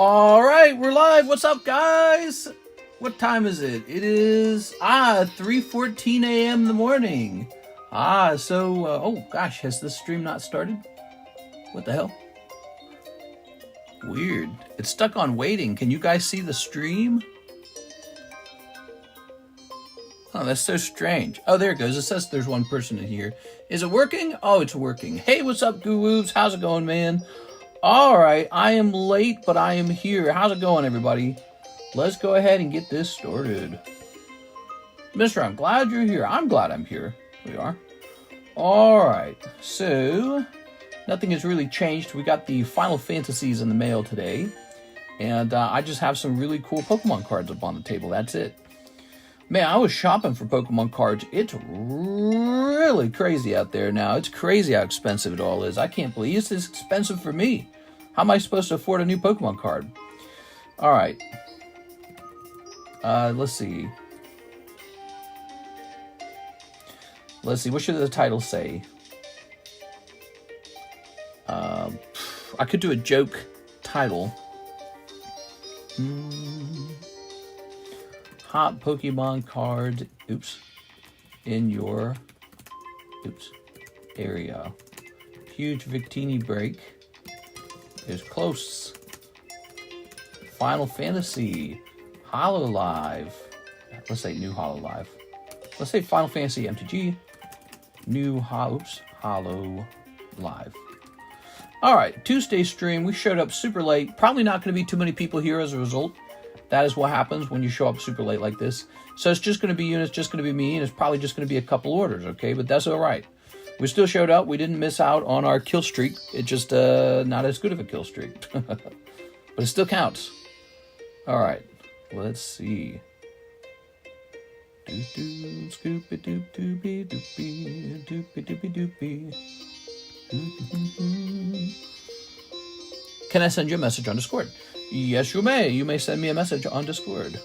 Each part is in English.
All right, we're live. What's up, guys? What time is it? It is 3:14 a.m. in the morning. Oh gosh, has this stream not started? What the hell? Weird. It's stuck on waiting. Can you guys see the stream? Oh, that's so strange. Oh, there it goes. It says there's one person in here. Is it working? Oh, it's working. Hey, what's up, Goo-Woobs? How's it going, man? All right, I am late, but I am here. How's it going, everybody? Let's go ahead and get this started. Mister, I'm glad you're here. I'm glad I'm here. We are. All right, so nothing has really changed. We got the Final Fantasies in the mail today, and I just have some really cool Pokemon cards up on the table. That's it. Man, I was shopping for Pokemon cards. It's really crazy out there now. It's crazy how expensive it all is. I can't believe it's expensive for me. How am I supposed to afford a new Pokemon card? All right. Let's see. Let's see. What should the title say? I could do a joke title. Hot Pokemon card, in your, area. Huge Victini break is close. Final Fantasy, Hololive. Let's say new Hololive. Let's say Final Fantasy MTG, new Hololive. All right, Tuesday stream. We showed up super late. Probably not going to be too many people here as a result. That is what happens when you show up super late like this. So it's just going to be you, and it's just going to be me, and it's probably just going to be a couple orders, okay? But that's all right. We still showed up. We didn't miss out on our kill streak. It's just not as good of a kill streak. But it still counts. All right. Let's see. Can I send you a message on Discord? Yes, you may. You may send me a message on Discord.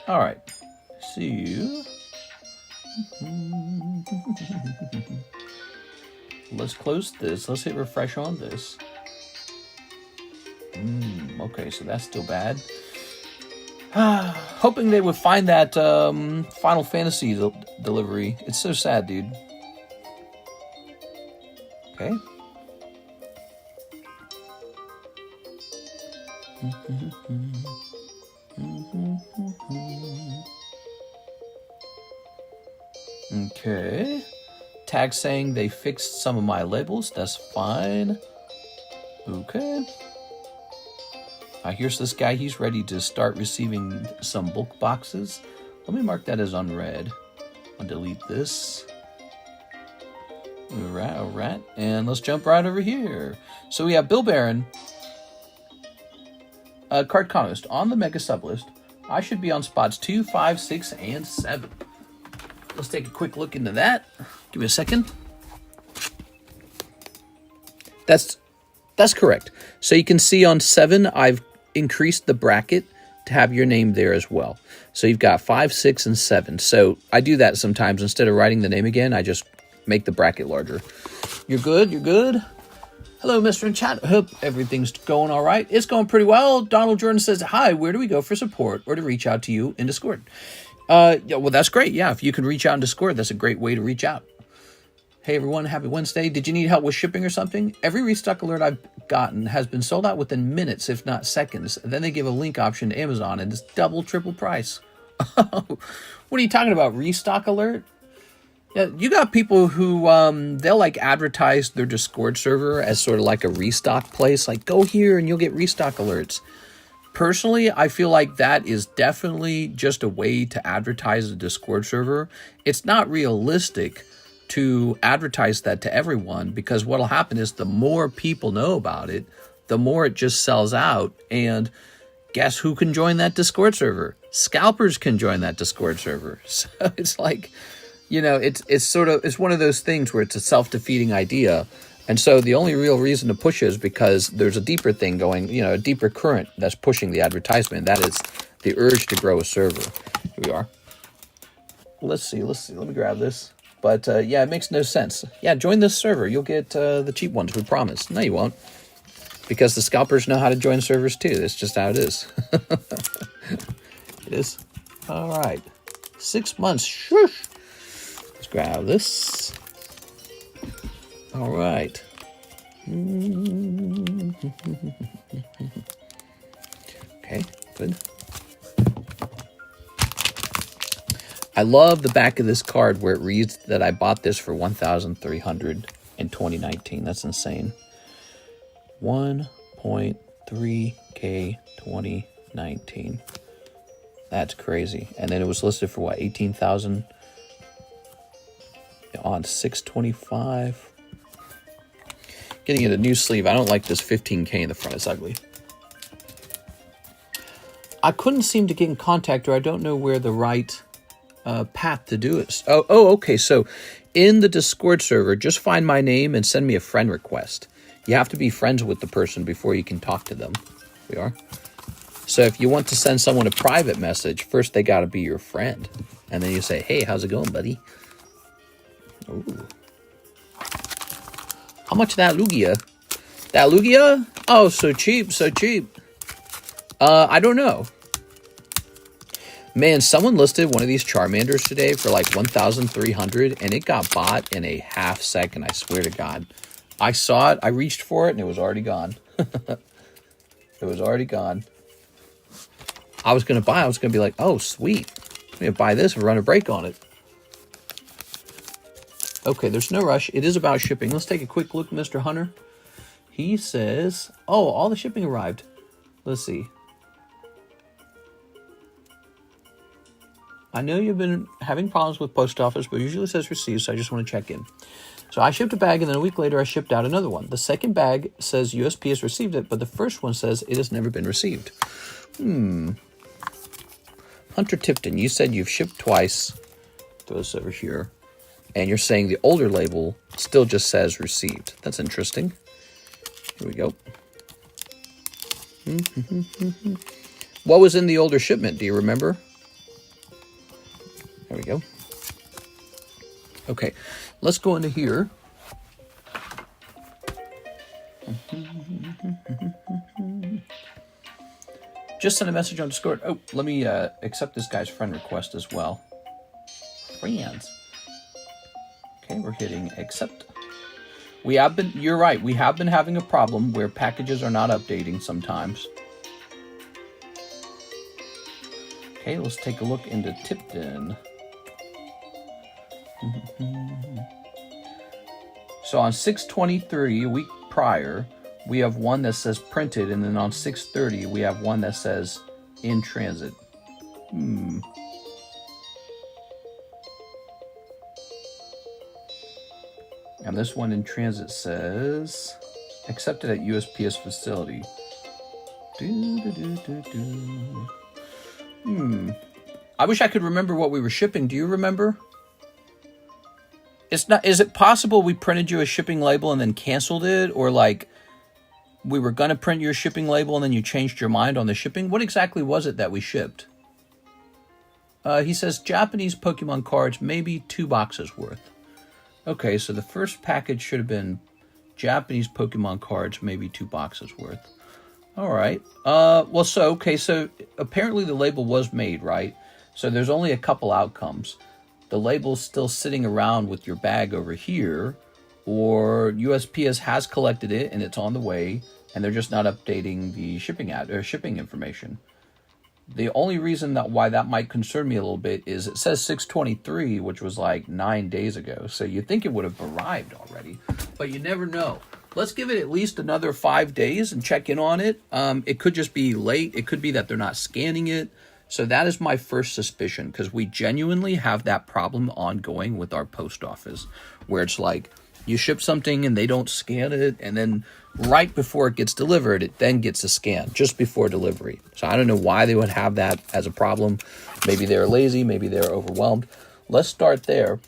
All right. See you. Let's close this. Let's hit refresh on this. Okay, so that's still bad. Hoping they would find that Final Fantasy delivery. It's so sad, dude. Okay. Okay. Tag saying they fixed some of my labels. That's fine. Okay. Here's this guy. He's ready to start receiving some bulk boxes. Let me mark that as unread. I'll delete this. All right. And let's jump right over here. So we have Bill Barron, Cardconomist on the mega sub list. I should be on spots 2, 5, 6, and 7. Let's take a quick look into that. Give me a second. That's correct. So you can see on 7, I've increased the bracket to have your name there as well. So you've got 5, 6, and 7. So I do that sometimes. Instead of writing the name again, I just make the bracket larger. You're good? You're good? Hello, Mr. in chat. Hope everything's going all right. It's going pretty well. Donald Jordan says, hi, where do we go for support or to reach out to you in Discord? Yeah, well, that's great. Yeah, if you can reach out in Discord, that's a great way to reach out. Hey, everyone, happy Wednesday. Did you need help with shipping or something? Every restock alert I've gotten has been sold out within minutes, if not seconds. Then they give a link option to Amazon, and it's double, triple price. What are you talking about, restock alert? Yeah, you got people who, they'll, like, advertise their Discord server as sort of like a restock place. Like, go here and you'll get restock alerts. Personally, I feel like that is definitely just a way to advertise a Discord server. It's not realistic to advertise that to everyone, because what'll happen is the more people know about it, the more it just sells out. And guess who can join that Discord server? Scalpers can join that Discord server. So it's like, you know, it's one of those things where it's a self-defeating idea. And so the only real reason to push it is because there's a deeper thing going, you know, a deeper current that's pushing the advertisement. That is the urge to grow a server. Here we are. Let's see. Let me grab this. But yeah, it makes no sense. Yeah, join this server. You'll get the cheap ones, we promise. No, you won't. Because the scalpers know how to join servers too. That's just how it is. It is. All right. 6 months. Shush. Let's grab this. All right. Okay, good. I love the back of this card where it reads that I bought this for $1,300 in 2019. That's insane. 1.3K 2019. That's crazy. And then it was listed for what, 18,000 on 625. Getting it a new sleeve. I don't like this 15K in the front. It's ugly. I couldn't seem to get in contact, or I don't know where the right path to do it. Oh, okay. So in the Discord server, just find my name and send me a friend request. You have to be friends with the person before you can talk to them. We are. So if you want to send someone a private message, first they got to be your friend. And then you say, hey, how's it going, buddy? Ooh. How much that Lugia? That Lugia? Oh, so cheap, so cheap. I don't know. Man, someone listed one of these Charmanders today for like 1,300 and it got bought in a half second, I swear to God. I saw it, I reached for it, and it was already gone. It was already gone. I was going to be like, oh, sweet. I'm going to buy this and run a break on it. Okay, there's no rush. It is about shipping. Let's take a quick look, Mr. Hunter. He says, oh, all the shipping arrived. Let's see. I know you've been having problems with post office, but it usually says received, so I just want to check in. So I shipped a bag, and then a week later, I shipped out another one. The second bag says USP has received it, but the first one says it has never been received. Hunter Tipton, you said you've shipped twice. Throw this over here. And you're saying the older label still just says received. That's interesting. Here we go. What was in the older shipment? Do you remember? There we go. Okay, let's go into here. Just sent a message on Discord. Oh, let me accept this guy's friend request as well. Friends. Okay, we're hitting accept. You're right, we have been having a problem where packages are not updating sometimes. Okay, let's take a look into Tipton. So on 6/23, a week prior, we have one that says printed, and then on 6/30, we have one that says in transit. And this one in transit says accepted at USPS facility. I wish I could remember what we were shipping. Do you remember? It's not. Is it possible we printed you a shipping label and then canceled it, or like we were gonna print you a shipping label and then you changed your mind on the shipping? What exactly was it that we shipped? He says Japanese Pokemon cards, maybe 2 boxes worth. Okay, so the first package should have been Japanese Pokemon cards, maybe 2 boxes worth. All right. Well, so apparently the label was made, right? So there's only a couple outcomes. The label's still sitting around with your bag over here, or USPS has collected it and it's on the way, and they're just not updating the shipping information. The only reason why that might concern me a little bit is it says 6/23, which was like 9 days ago. So you'd think it would have arrived already, but you never know. Let's give it at least another 5 days and check in on it. It could just be late. It could be that they're not scanning it. So that is my first suspicion, because we genuinely have that problem ongoing with our post office, where it's like you ship something and they don't scan it, and then right before it gets delivered, it then gets a scan just before delivery. So I don't know why they would have that as a problem. Maybe they're lazy, maybe they're overwhelmed. Let's start there.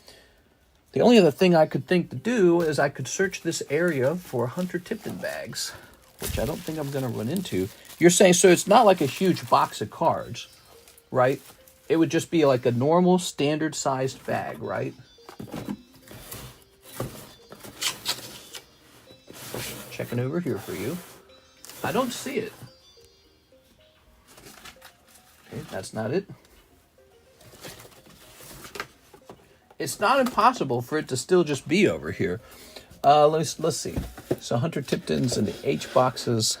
The only other thing I could think to do is I could search this area for Hunter Tipton bags, which I don't think I'm going to run into. You're saying, so it's not like a huge box of cards, right? it would just be like a normal standard sized bag, right? Checking over here for you. I don't see it. Okay, that's not it. It's not impossible for it to still just be over here. Let's see. So Hunter Tipton's and the H boxes.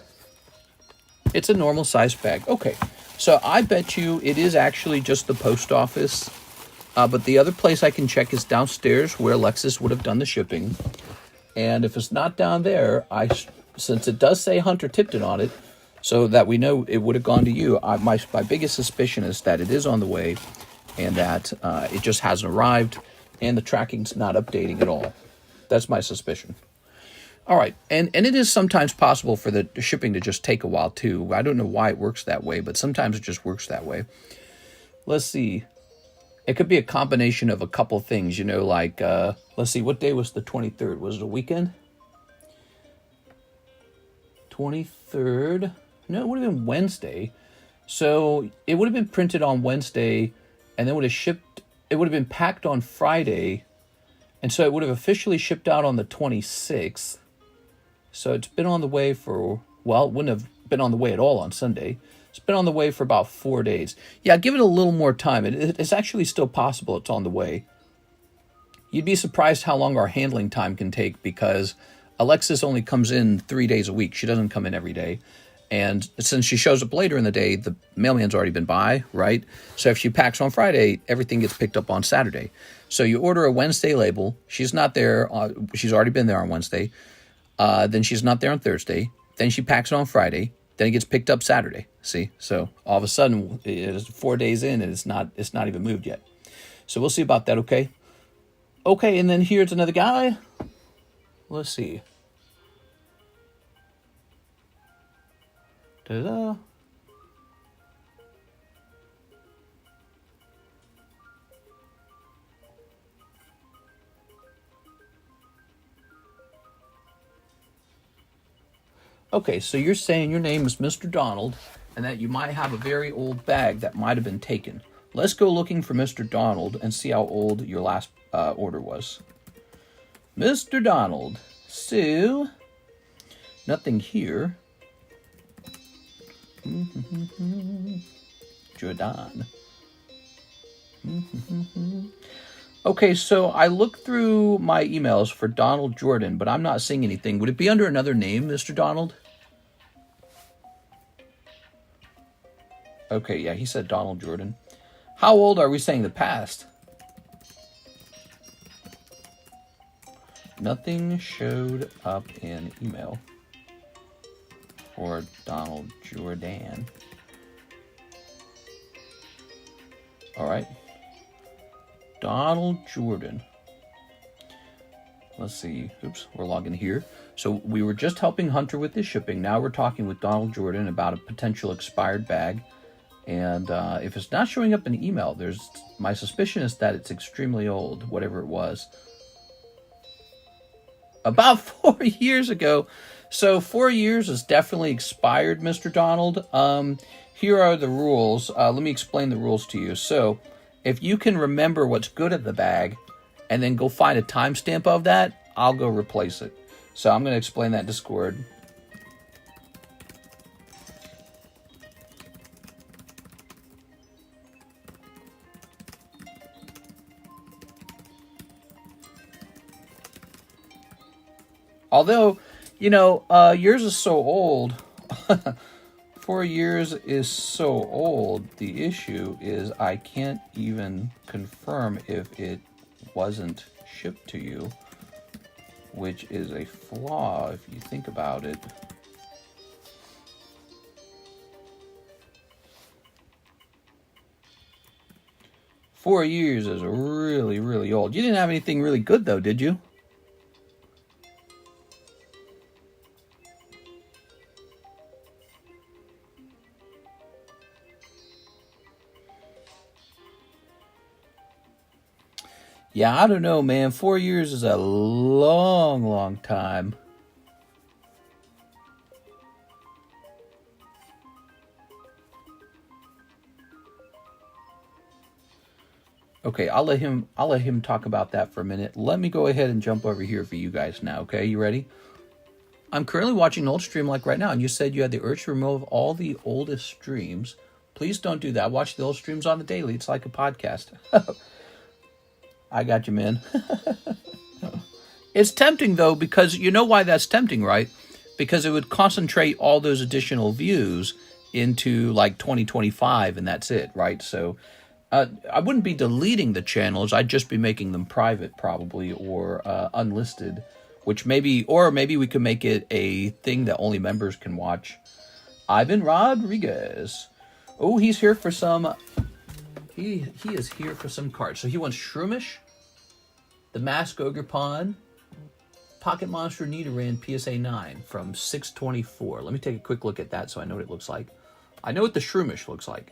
It's a normal size bag. Okay, so I bet you it is actually just the post office. But the other place I can check is downstairs where Alexis would have done the shipping. And if it's not down there, since it does say Hunter Tipton on it, so that we know it would have gone to you, my biggest suspicion is that it is on the way and that it just hasn't arrived and the tracking's not updating at all. That's my suspicion. All right, and it is sometimes possible for the shipping to just take a while too. I don't know why it works that way, but sometimes it just works that way. Let's see. It could be a combination of a couple things, you know, like, let's see, what day was the 23rd? Was it a weekend? 23rd? No, it would have been Wednesday. So it would have been printed on Wednesday, and then would have been packed on Friday, and so it would have officially shipped out on the 26th. So it's been on the way for, well, it wouldn't have been on the way at all on Sunday. It's been on the way for about 4 days. Yeah, give it a little more time. It's actually still possible it's on the way. You'd be surprised how long our handling time can take because Alexis only comes in 3 days a week. She doesn't come in every day. And since she shows up later in the day, the mailman's already been by, right? So if she packs on Friday, everything gets picked up on Saturday. So you order a Wednesday label. She's not there. She's already been there on Wednesday. Then she's not there on Thursday. Then she packs it on Friday. Then it gets picked up Saturday. See? So all of a sudden, it is 4 days in and it's not even moved yet. So we'll see about that, okay? Okay, and then here's another guy. Let's see. Ta-da. Okay, so you're saying your name is Mr. Donald and that you might have a very old bag that might have been taken. Let's go looking for Mr. Donald and see how old your last order was. Mr. Donald. So, nothing here. Jordan. Okay, so I looked through my emails for Donald Jordan, but I'm not seeing anything. Would it be under another name, Mr. Donald? Okay, yeah, he said Donald Jordan. How old are we saying the past? Nothing showed up in email for Donald Jordan. All right. Donald Jordan. Let's see. Oops, we're logging here. So we were just helping Hunter with his shipping. Now we're talking with Donald Jordan about a potential expired bag. And if it's not showing up in email, my suspicion is that it's extremely old, whatever it was. About 4 years ago. So 4 years is definitely expired, Mr. Donald. Here are the rules. Let me explain the rules to you. So if you can remember what's good at the bag and then go find a timestamp of that, I'll go replace it. So I'm going to explain that in Discord. Although, you know, yours is so old. 4 years is so old. The issue is I can't even confirm if it wasn't shipped to you, which is a flaw if you think about it. Four years is really, really old. You didn't have anything really good, though, did you? Yeah, I don't know, man. 4 years is a long, long time. Okay, I'll let him talk about that for a minute. Let me go ahead and jump over here for you guys now, okay? You ready? I'm currently watching an old stream like right now, and you said you had the urge to remove all the oldest streams. Please don't do that. Watch the old streams on the daily. It's like a podcast. I got you, man. It's tempting, though, because you know why that's tempting, right? Because it would concentrate all those additional views into, like, 2025, and that's it, right? So I wouldn't be deleting the channels. I'd just be making them private, probably, or unlisted, which maybe we could make it a thing that only members can watch. Ivan Rodriguez. Oh, he's here for some... He is here for some cards. So he wants Shroomish, the Mask Ogre Pawn, Pocket Monster Nidoran PSA 9 from 624. Let me take a quick look at that so I know what it looks like. I know what the Shroomish looks like.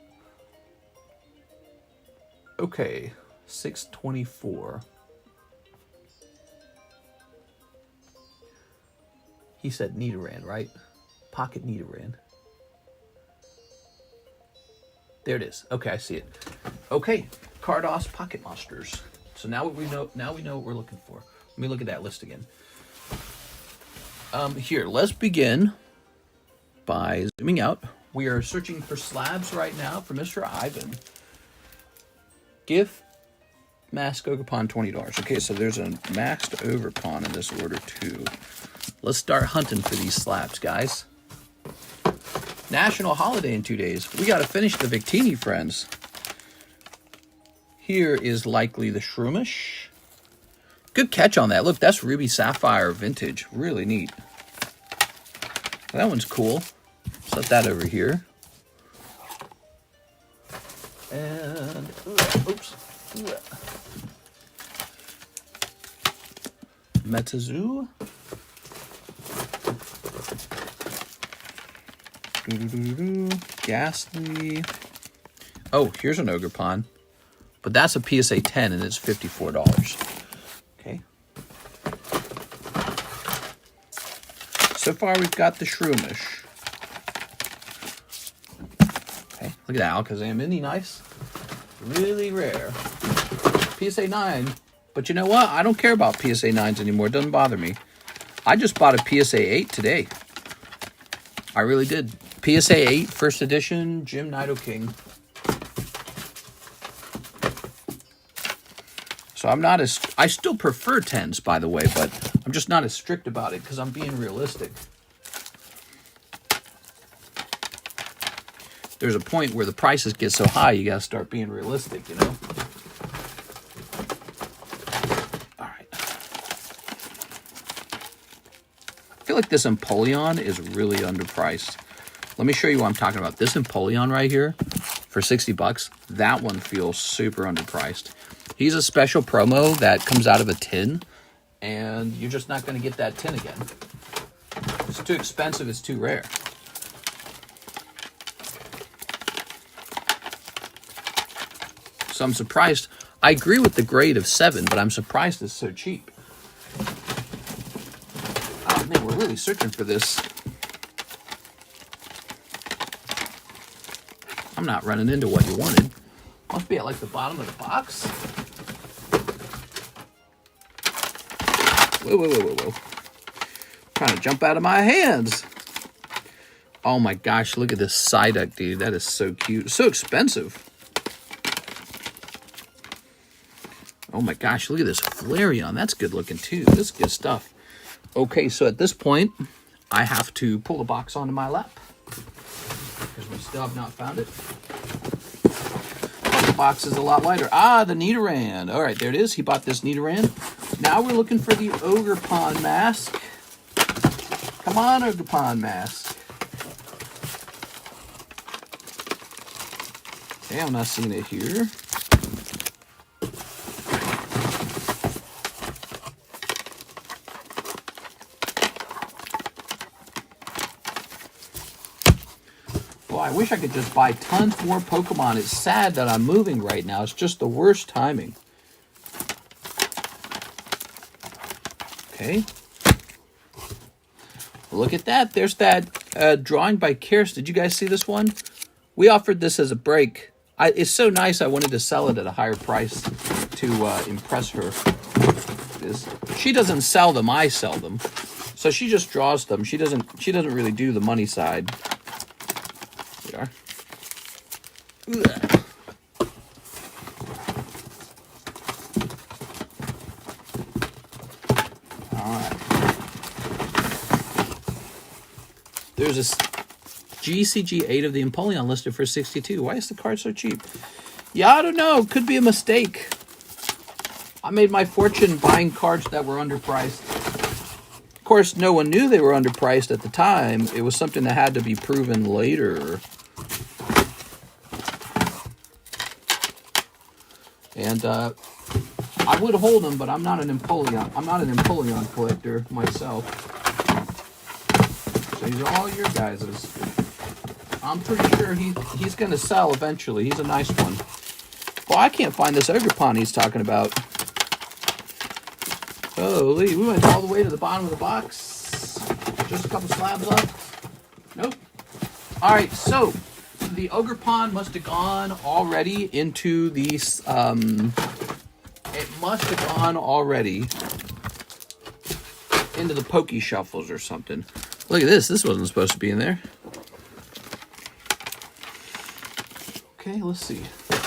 Okay, 624. He said Nidoran, right? Pocket Nidoran. There it is. Okay, I see it. Okay, Carddass Pocket Monsters. So now we know what we're looking for. Let me look at that list again. Here, let's begin by zooming out. We are searching for slabs right now for Mr. Ivan. Give Masked Ogre Pawn $20. Okay, so there's a Masked Ogre Pawn in this order too. Let's start hunting for these slabs, guys. National holiday in 2 days. We got to finish the Victini, friends. Here is likely the Shroomish. Good catch on that. Look, that's Ruby Sapphire Vintage. Really neat. That one's cool. Set that over here. And, oops. Metazoo. Ghastly. Oh, here's an Ogre Pawn. But that's a PSA 10 and it's $54. Okay. So far we've got the Shroomish. Okay, look at that Alakazam. Isn't he nice? Really rare. PSA 9. But you know what? I don't care about PSA 9s anymore. It doesn't bother me. I just bought a PSA 8 today. I really did. PSA 8, first edition, Jim Nidoking. So I'm not as... I still prefer 10s, by the way, but I'm just not as strict about it because I'm being realistic. There's a point where the prices get so high, you got to start being realistic, you know? All right. I feel like this Empoleon is really underpriced. Let me show you what I'm talking about. This Empoleon right here for 60 bucks, that one feels super underpriced. He's a special promo that comes out of a tin, and you're just not going to get that tin again. It's too expensive, it's too rare. So I'm surprised. I agree with the grade of 7, but I'm surprised it's so cheap. Oh man, we're really searching for this. I'm not running into what you wanted. Must be at like the bottom of the box. Whoa, whoa, whoa, whoa, whoa. Trying to jump out of my hands. Oh my gosh, look at this Psyduck, dude. That is so cute. So expensive. Oh my gosh, look at this Flareon. That's good looking too. This is good stuff. Okay, so at this point, I have to pull the box onto my lap. Because we still have not found it. The box is a lot lighter. Ah, the Nidoran. All right, there it is. He bought this Nidoran. Now we're looking for the Ogre Pawn mask. Come on, Ogre Pawn mask. Okay, I'm not seeing it here. I wish I could just buy tons more Pokemon. It's sad that I'm moving right now. It's just the worst timing. Okay. Look at that. There's that drawing by Karis. Did you guys see this one? We offered this as a break It's so nice. I wanted to sell it at a higher price to impress her. She doesn't sell them. I sell them. So she just draws them. She doesn't really do the money side. There we are. Ugh. All right. There's a GCG 8 of the Empoleon listed for 62. Why is the card so cheap? Yeah, I don't know. Could be a mistake. I made my fortune buying cards that were underpriced. Of course, no one knew they were underpriced at the time. It was something that had to be proven later. And I would hold them, but I'm not an Empoleon. I'm not an Empoleon collector myself. So these are all your guys's. I'm pretty sure he's going to sell eventually. He's a nice one. Well, I can't find this Ogerpon he's talking about. Holy, we went all the way to the bottom of the box. Just a couple slabs up. Nope. All right, so the Ogerpon must have gone already into these. It must have gone already into the Pokey Shuffles or something. Look at this. This wasn't supposed to be in there. Okay, let's see.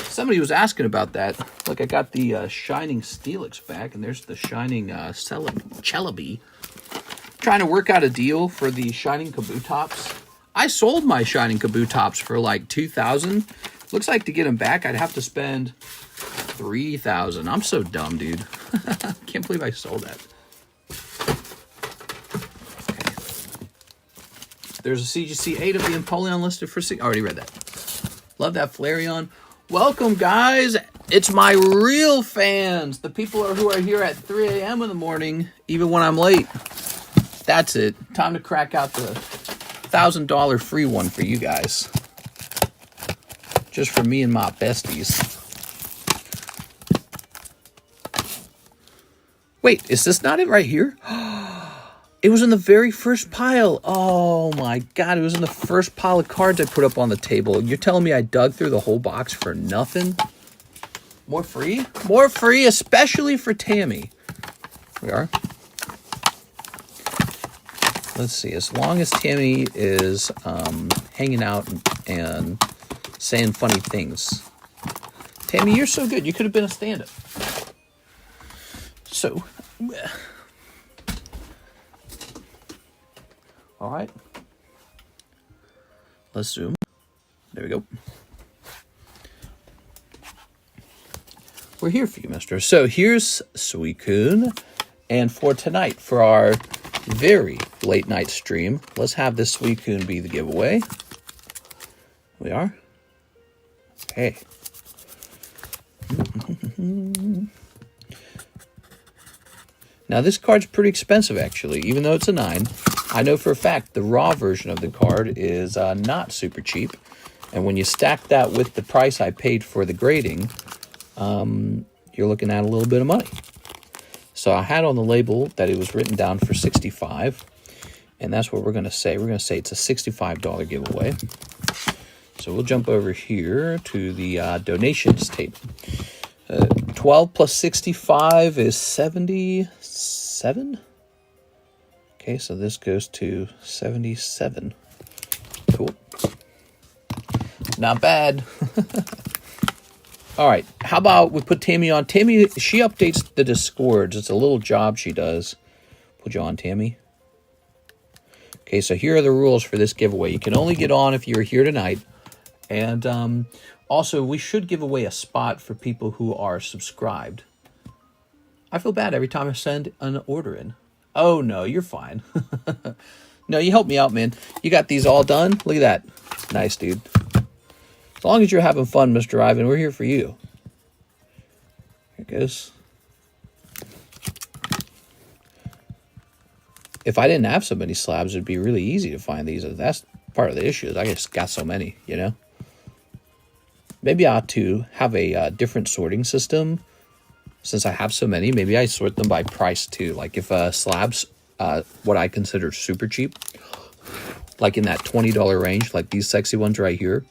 Somebody was asking about that. Look, I got the Shining Steelix back, and there's the Shining Celebi. Trying to work out a deal for the Shining Kabutops. I sold my Shining Kabutops for like $2,000. Looks like to get them back, I'd have to spend $3,000. I'm so dumb, dude. Can't believe I sold that. Okay. There's a CGC 8 of the Empoleon listed for 6. I already read that. Love that Flareon. Welcome, guys. It's my real fans. The people who are here at 3 a.m. in the morning, even when I'm late. That's it. Time to crack out the $1,000 free one for you guys. Just for me and my besties. Wait, is this not it right here? It was in the very first pile. Oh my God, it was in the first pile of cards I put up on the table. You're telling me I dug through the whole box for nothing? More free? More free, especially for Tammy. We are. Let's see, as long as Tammy is hanging out and saying funny things. Tammy, you're so good. You could have been a stand-up. So... all right, let's zoom. There we go. We're here for you, mister. So here's Suicune. And for tonight, for our very late night stream, let's have this Suicune be the giveaway. We are. Okay. Now this card's pretty expensive, actually, even though it's a 9. I know for a fact the raw version of the card is not super cheap. And when you stack that with the price I paid for the grading, you're looking at a little bit of money. So I had on the label that it was written down for $65. And that's what we're going to say. We're going to say it's a $65 giveaway. So we'll jump over here to the donations table. 12 plus 65 is 77. Okay, so this goes to 77. Cool. Not bad. All right, how about we put Tammy on? Tammy, she updates the Discords. It's a little job she does. Put you on, Tammy. Okay, so here are the rules for this giveaway. You can only get on if you're here tonight. And also, we should give away a spot for people who are subscribed. I feel bad every time I send an order in. Oh, no, you're fine. No, you helped me out, man. You got these all done? Look at that. Nice, dude. As long as you're having fun, Mr. Ivan, we're here for you. Here it goes. If I didn't have so many slabs, it'd be really easy to find these. That's part of the issue. Is I just got so many, you know? Maybe I ought to have a different sorting system. Since I have so many, maybe I sort them by price too. Like if slabs, what I consider super cheap, like in that $20 range, like these sexy ones right here,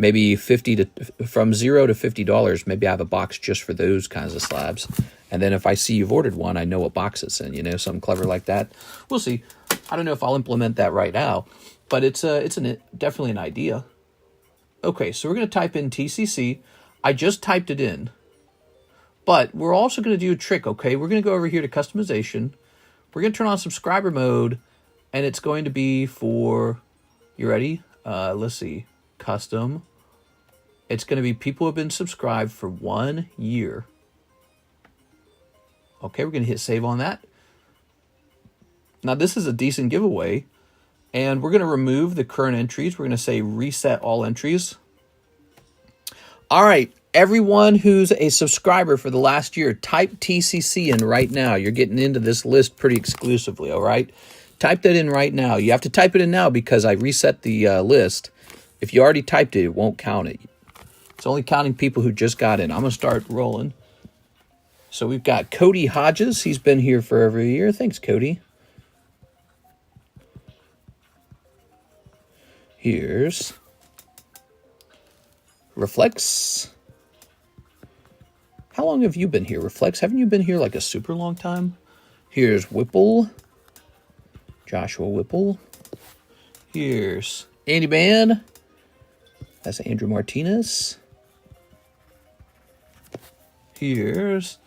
maybe from $0 to $50, maybe I have a box just for those kinds of slabs. And then if I see you've ordered one, I know what box it's in, you know, something clever like that. We'll see. I don't know if I'll implement that right now, but it's definitely an idea. Okay, so we're going to type in TCC. I just typed it in, but we're also going to do a trick, okay? We're going to go over here to customization. We're going to turn on subscriber mode, and it's going to be for, you ready? Let's see, custom. It's going to be people who have been subscribed for 1 year. Okay, we're going to hit save on that. Now, this is a decent giveaway, and we're going to remove the current entries. We're going to say reset all entries. All right, everyone who's a subscriber for the last year, type TCC in right now. You're getting into this list pretty exclusively, all right? Type that in right now. You have to type it in now because I reset the list. If you already typed it, it won't count it. It's only counting people who just got in. I'm going to start rolling. So we've got Cody Hodges. He's been here for over a year. Thanks, Cody. Here's Reflex. How long have you been here, Reflex? Haven't you been here like a super long time? Here's Whipple. Joshua Whipple. Here's Andy Ban. That's Andrew Martinez. Here's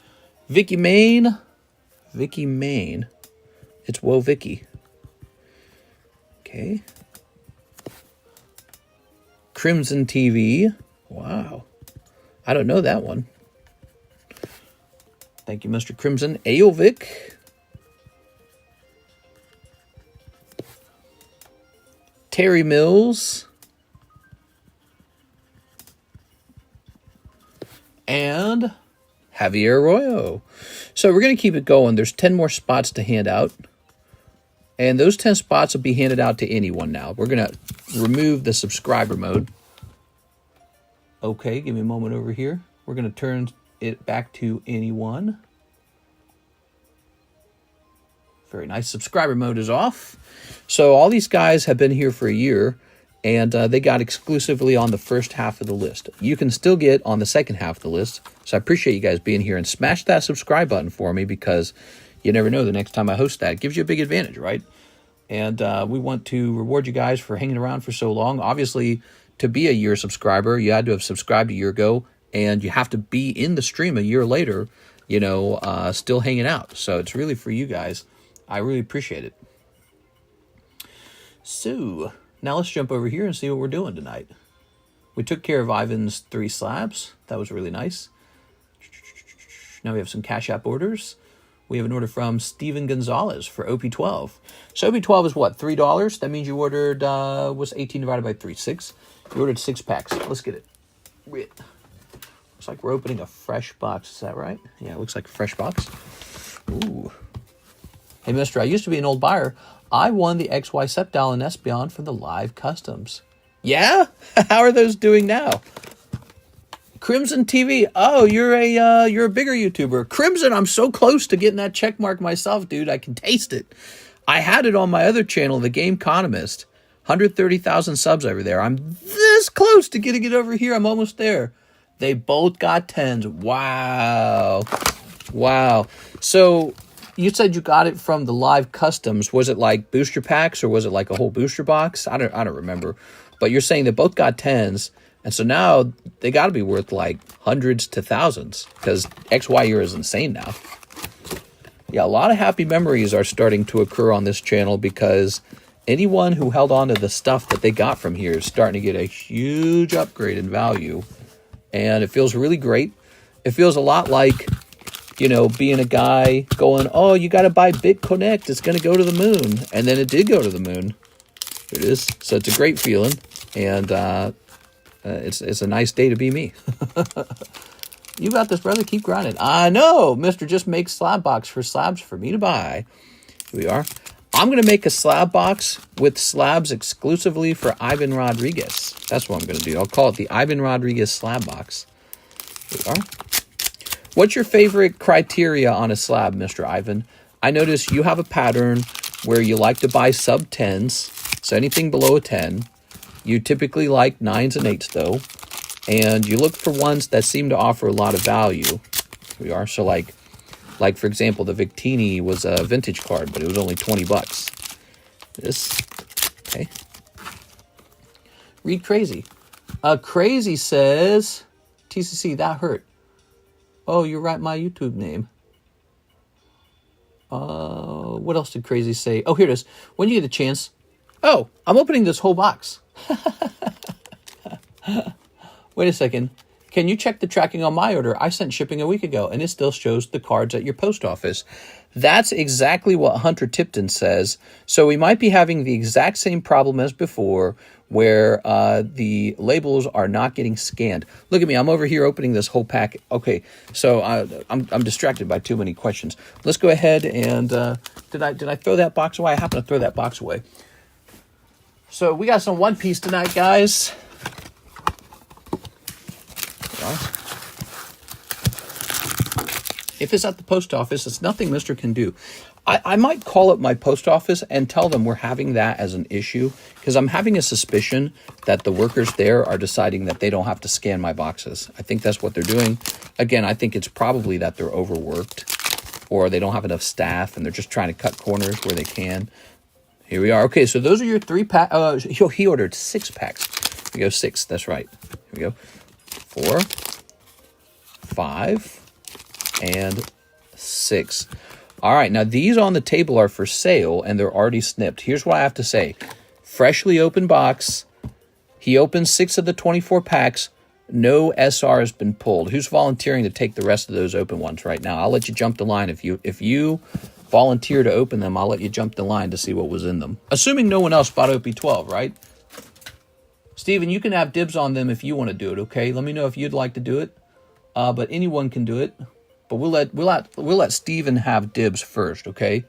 Vicky Main. Vicky Main. It's Whoa Vicky. Okay. Crimson TV. Wow. I don't know that one. Thank you, Mr. Crimson. Aovic. Terry Mills. And Javier Arroyo. So we're going to keep it going. There's 10 more spots to hand out. And those 10 spots will be handed out to anyone now. We're going to remove the subscriber mode. Okay, give me a moment over here. We're going to turn it back to anyone. Very nice. Subscriber mode is off. So all these guys have been here for a year, and they got exclusively on the first half of the list. You can still get on the second half of the list. So I appreciate you guys being here, and smash that subscribe button for me because you never know the next time I host that. It gives you a big advantage, right? And we want to reward you guys for hanging around for so long. Obviously, to be a year subscriber, you had to have subscribed a year ago, and you have to be in the stream a year later, you know, still hanging out. So it's really for you guys. I really appreciate it. So now let's jump over here and see what we're doing tonight. We took care of Ivan's 3 slabs. That was really nice. Now we have some CASHAPP orders. We have an order from Steven Gonzalez for OP12. So OP12 is what, $3? That means you ordered, what's 18 divided by 3? 6. You ordered 6 packs. Let's get it. Looks like we're opening a fresh box. Is that right? Yeah, it looks like a fresh box. Ooh. Hey, mister, I used to be an old buyer. I won the XY Septile and Espeon from the Live Customs. Yeah? How are those doing now? Crimson TV. Oh, you're a bigger YouTuber. Crimson, I'm so close to getting that check mark myself, dude. I can taste it. I had it on my other channel, The TheCardconomist. 130,000 subs over there. I'm this close to getting it over here. I'm almost there. They both got 10s. Wow. Wow. So you said you got it from the Live Customs. Was it like booster packs or was it like a whole booster box? I don't remember. But you're saying they both got 10s. And so now they got to be worth like hundreds to thousands because XY year is insane now. Yeah, a lot of happy memories are starting to occur on this channel because anyone who held on to the stuff that they got from here is starting to get a huge upgrade in value. And it feels really great. It feels a lot like, you know, being a guy going, oh, you got to buy BitConnect. It's going to go to the moon. And then it did go to the moon. Here it is. So it's a great feeling. And it's a nice day to be me. You got this, brother. Keep grinding. I know. Mr. Just makes slab box for slabs for me to buy. Here we are. I'm going to make a slab box with slabs exclusively for Ivan Rodriguez. That's what I'm going to do. I'll call it the Ivan Rodriguez slab box. Here we are. What's your favorite criteria on a slab, Mr. Ivan? I notice you have a pattern where you like to buy sub 10s, so anything below a 10. You typically like 9s and 8s, though. And you look for ones that seem to offer a lot of value. Here we are. So, like for example, the Victini was a vintage card, but it was only 20 bucks. This, okay. Read Crazy. Crazy says, TCC, that hurt. Oh, you write my YouTube name. What else did Crazy say? Oh, here it is. When you get a chance. Oh, I'm opening this whole box. Wait a second. Can you check the tracking on my order? I sent shipping a week ago, and it still shows the cards at your post office. That's exactly what Hunter Tipton says. So we might be having the exact same problem as before, where the labels are not getting scanned. Look at me. I'm over here opening this whole pack. Okay, so I'm distracted by too many questions. Let's go ahead and did I throw that box away? I happened to throw that box away. So we got some One Piece tonight, guys. If it's at the post office, it's nothing Mister can do. I might call up my post office and tell them we're having that as an issue, because I'm having a suspicion that the workers there are deciding that they don't have to scan my boxes. I think that's what they're doing. Again, I think it's probably that they're overworked or they don't have enough staff and they're just trying to cut corners where they can. Here we are. Okay, so those are your 3 packs. He ordered 6 packs. Here we go, 6. That's right. Here we go. 4, 5, and 6. All right, now these on the table are for sale, and they're already snipped. Here's what I have to say. Freshly opened box. He opened 6 of the 24 packs. No SR has been pulled. Who's volunteering to take the rest of those open ones right now? I'll let you jump the line. If you volunteer to open them, I'll let you jump the line to see what was in them. Assuming no one else bought OP12, right? Steven, you can have dibs on them if you want to do it, okay? Let me know if you'd like to do it. But anyone can do it. But we'll let Steven have dibs first, okay?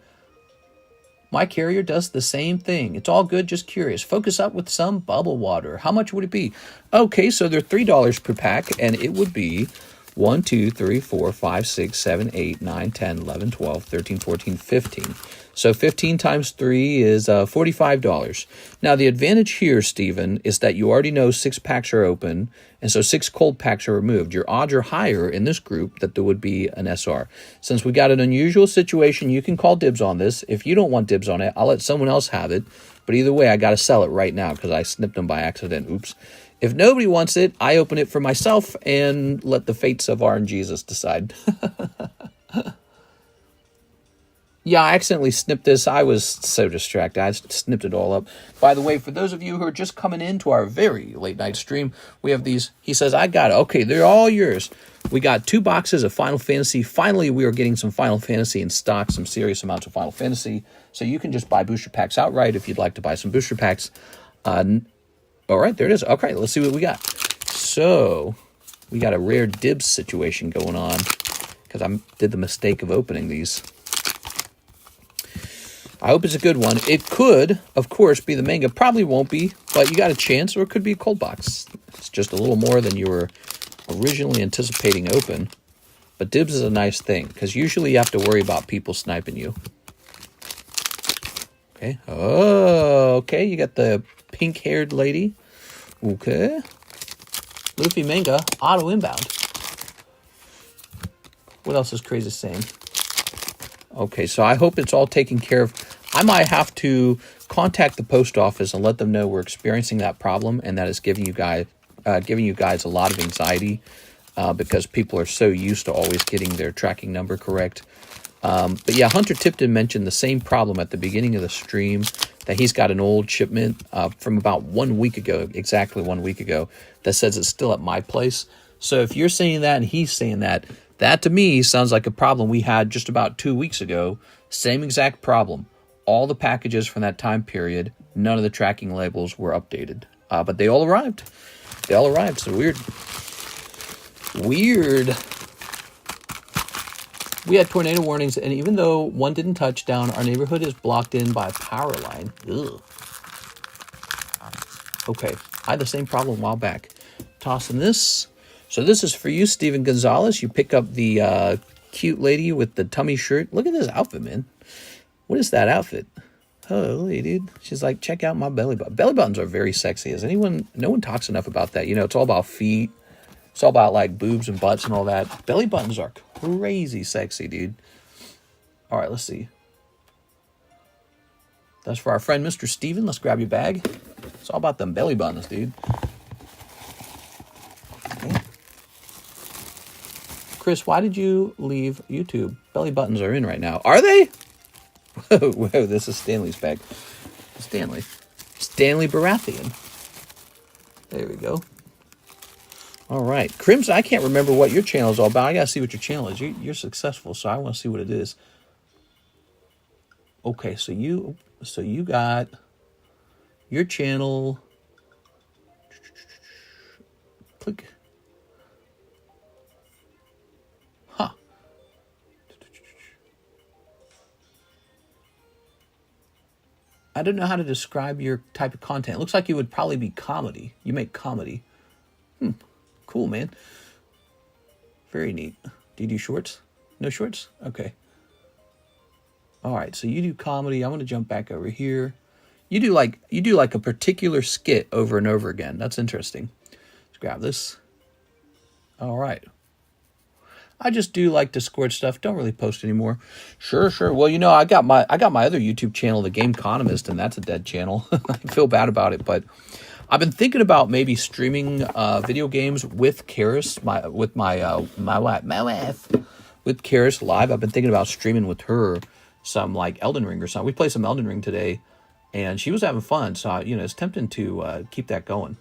My carrier does the same thing. It's all good, just curious. Focus up with some bubble water. How much would it be? Okay, so they're $3 per pack, and it would be 1, 2, 3, 4, 5, 6, 7, 8, 9, 10, 11, 12, 13, 14, 15. So 15 times 3 is $45. Now, the advantage here, Stephen, is that you already know 6 packs are open, and so 6 cold packs are removed. Your odds are higher in this group that there would be an SR. Since we got an unusual situation, you can call dibs on this. If you don't want dibs on it, I'll let someone else have it. But either way, I got to sell it right now because I snipped them by accident. Oops. If nobody wants it, I open it for myself and let the fates of RNGesus decide. Yeah, I accidentally snipped this. I was so distracted. I snipped it all up. By the way, for those of you who are just coming into our very late night stream, we have these. He says, I got it. Okay, they're all yours. We got 2 boxes of Final Fantasy. Finally, we are getting some Final Fantasy in stock, some serious amounts of Final Fantasy. So you can just buy booster packs outright if you'd like to buy some booster packs. All right, there it is. Okay, let's see what we got. So we got a rare dibs situation going on because I did the mistake of opening these. I hope it's a good one. It could, of course, be the manga. Probably won't be, but you got a chance, or it could be a cold box. It's just a little more than you were originally anticipating open. But dibs is a nice thing, because usually you have to worry about people sniping you. Okay. Oh, okay. You got the pink-haired lady. Okay. Luffy manga, auto inbound. What else is Crazy saying? Okay, so I hope it's all taken care of. I might have to contact the post office and let them know we're experiencing that problem and that it's giving you guys a lot of anxiety because people are so used to always getting their tracking number correct. But yeah, Hunter Tipton mentioned the same problem at the beginning of the stream, that he's got an old shipment from about 1 week ago, exactly 1 week ago, that says it's still at my place. So if you're saying that and he's saying that, that to me sounds like a problem we had just about 2 weeks ago. Same exact problem. All the packages from that time period, none of the tracking labels were updated. But they all arrived. They all arrived. So weird. We had tornado warnings, and even though one didn't touch down, our neighborhood is blocked in by a power line. Ugh. Okay. I had the same problem a while back. Tossing this. So this is for you, Steven Gonzalez. You pick up the cute lady with the tummy shirt. Look at this outfit, man. What is that outfit? Holy dude. She's like, check out my belly button. Belly buttons are very sexy. No one talks enough about that. You know, it's all about feet. It's all about like boobs and butts and all that. Belly buttons are crazy sexy, dude. All right, let's see. That's for our friend, Mr. Steven. Let's grab your bag. It's all about them belly buttons, dude. Okay. Chris, why did you leave YouTube? Belly buttons are in right now. Are they? Whoa, this is Stanley's bag. Stanley Baratheon. There we go. All right. Crimson, I can't remember what your channel is all about. I got to see what your channel is. You're successful, so I want to see what it is. Okay, so you got your channel. Click. Huh. I don't know how to describe your type of content. It looks like you would probably be comedy. You make comedy. Cool, man. Very neat. Do you do shorts? No shorts? Okay. All right, so you do comedy. I'm going to jump back over here. You do like a particular skit over and over again. That's interesting. Let's grab this. All right. I just do like Discord stuff. Don't really post anymore. Sure. Well, you know, I got my other YouTube channel, The Economist, and that's a dead channel. I feel bad about it, but I've been thinking about maybe streaming video games with Karis, my wife, with Karis live. I've been thinking about streaming with her some like Elden Ring or something. We played some Elden Ring today, and she was having fun. So you know, it's tempting to keep that going.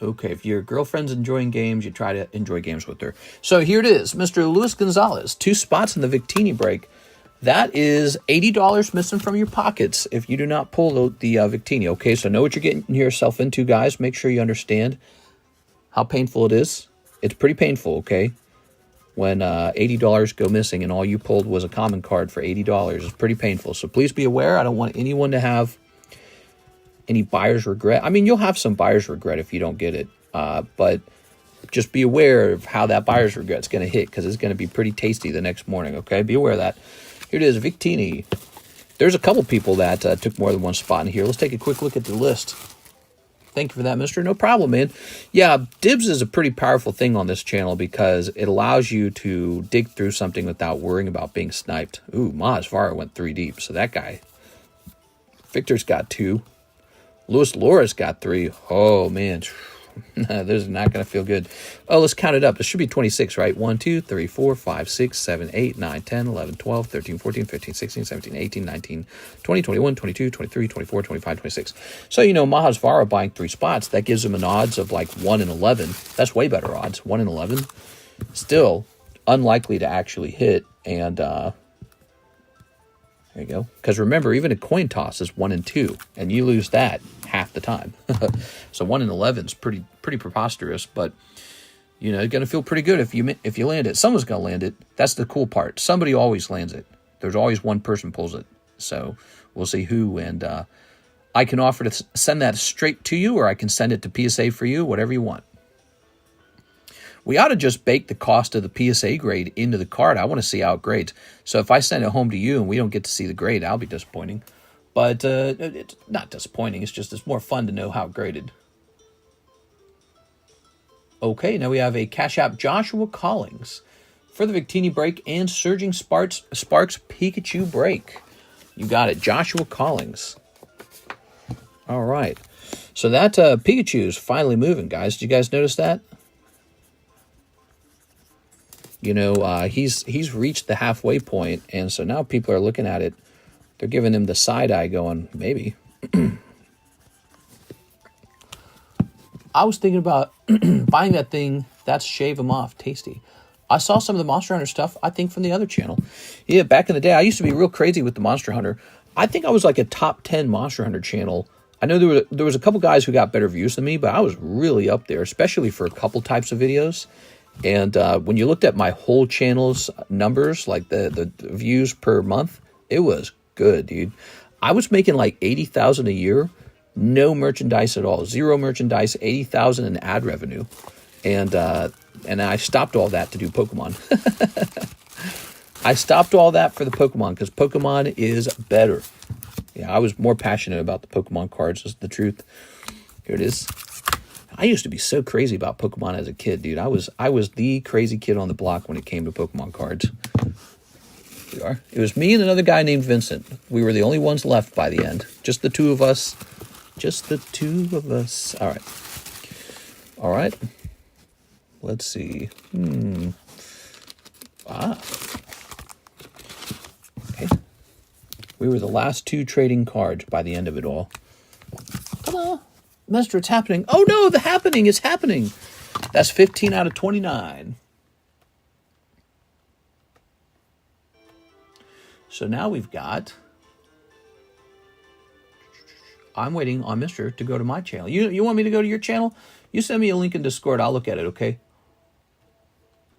Okay, if your girlfriend's enjoying games, you try to enjoy games with her. So here it is, Mr. Luis Gonzalez, 2 spots in the Victini break. That is $80 missing from your pockets if you do not pull the Victini. Okay, so know what you're getting yourself into, guys. Make sure you understand how painful it is. It's pretty painful, okay? When $80 go missing and all you pulled was a common card for $80. It's pretty painful. So please be aware. I don't want anyone to have any buyer's regret. I mean, you'll have some buyer's regret if you don't get it. But just be aware of how that buyer's regret's going to hit, because it's going to be pretty tasty the next morning, okay? Be aware of that. Here it is, Victini. There's a couple people that took more than one spot in here. Let's take a quick look at the list. Thank you for that, mister. No problem, man. Yeah, dibs is a pretty powerful thing on this channel because it allows you to dig through something without worrying about being sniped. Ooh, Maz Vara went 3 deep, so that guy. Victor's got 2. Louis Loris got 3. Oh, man. This is not going to feel good. Oh, let's count it up. It should be 26, right? 1, 2, 3, 4, 5, 6, 7, 8, 9, 10, 11, 12, 13, 14, 15, 16, 17, 18, 19, 20, 21, 22, 23, 24, 25, 26. So, you know, Mahasvara buying 3 spots, that gives him an odds of like 1 in 11. That's way better odds. 1 in 11. Still unlikely to actually hit. And there you go. Because remember, even a coin toss is 1 in 2, and you lose that half the time. So 1 in 11 is pretty preposterous, but you know, you're going to feel pretty good if you land it. Someone's going to land it. That's the cool part. Somebody always lands it. There's always one person pulls it. So we'll see who, and I can offer to send that straight to you, or I can send it to PSA for you, whatever you want. We ought to just bake the cost of the PSA grade into the card. I want to see how it grades. So if I send it home to you and we don't get to see the grade, I'll be disappointing. But it's not disappointing. It's just it's more fun to know how it graded. Okay, now we have a CASHAPP Joshua Collins for the Victini break and Surging Sparks Pikachu break. You got it, Joshua Collins. All right. So that Pikachu is finally moving, guys. Did you guys notice that? You know, he's reached the halfway point, and so now people are looking at it. They're giving him the side eye going, maybe. I was thinking about buying that thing. That's Shave 'em Off. Tasty. I saw some of the Monster Hunter stuff, I think, from the other channel. Yeah, back in the day, I used to be real crazy with the Monster Hunter. I think I was like a top 10 Monster Hunter channel. I know there was a couple guys who got better views than me, but I was really up there, especially for a couple types of videos. And when you looked at my whole channel's numbers, like the views per month, it was good, dude. I was making like $80,000 a year, no merchandise at all, 0 merchandise, $80,000 in ad revenue, and I stopped all that to do Pokemon. I stopped all that for the Pokemon because Pokemon is better. Yeah, I was more passionate about the Pokemon cards, is the truth. Here it is. I used to be so crazy about Pokemon as a kid, dude. I was the crazy kid on the block when it came to Pokemon cards. Here we are. It was me and another guy named Vincent. We were the only ones left by the end. Just the two of us. Just the two of us. All right. All right. Let's see. Okay. We were the last two trading cards by the end of it all. Come on. Mister, it's happening. Oh, no, the happening is happening. That's 15 out of 29. So now we've got... I'm waiting on Mister to go to my channel. You want me to go to your channel? You send me a link in Discord. I'll look at it, okay?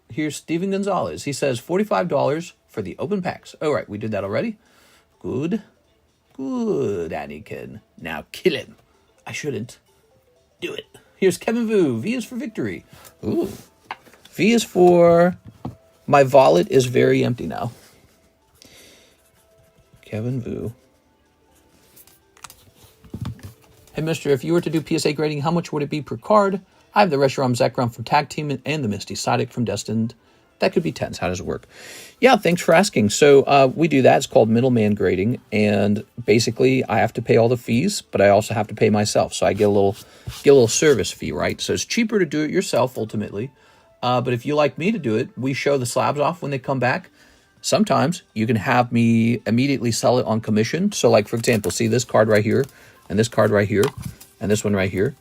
Here's Steven Gonzalez. He says $45 for the open packs. All right, we did that already. Good. Good, Anakin. Now kill him. I shouldn't. Do it. Here's Kevin Vu. V is for victory. Ooh. V is for... My wallet is very empty now. Kevin Vu. Hey, Mister, if you were to do PSA grading, how much would it be per card? I have the Reshiram Zekrom from Tag Team and the Misty Psyduck from Destined. That could be tens. How does it work? Yeah, thanks for asking. So we do that. It's called middleman grading. And basically, I have to pay all the fees, but I also have to pay myself. So I get a little service fee, right? So it's cheaper to do it yourself, ultimately. But if you like me to do it, we show the slabs off when they come back. Sometimes you can have me immediately sell it on commission. So like, for example, see this card right here, and this card right here, and this one right here.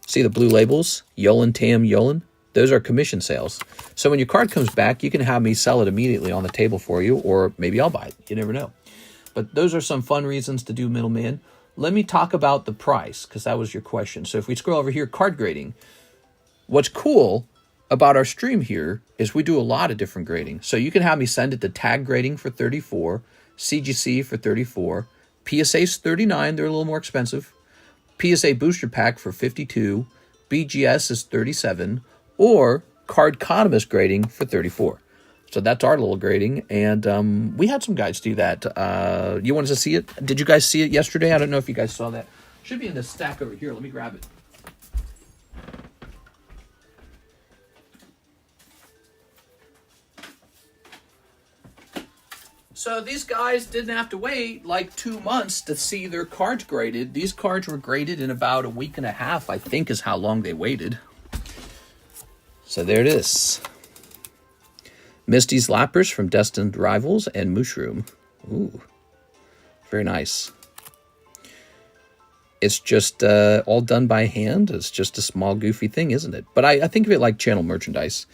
See the blue labels? Yolan, Tam, Yolan? Those are commission sales. So when your card comes back, you can have me sell it immediately on the table for you, or maybe I'll buy it. You never know. But those are some fun reasons to do middleman. Let me talk about the price, because that was your question. So if we scroll over here, card grading. What's cool about our stream here is we do a lot of different grading. So you can have me send it to tag grading for $34, CGC for $34, PSA's $39, they're a little more expensive. PSA booster pack for $52, BGS is $37, or Cardconomist grading for $34. So that's our little grading, and we had some guys do that. You wanted to see it? Did you guys see it yesterday? I don't know if you guys saw that. Should be in this stack over here. Let me grab it. So these guys didn't have to wait like 2 months to see their cards graded. These cards were graded in about a week and a half, I think is how long they waited. So there it is. Misty's Lappers from Destined Rivals and Mushroom. Ooh, very nice. It's just all done by hand. It's just a small, goofy thing, isn't it? But I think of it like channel merchandise.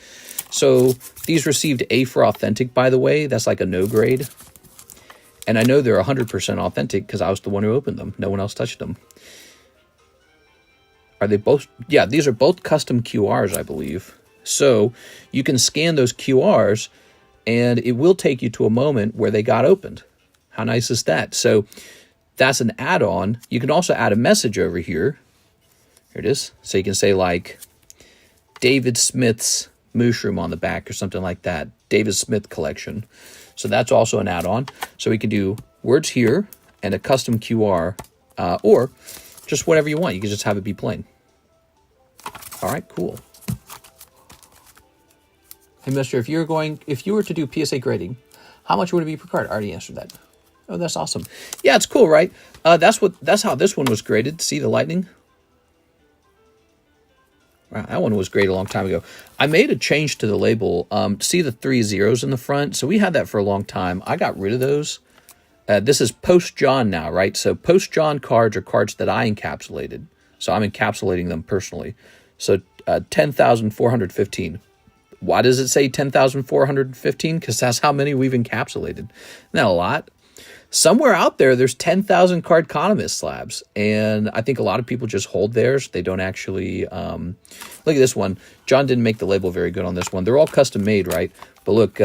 So these received A for authentic, by the way. That's like a no grade. And I know they're 100% authentic because I was the one who opened them. No one else touched them. Are they both? Yeah, these are both custom QRs, I believe. So you can scan those QRs and it will take you to a moment where they got opened. How nice is that? So that's an add-on. You can also add a message over here. Here it is. So you can say like David Smith's Mushroom on the back or something like that. David Smith collection. So that's also an add-on. So we can do words here and a custom QR or just whatever you want. You can just have it be plain. All right, cool. Hey, Mister, if you were to do PSA grading, how much would it be per card? I already answered that. Oh, that's awesome. Yeah, it's cool, right? That's how this one was graded. See the lightning? Wow, that one was great a long time ago. I made a change to the label. See the 3 zeros in the front? So we had that for a long time. I got rid of those. This is post-John now, right? So post-John cards are cards that I encapsulated. So I'm encapsulating them personally. So 10,415. Why does it say 10,415? Because that's how many we've encapsulated. Isn't that a lot? Somewhere out there, there's 10,000 Cardconomist slabs. And I think a lot of people just hold theirs. They don't actually... look at this one. John didn't make the label very good on this one. They're all custom made, right? But look,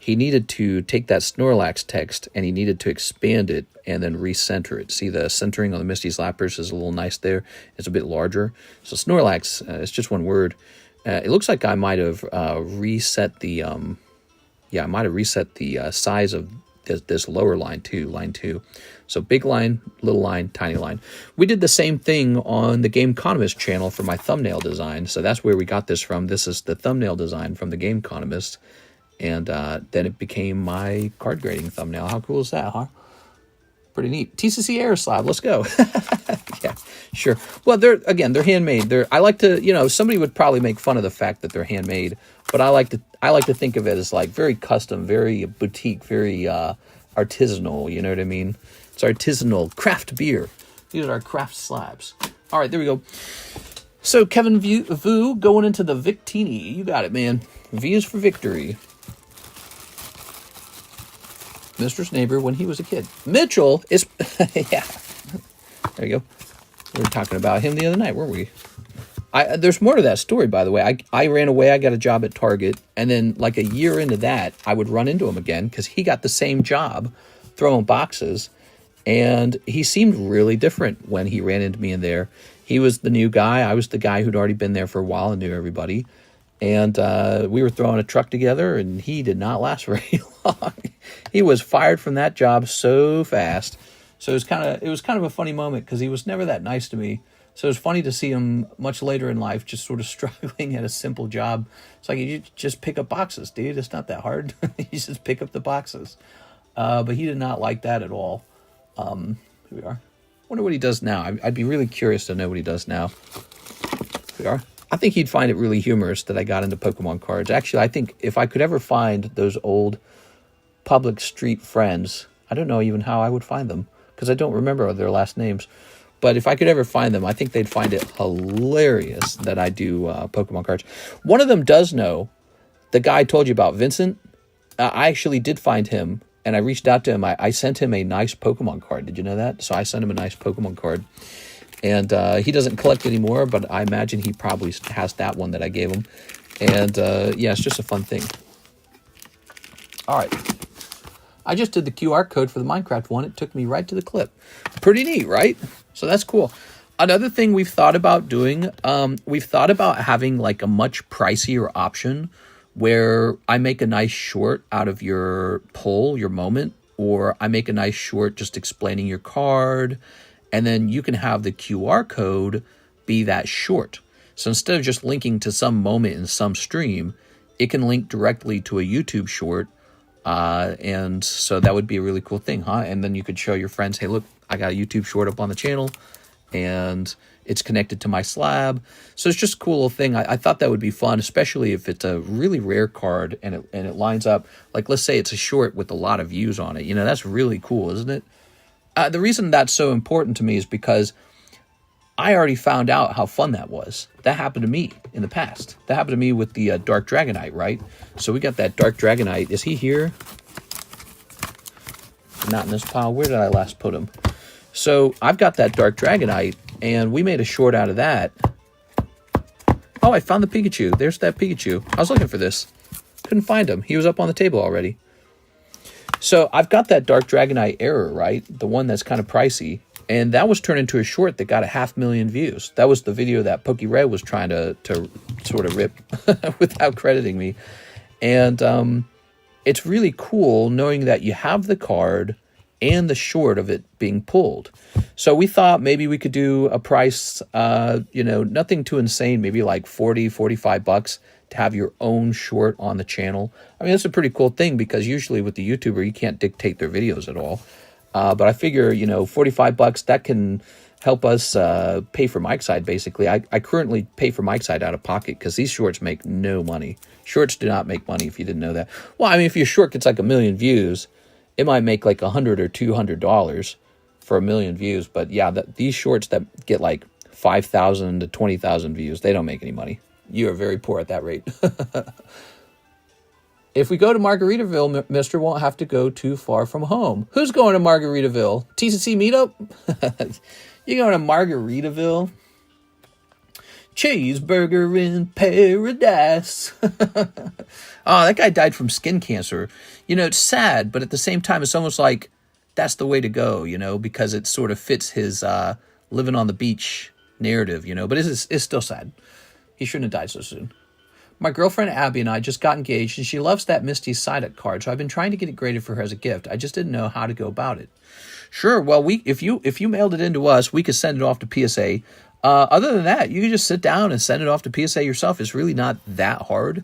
he needed to take that Snorlax text and he needed to expand it and then recenter it. See the centering on the Misty's Lappers is a little nice there. It's a bit larger. So Snorlax, it's just one word. It looks like I might have reset the Yeah, I might have reset the size of this lower line too, line 2. So big line, little line, tiny line. We did the same thing on the TheCardconomist channel for my thumbnail design. So that's where we got this from. This is the thumbnail design from the TheCardconomist. And then it became my card grading thumbnail. How cool is that, huh? Pretty neat. TCC Air Slab, let's go. Yeah, sure. Well, they're handmade. I like to, somebody would probably make fun of the fact that they're handmade, but I like to think of it as like very custom, very boutique, very artisanal. You know what I mean? It's artisanal craft beer. These are our craft slabs. All right, there we go. So Kevin Vu going into the Victini. You got it, man. V is for victory. Mistress neighbor when he was a kid. Mitchell is, yeah. There you go. We were talking about him the other night, weren't we? There's more to that story, by the way. I ran away. I got a job at Target. And then like a year into that, I would run into him again because he got the same job throwing boxes. And he seemed really different when he ran into me in there. He was the new guy. I was the guy who'd already been there for a while and knew everybody. And we were throwing a truck together, and he did not last very long. He was fired from that job so fast. So it was kind of a funny moment because he was never that nice to me. So it was funny to see him much later in life just sort of struggling at a simple job. It's like, you just pick up boxes, dude. It's not that hard. You just pick up the boxes. But he did not like that at all. Here we are. Wonder what he does now. I'd be really curious to know what he does now. Here we are. I think he'd find it really humorous that I got into Pokemon cards. Actually, I think if I could ever find those old public street friends, I don't know even how I would find them because I don't remember their last names. But if I could ever find them, I think they'd find it hilarious that I do Pokemon cards. One of them does know, the guy I told you about, Vincent. I actually did find him, and I reached out to him. I sent him a nice Pokemon card. Did you know that? So I sent him a nice Pokemon card. And he doesn't collect anymore, but I imagine he probably has that one that I gave him. And yeah, it's just a fun thing. All right. I just did the QR code for the Minecraft one. It took me right to the clip. Pretty neat, right? So that's cool. Another thing we've thought about doing, we've thought about having like a much pricier option where I make a nice short out of your pull, your moment, or I make a nice short just explaining your card. And then you can have the QR code be that short. So instead of just linking to some moment in some stream, it can link directly to a YouTube short. And so that would be a really cool thing, huh? And then you could show your friends, hey, look, I got a YouTube short up on the channel and it's connected to my slab. So it's just a cool little thing. I thought that would be fun, especially if it's a really rare card and it lines up. Like, let's say it's a short with a lot of views on it. That's really cool, isn't it? The reason that's so important to me is because I already found out how fun that was. That happened to me in the past. That happened to me with the Dark Dragonite, right? So we got that Dark Dragonite. Is he here? Not in this pile. Where did I last put him? So I've got that Dark Dragonite, and we made a short out of that. Oh, I found the Pikachu. There's that Pikachu. I was looking for this. Couldn't find him. He was up on the table already. So I've got that Dark Dragonite error, right? The one that's kind of pricey. And that was turned into a short that got 500,000 views. That was the video that Pokey Red was trying to sort of rip without crediting me. And it's really cool knowing that you have the card and the short of it being pulled. So we thought maybe we could do a price, nothing too insane, maybe like $40-$45 to have your own short on the channel. I mean, that's a pretty cool thing because usually with the YouTuber, you can't dictate their videos at all. But I figure, $45, that can help us pay for Mike's side, basically. I currently pay for Mike's side out of pocket because these shorts make no money. Shorts do not make money, if you didn't know that. Well, I mean, if your short gets like 1 million views, it might make like $100 or $200 for 1 million views. But yeah, these shorts that get like 5,000 to 20,000 views, they don't make any money. You are very poor at that rate. If we go to Margaritaville, Mister won't have to go too far from home. Who's going to Margaritaville? TCC meetup? You going to Margaritaville? Cheeseburger in paradise. Oh, that guy died from skin cancer. It's sad, but at the same time, it's almost like that's the way to go, because it sort of fits his living on the beach narrative, but it's still sad. He shouldn't have died so soon. My girlfriend Abby and I just got engaged, and she loves that Misty Psyduck card, so I've been trying to get it graded for her as a gift. I just didn't know how to go about it. Sure, well, if you mailed it in to us, we could send it off to PSA. Other than that, you can just sit down and send it off to PSA yourself. It's really not that hard.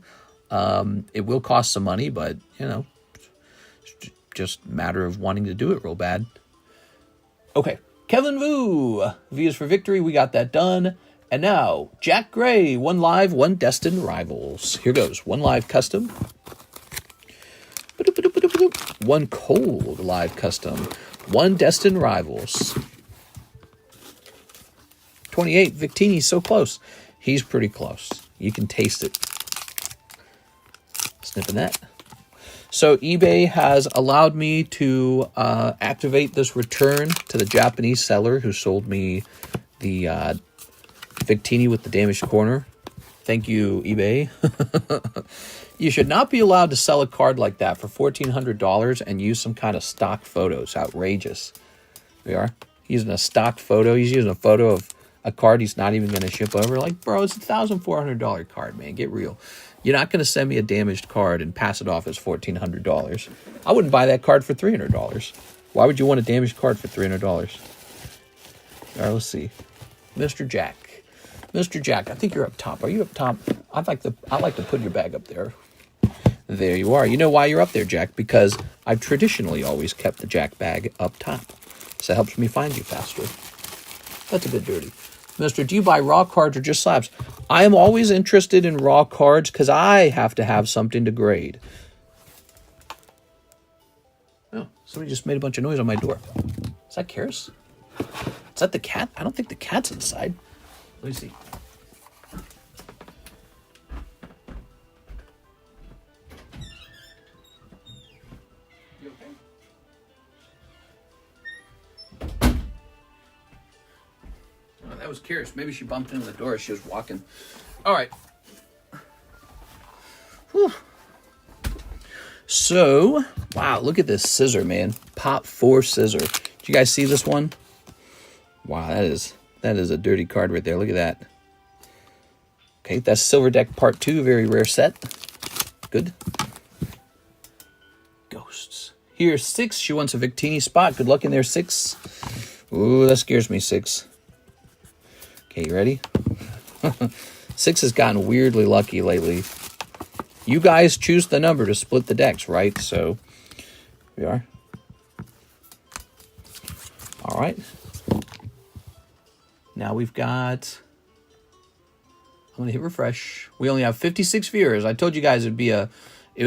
It will cost some money, but, you know, it's just a matter of wanting to do it real bad. Okay, Kevin Vu. V is for victory. We got that done. And now, Jack Gray, 1 live, 1 destined rivals. Here goes. 1 live custom. 1 cold live custom. 1 destined rivals. 28, Victini, so close. He's pretty close. You can taste it. Snipping that. So eBay has allowed me to activate this return to the Japanese seller who sold me the Victini with the damaged corner. Thank you, eBay. You should not be allowed to sell a card like that for $1,400 and use some kind of stock photo. It's outrageous. We are using a stock photo. He's using a photo of a card he's not even going to ship over. Like, bro, it's a $1,400 card, man. Get real. You're not going to send me a damaged card and pass it off as $1,400. I wouldn't buy that card for $300. Why would you want a damaged card for $300? All right, let's see. Mr. Jack. Mr. Jack, I think you're up top. Are you up top? I'd like to put your bag up there. There you are. You know why you're up there, Jack? Because I've traditionally always kept the Jack bag up top. So it helps me find you faster. That's a bit dirty. Mister, do you buy raw cards or just slabs? I am always interested in raw cards because I have to have something to grade. Oh, somebody just made a bunch of noise on my door. Is that Karis? Is that the cat? I don't think the cat's inside. Let me see. You okay? Oh, that was Karis. Maybe she bumped into the door as she was walking. All right. Whew. So, wow, look at this scissor, man. Pop 4 scissor. Did you guys see this one? Wow, that is a dirty card right there. Look at that. Okay, that's Silver Deck Part 2. Very rare set. Good. Ghosts. Here's 6. She wants a Victini spot. Good luck in there, 6. Ooh, that scares me, 6. Okay, you ready? 6 has gotten weirdly lucky lately. You guys choose the number to split the decks, right? So, here we are. All right. Now we've got, I'm going to hit refresh. We only have 56 viewers. I told you guys it would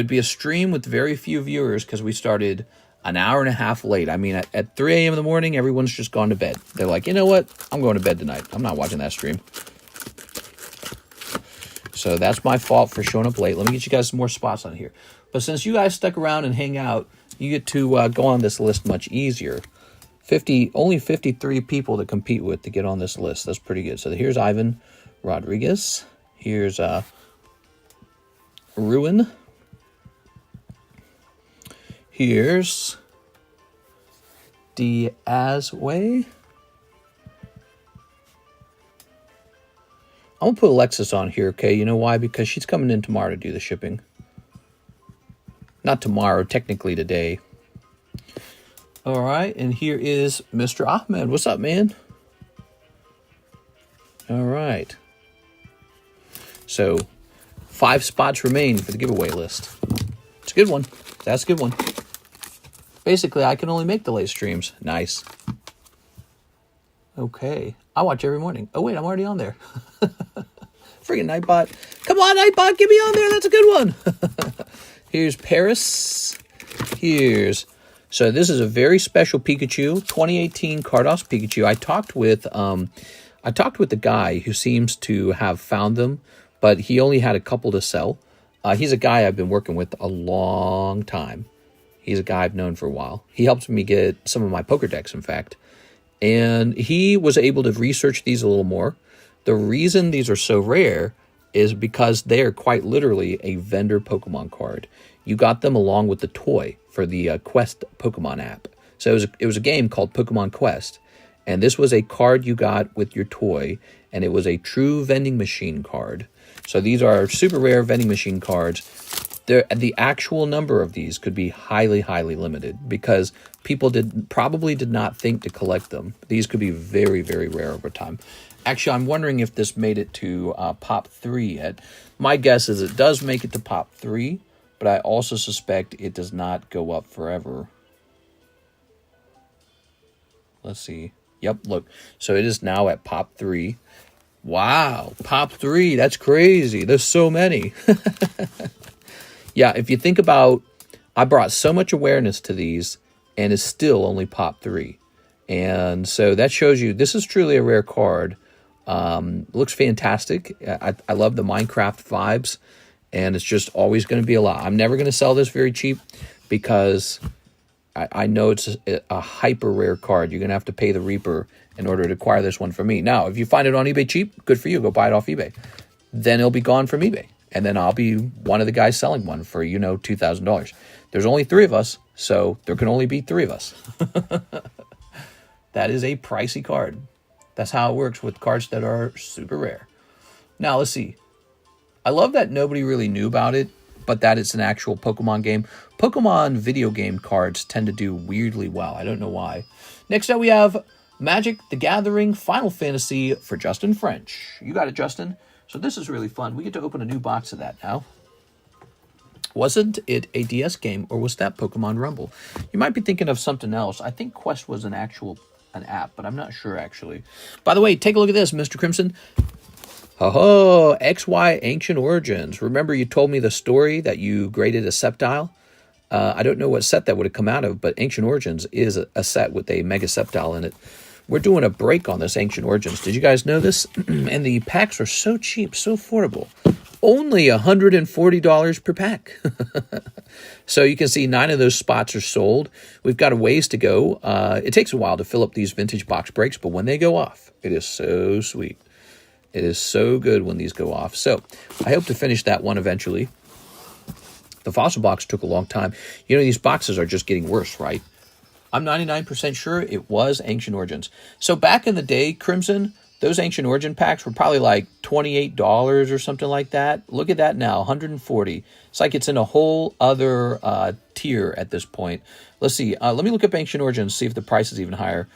be a stream with very few viewers because we started an hour and a half late. I mean, at 3 a.m. in the morning, everyone's just gone to bed. They're like, you know what? I'm going to bed tonight. I'm not watching that stream. So that's my fault for showing up late. Let me get you guys some more spots on here. But since you guys stuck around and hang out, you get to go on this list much easier. Only 53 people to compete with to get on this list. That's pretty good. So here's Ivan Rodriguez. Here's Ruin. Here's Diazway. I'm going to put Alexis on here, okay? You know why? Because she's coming in tomorrow to do the shipping. Not tomorrow, technically today. All right, and here is Mr. Ahmed. What's up, man? All right. So, 5 spots remain for the giveaway list. It's a good one. That's a good one. Basically, I can only make the late streams. Nice. Okay. I watch every morning. Oh, wait, I'm already on there. Friggin' Nightbot. Come on, Nightbot, get me on there. That's a good one. Here's Paris. So this is a very special Pikachu, 2018 Carddass Pikachu. I talked with the guy who seems to have found them, but he only had a couple to sell. He's a guy I've been working with a long time. He's a guy I've known for a while. He helped me get some of my poker decks, in fact. And he was able to research these a little more. The reason these are so rare is because they are quite literally a vendor Pokemon card. You got them along with the toy for the Quest Pokemon app. So it was a game called Pokemon Quest. And this was a card you got with your toy. And it was a true vending machine card. So these are super rare vending machine cards. The actual number of these could be highly, highly limited because people probably did not think to collect them. These could be very, very rare over time. Actually, I'm wondering if this made it to Pop 3 yet. My guess is it does make it to Pop 3, but I also suspect it does not go up forever. Let's see. Yep, look. So it is now at Pop 3. Wow, Pop 3. That's crazy. There's so many. Yeah, if you think about, I brought so much awareness to these, and it's still only Pop 3. And so that shows you, this is truly a rare card. Looks fantastic. I love the Minecraft vibes, and it's just always going to be a lot. I'm never going to sell this very cheap because I know it's a hyper rare card. You're going to have to pay the Reaper in order to acquire this one from me. Now, if you find it on eBay cheap, good for you. Go buy it off eBay. Then it'll be gone from eBay. And then I'll be one of the guys selling one for, $2,000. There's only 3 of us, so there can only be 3 of us. That is a pricey card. That's how it works with cards that are super rare. Now, let's see. I love that nobody really knew about it, but that it's an actual Pokemon game. Pokemon video game cards tend to do weirdly well. I don't know why. Next up, we have Magic: The Gathering Final Fantasy for Justin French. You got it, Justin. So this is really fun. We get to open a new box of that now. Wasn't it a DS game, or was that Pokemon Rumble? You might be thinking of something else. I think Quest was an app, but I'm not sure, actually. By the way, take a look at this, Mr. Crimson. Oh, XY Ancient Origins. Remember you told me the story that you graded a Sceptile? I don't know what set that would have come out of, but Ancient Origins is a set with a Mega Sceptile in it. We're doing a break on this Ancient Origins. Did you guys know this? And the packs are so cheap, so affordable. Only $140 per pack. So you can see 9 of those spots are sold. We've got a ways to go. It takes a while to fill up these vintage box breaks, but when they go off, it is so sweet. It is so good when these go off. So I hope to finish that one eventually. The fossil box took a long time. These boxes are just getting worse, right? I'm 99% sure it was Ancient Origins. So back in the day, Crimson, those Ancient Origin packs were probably like $28 or something like that. Look at that now, $140. It's like it's in a whole other tier at this point. Let's see. Let me look up Ancient Origins, see if the price is even higher.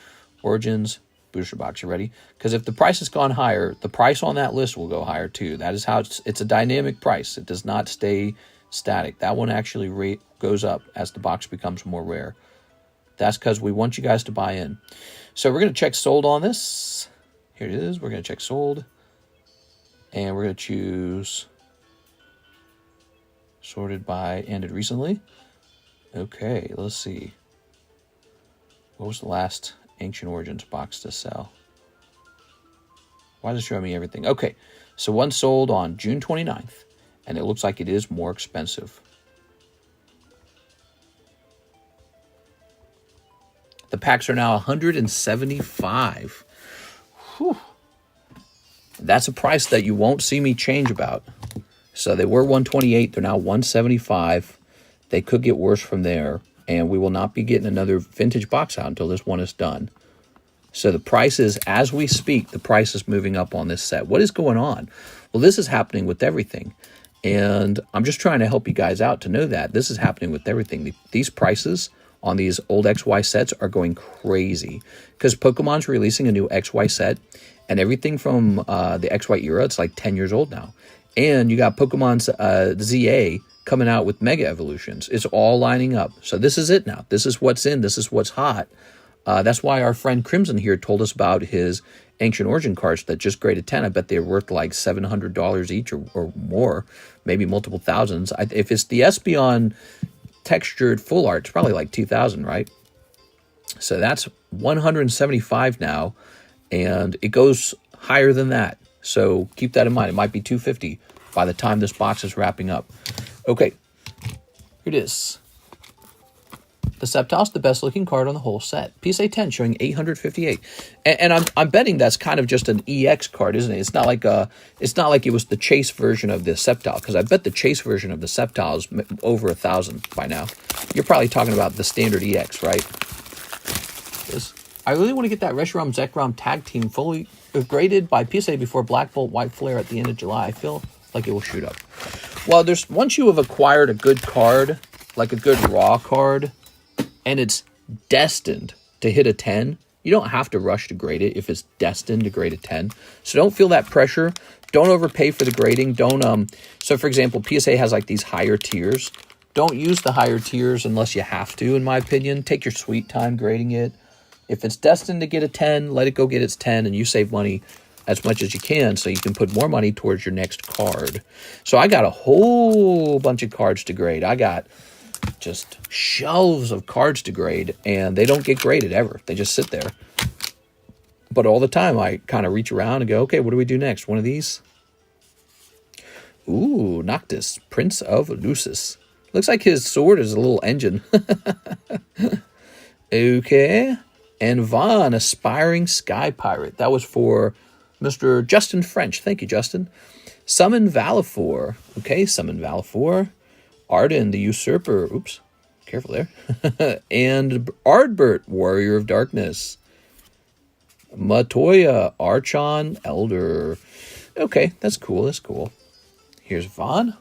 Origins, booster box, you ready? Because if the price has gone higher, the price on that list will go higher too. That is how it's a dynamic price. It does not stay static. That one actually goes up as the box becomes more rare. That's because we want you guys to buy in. So we're going to check sold on this. Here it is. We're going to check sold. And we're going to choose sorted by ended recently. Okay, let's see. What was the last Ancient Origins box to sell? Why does it show me everything? Okay, so one sold on June 29th. And it looks like it is more expensive. The packs are now $175. Whew. That's a price that you won't see me change about. So they were $128. They're now $175. They could get worse from there. And we will not be getting another vintage box out until this one is done. So the price is, as we speak, the price is moving up on this set. What is going on? Well, this is happening with everything. And I'm just trying to help you guys out to know that. This is happening with everything. These prices on these old XY sets are going crazy because Pokemon's releasing a new XY set, and everything from the XY era, it's like 10 years old now. And you got Pokemon's ZA coming out with Mega Evolutions. It's all lining up. So this is it now. This is what's in. This is what's hot. That's why our friend Crimson here told us about his Ancient Origin cards that just graded 10. I bet they're worth like $700 each or more, maybe multiple thousands. If it's the Espeon textured full art, it's probably like 2,000, right? So that's 175 now, and it goes higher than that. So keep that in mind. It might be 250 by the time this box is wrapping up. Okay, here it is. The Sceptile's the best looking card on the whole set. PSA 10 showing 858, and I'm betting that's kind of just an EX card, isn't it? It's not like it was the Chase version of the Sceptile, because I bet the Chase version of the Sceptile is over 1,000 by now. You're probably talking about the standard EX, right? I really want to get that Reshiram Zekrom tag team fully graded by PSA before Black Bolt White Flare at the end of July. I feel like it will shoot up. Well, once you have acquired a good card, like a good raw card, and it's destined to hit a 10, you don't have to rush to grade it if it's destined to grade a 10. So don't feel that pressure. Don't overpay for the grading. So for example, PSA has like these higher tiers. Don't use the higher tiers unless you have to, in my opinion. Take your sweet time grading it. If it's destined to get a 10, let it go get its 10, and you save money as much as you can so you can put more money towards your next card. So I got a whole bunch of cards to grade. I got just shelves of cards to grade, and they don't get graded ever. They just sit there. But all the time, I kind of reach around and go, okay, what do we do next? One of these? Ooh, Noctis, Prince of Lucis. Looks like his sword is a little engine. Okay. And Vaughn, Aspiring Sky Pirate. That was for Mr. Justin French. Thank you, Justin. Summon Valifor. Okay, Summon Valifor. Arden, the Usurper. Oops, careful there. And Ardbert, Warrior of Darkness. Matoya, Archon, Elder. Okay, that's cool. That's cool. Here's Vaughn.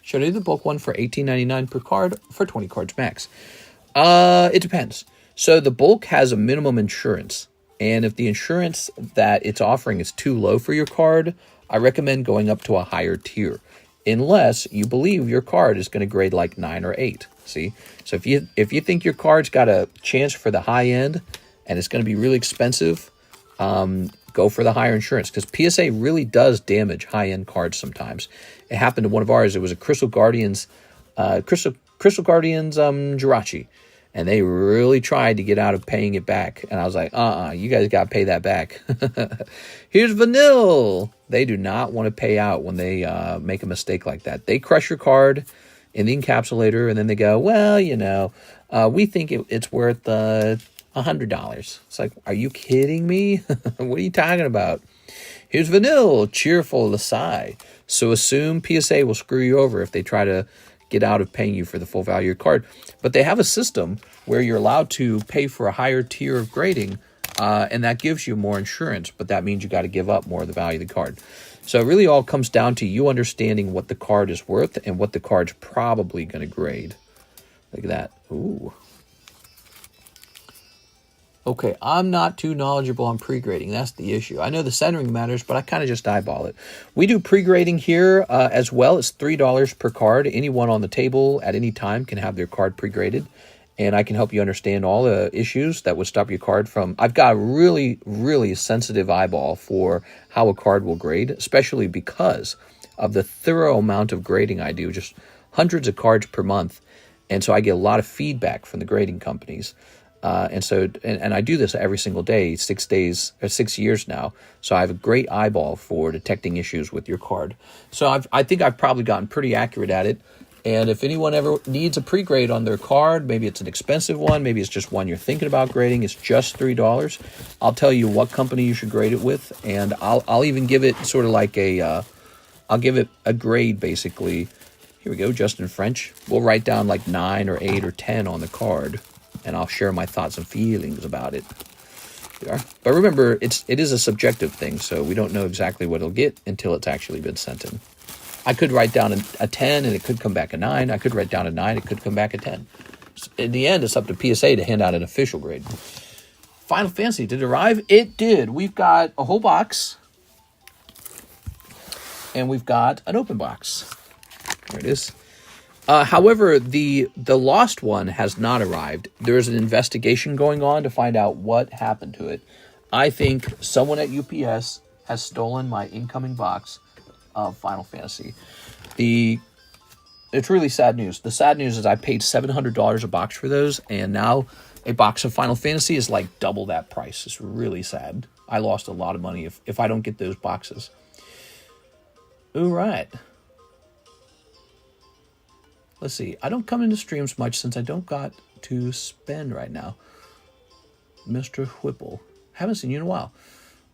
Should I do the bulk one for $18.99 per card for 20 cards max? It depends. So the bulk has a minimum insurance. And if the insurance that it's offering is too low for your card, I recommend going up to a higher tier. Unless you believe your card is going to grade like 9 or 8. See? So if you think your card's got a chance for the high end and it's going to be really expensive, go for the higher insurance, because PSA really does damage high-end cards sometimes. It happened to one of ours. It was a Crystal Guardians Jirachi, and they really tried to get out of paying it back. And I was like, you guys got to pay that back. Here's Vanille. They do not want to pay out when they make a mistake like that. They crush your card in the encapsulator, and then they go, well, we think it's worth $100. It's like, are you kidding me? What are you talking about? Here's Vanille, Cheerful Lasai. So assume PSA will screw you over if they try to get out of paying you for the full value of your card. But they have a system where you're allowed to pay for a higher tier of grading, and that gives you more insurance, but that means you got to give up more of the value of the card. So it really all comes down to you understanding what the card is worth and what the card's probably going to grade. Look at that. Ooh. Okay, I'm not too knowledgeable on pre-grading. That's the issue. I know the centering matters, but I kind of just eyeball it. We do pre-grading here as well. It's $3 per card. Anyone on the table at any time can have their card pre-graded, and I can help you understand all the issues that would stop your card from... I've got a really, really sensitive eyeball for how a card will grade, especially because of the thorough amount of grading I do, just hundreds of cards per month, and so I get a lot of feedback from the grading companies. And I do this every single day, 6 days or 6 years now. So I have a great eyeball for detecting issues with your card. So I think I've probably gotten pretty accurate at it. And if anyone ever needs a pre-grade on their card, maybe it's an expensive one, maybe it's just one you're thinking about grading, it's just $3. I'll tell you what company you should grade it with, and I'll even give it sort of like I'll give it a grade basically. Here we go, Justin French. We'll write down like 9 or 8 or 10 on the card, and I'll share my thoughts and feelings about it. But remember, it is a subjective thing, so we don't know exactly what it'll get until it's actually been sent in. I could write down a 10, and it could come back a 9. I could write down a 9, it could come back a 10. In the end, it's up to PSA to hand out an official grade. Final Fantasy, did it arrive? It did. We've got a whole box, and we've got an open box. There it is. However, the lost one has not arrived. There is an investigation going on to find out what happened to it. I think someone at UPS has stolen my incoming box of Final Fantasy. It's really sad news. The sad news is I paid $700 a box for those, and now a box of Final Fantasy is like double that price. It's really sad. I lost a lot of money if I don't get those boxes. All right. Let's see. I don't come into streams much since I don't got to spend right now. Mr. Whipple. Haven't seen you in a while.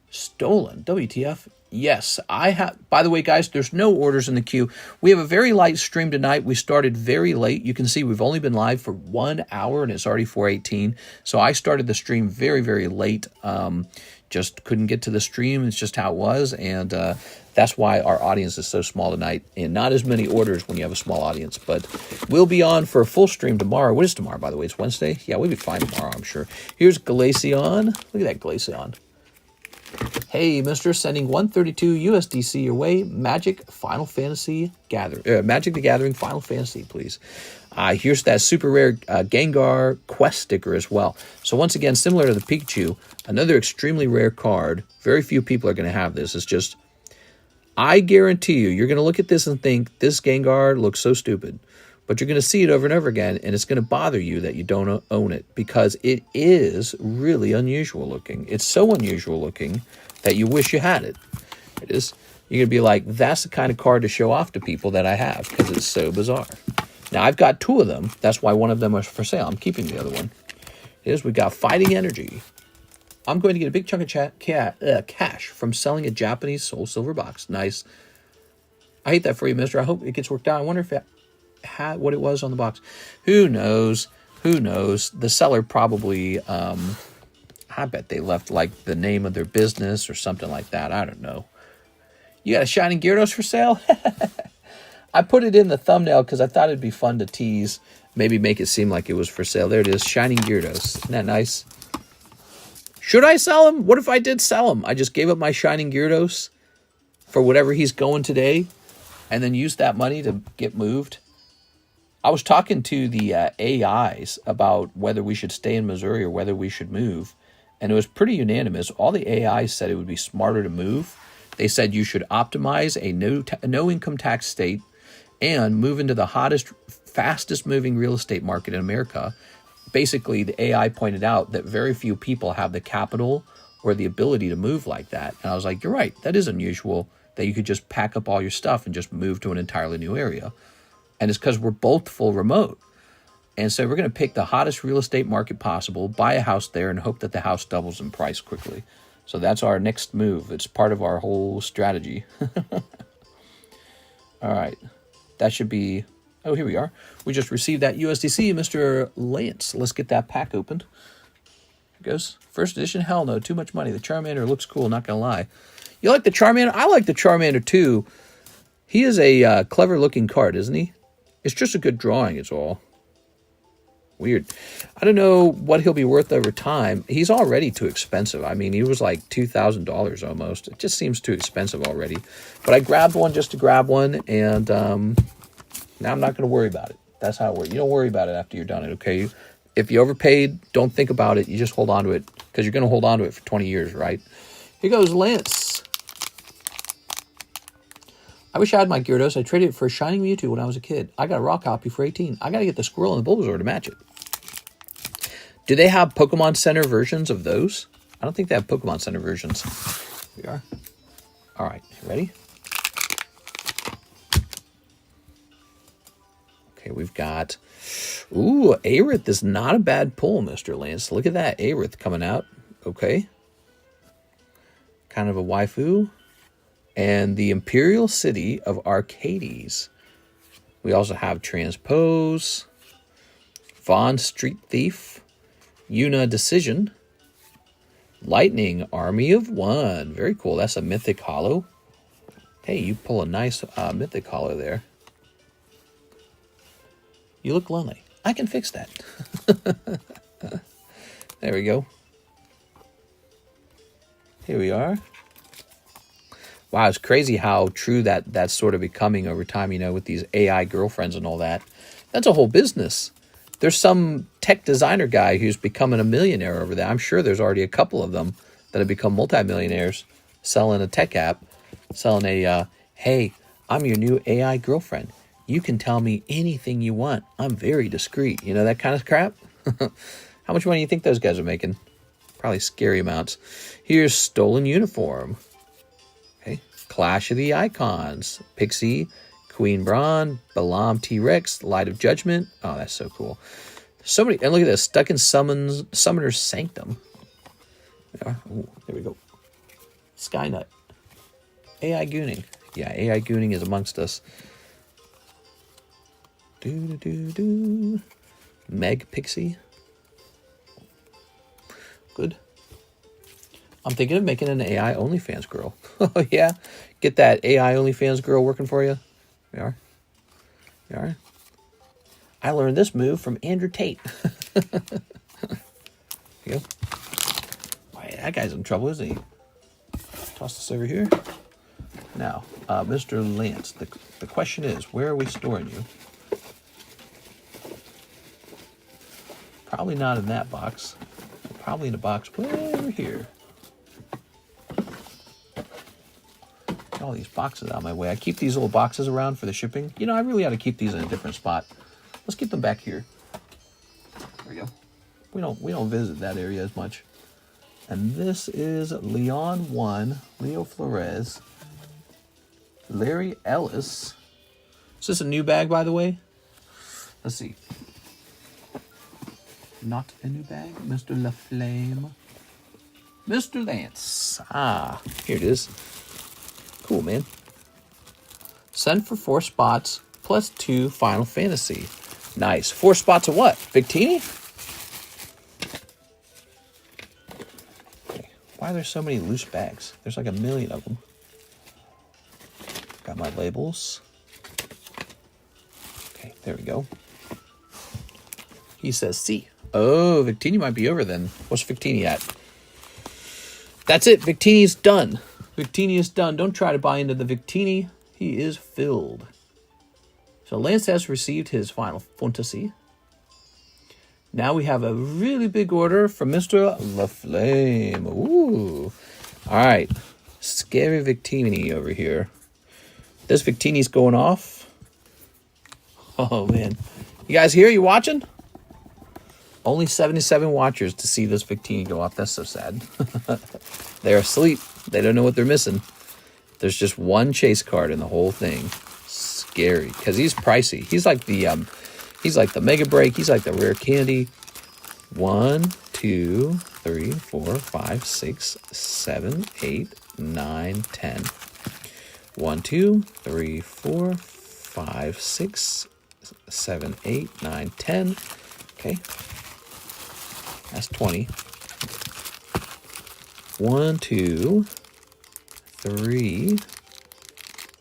Stolen. WTF? Yes, I have. By the way, guys, there's no orders in the queue. We have a very light stream tonight. We started very late. You can see we've only been live for 1 hour, and it's already 4:18. So I started the stream very, very late. just couldn't get to the stream. It's just how it was, and that's why our audience is so small tonight, and not as many orders when you have a small audience. But we'll be on for a full stream tomorrow. What is tomorrow, by the way? It's Wednesday? Yeah, we'll be fine tomorrow, I'm sure. Here's Glaceon. Look at that Glaceon. Hey, mister, sending 132 USDC your way. Magic the Gathering Final Fantasy, please. Here's that super rare Gengar Quest sticker as well. So once again, similar to the Pikachu, another extremely rare card. Very few people are going to have this. It's just, I guarantee you're going to look at this and think, this Gengar looks so stupid. But you're going to see it over and over again, and it's going to bother you that you don't own it, because it is really unusual looking. It's so unusual looking that you wish you had it. It is. You're going to be like, that's the kind of card to show off to people that I have, because it's so bizarre. Now, I've got 2 of them. That's why one of them was for sale. I'm keeping the other one. We got Fighting Energy. I'm going to get a big chunk of cash from selling a Japanese Soul Silver box. Nice. I hate that for you, mister. I hope it gets worked out. I wonder if it had what it was on the box. Who knows? Who knows? The seller probably, I bet they left like the name of their business or something like that. I don't know. You got a Shining Gyarados for sale? I put it in the thumbnail because I thought it'd be fun to tease. Maybe make it seem like it was for sale. There it is, Shining Gyarados. Isn't that nice? Should I sell him? What if I did sell him? I just gave up my Shining Gyarados for whatever he's going today and then used that money to get moved. I was talking to the AIs about whether we should stay in Missouri or whether we should move. And it was pretty unanimous. All the AIs said it would be smarter to move. They said you should optimize a no income tax state and move into the hottest, fastest moving real estate market in America. Basically, the AI pointed out that very few people have the capital or the ability to move like that. And I was like, you're right. That is unusual that you could just pack up all your stuff and just move to an entirely new area. And it's because we're both full remote. And so we're going to pick the hottest real estate market possible, buy a house there, and hope that the house doubles in price quickly. So that's our next move. It's part of our whole strategy. All right. That should be... Oh, here we are. We just received that USDC, Mr. Lance. Let's get that pack opened. Here goes. First edition? Hell no. Too much money. The Charmander looks cool, not going to lie. You like the Charmander? I like the Charmander too. He is a clever-looking card, isn't he? It's just a good drawing, it's all. Weird. I don't know what he'll be worth over time. He's already too expensive. I mean, he was like $2,000 almost. It just seems too expensive already. But I grabbed one just to grab one, and now I'm not going to worry about it. That's how it works. You don't worry about it after you're done it, okay? If you overpaid, don't think about it. You just hold on to it, because you're going to hold on to it for 20 years, right? Here goes Lance. I wish I had my Gyarados. I traded it for a Shining Mewtwo when I was a kid. I got a raw copy for 18. I got to get the Squirrel and the Bulbasaur to match it. Do they have Pokemon Center versions of those? I don't think they have Pokemon Center versions. Here we are. All right, ready? Okay, we've got... Ooh, Aerith is not a bad pull, Mr. Lance. Look at that, Aerith coming out. Okay. Kind of a waifu. And the Imperial City of Arcades. We also have Transpose, Vaughn Street Thief, Yuna Decision, Lightning Army of One. Very cool. That's a Mythic Hollow. Hey, you pull a nice Mythic Hollow there. You look lonely. I can fix that. There we go. Here we are. Wow, it's crazy how true that's sort of becoming over time, you know, with these AI girlfriends and all that. That's a whole business. There's some tech designer guy who's becoming a millionaire over there. I'm sure there's already a couple of them that have become multimillionaires selling a tech app, selling a, hey, I'm your new AI girlfriend. You can tell me anything you want. I'm very discreet. You know, that kind of crap. How much money do you think those guys are making? Probably scary amounts. Here's Stolen Uniform. Clash of the Icons, Pixie, Queen Braun, Balam T-Rex, Light of Judgment. Oh, that's so cool. So many, and look at this, Stuck in Summoner's Sanctum. Ooh, there we go. Skynut. AI Gooning. Yeah, AI Gooning is amongst us. Meg Pixie. Good. I'm thinking of making an AI OnlyFans girl. Oh, yeah? Get that AI OnlyFans girl working for you? You are? You are? I learned this move from Andrew Tate. There you go. Boy, that guy's in trouble, isn't he? Toss this over here. Now, Mr. Lance, the question is, where are we storing you? Probably not in that box. Probably in a box way over here. Get all these boxes out of my way. I keep these little boxes around for the shipping. You know, I really ought to keep these in a different spot. Let's keep them back here. There we go. We don't visit that area as much. And this is Leon 1, Leo Flores, Larry Ellis. Is this a new bag, by the way? Let's see. Not a new bag. Mr. LaFlame. Mr. Lance. Ah, here it is. Cool, man. Send for 4 spots plus 2 Final Fantasy. Nice. 4 spots of what? Victini? Okay. Why are there so many loose bags? There's like a million of them. Got my labels. Okay, there we go. He says C. Oh, Victini might be over then. What's Victini at? That's it. Victini is done. Victini is done. Don't try to buy into the Victini. He is filled. So Lance has received his Final Fantasy. Now we have a really big order from Mr. LaFlame. Ooh. All right. Scary Victini over here. This Victini's going off. Oh, man. You guys here? You watching? Only 77 watchers to see this Victini go off. That's so sad. They're asleep. They don't know what they're missing. There's just one chase card in the whole thing. Scary. Because he's pricey. He's like the Mega Break. He's like the Rare Candy. 1, 2, 3, 4, 5, 6, 7, 8, 9, 10. 1, 2, 3, 4, 5, 6, 7, 8, 9, 10. Okay. That's 20. 1, 2, 3,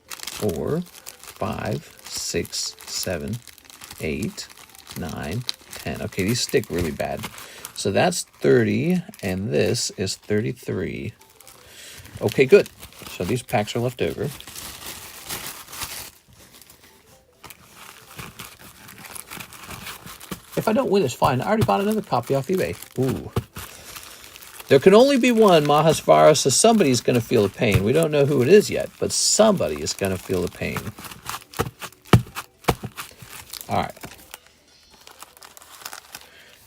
4, 5, 6, 7, 8, 9, 10. Okay, these stick really bad. So that's 30, and this is 33. Okay, good. So these packs are left over. If I don't win, it's fine. I already bought another copy off eBay. Ooh. There can only be one, Mahasvara, so somebody's going to feel the pain. We don't know who it is yet, but somebody is going to feel the pain. All right.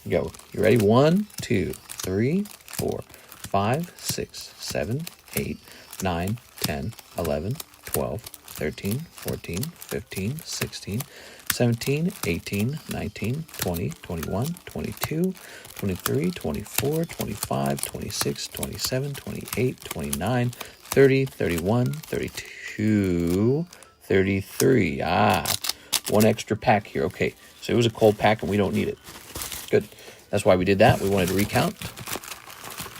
Go. You ready? 1, 2, 3, 4, 5, 6, 7, 8, 9, 10, 11, 12, 13, 14, 15, 16, 17, 18, 19, 20, 21, 22, 23, 24, 25, 26, 27, 28, 29, 30, 31, 32, 33. Ah, one extra pack here. Okay, so it was a cold pack and we don't need it. Good. That's why we did that. We wanted to recount.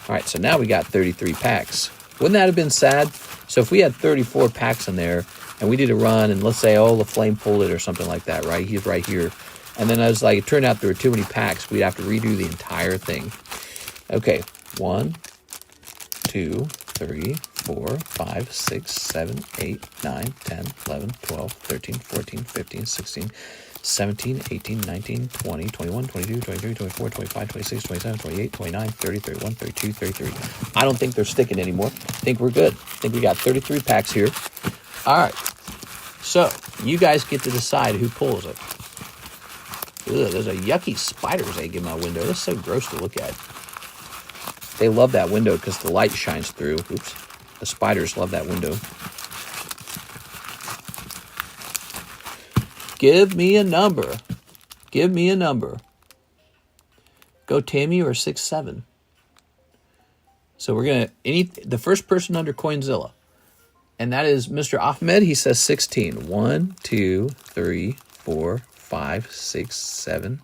All right, so now we got 33 packs. Wouldn't that have been sad? So if we had 34 packs in there and we did a run and let's say, oh, the flame pulled it or something like that, right? He's right here. And then I was like, it turned out there were too many packs. We'd have to redo the entire thing. Okay, 1, 2, 3, 4, 5, 6, 7, 8, 9, 10, 11, 12, 13, 14, 15, 16, 17, 18, 19, 20, 21, 22, 23, 24, 25, 26, 27, 28, 29, 30, 31, 32, 33. I don't think they're sticking anymore. I think we're good. I think we got 33 packs here. All right. So you guys get to decide who pulls it. Ugh, there's a yucky spider's egg in my window. That's so gross to look at. They love that window because the light shines through. Oops. The spiders love that window. Give me a number. Give me a number. Go Tammy or 6-7. So we're going to, the first person under Coinzilla. And that is Mr. Ahmed. He says 16. 1, 2, 3, 4, 5, 6, 7,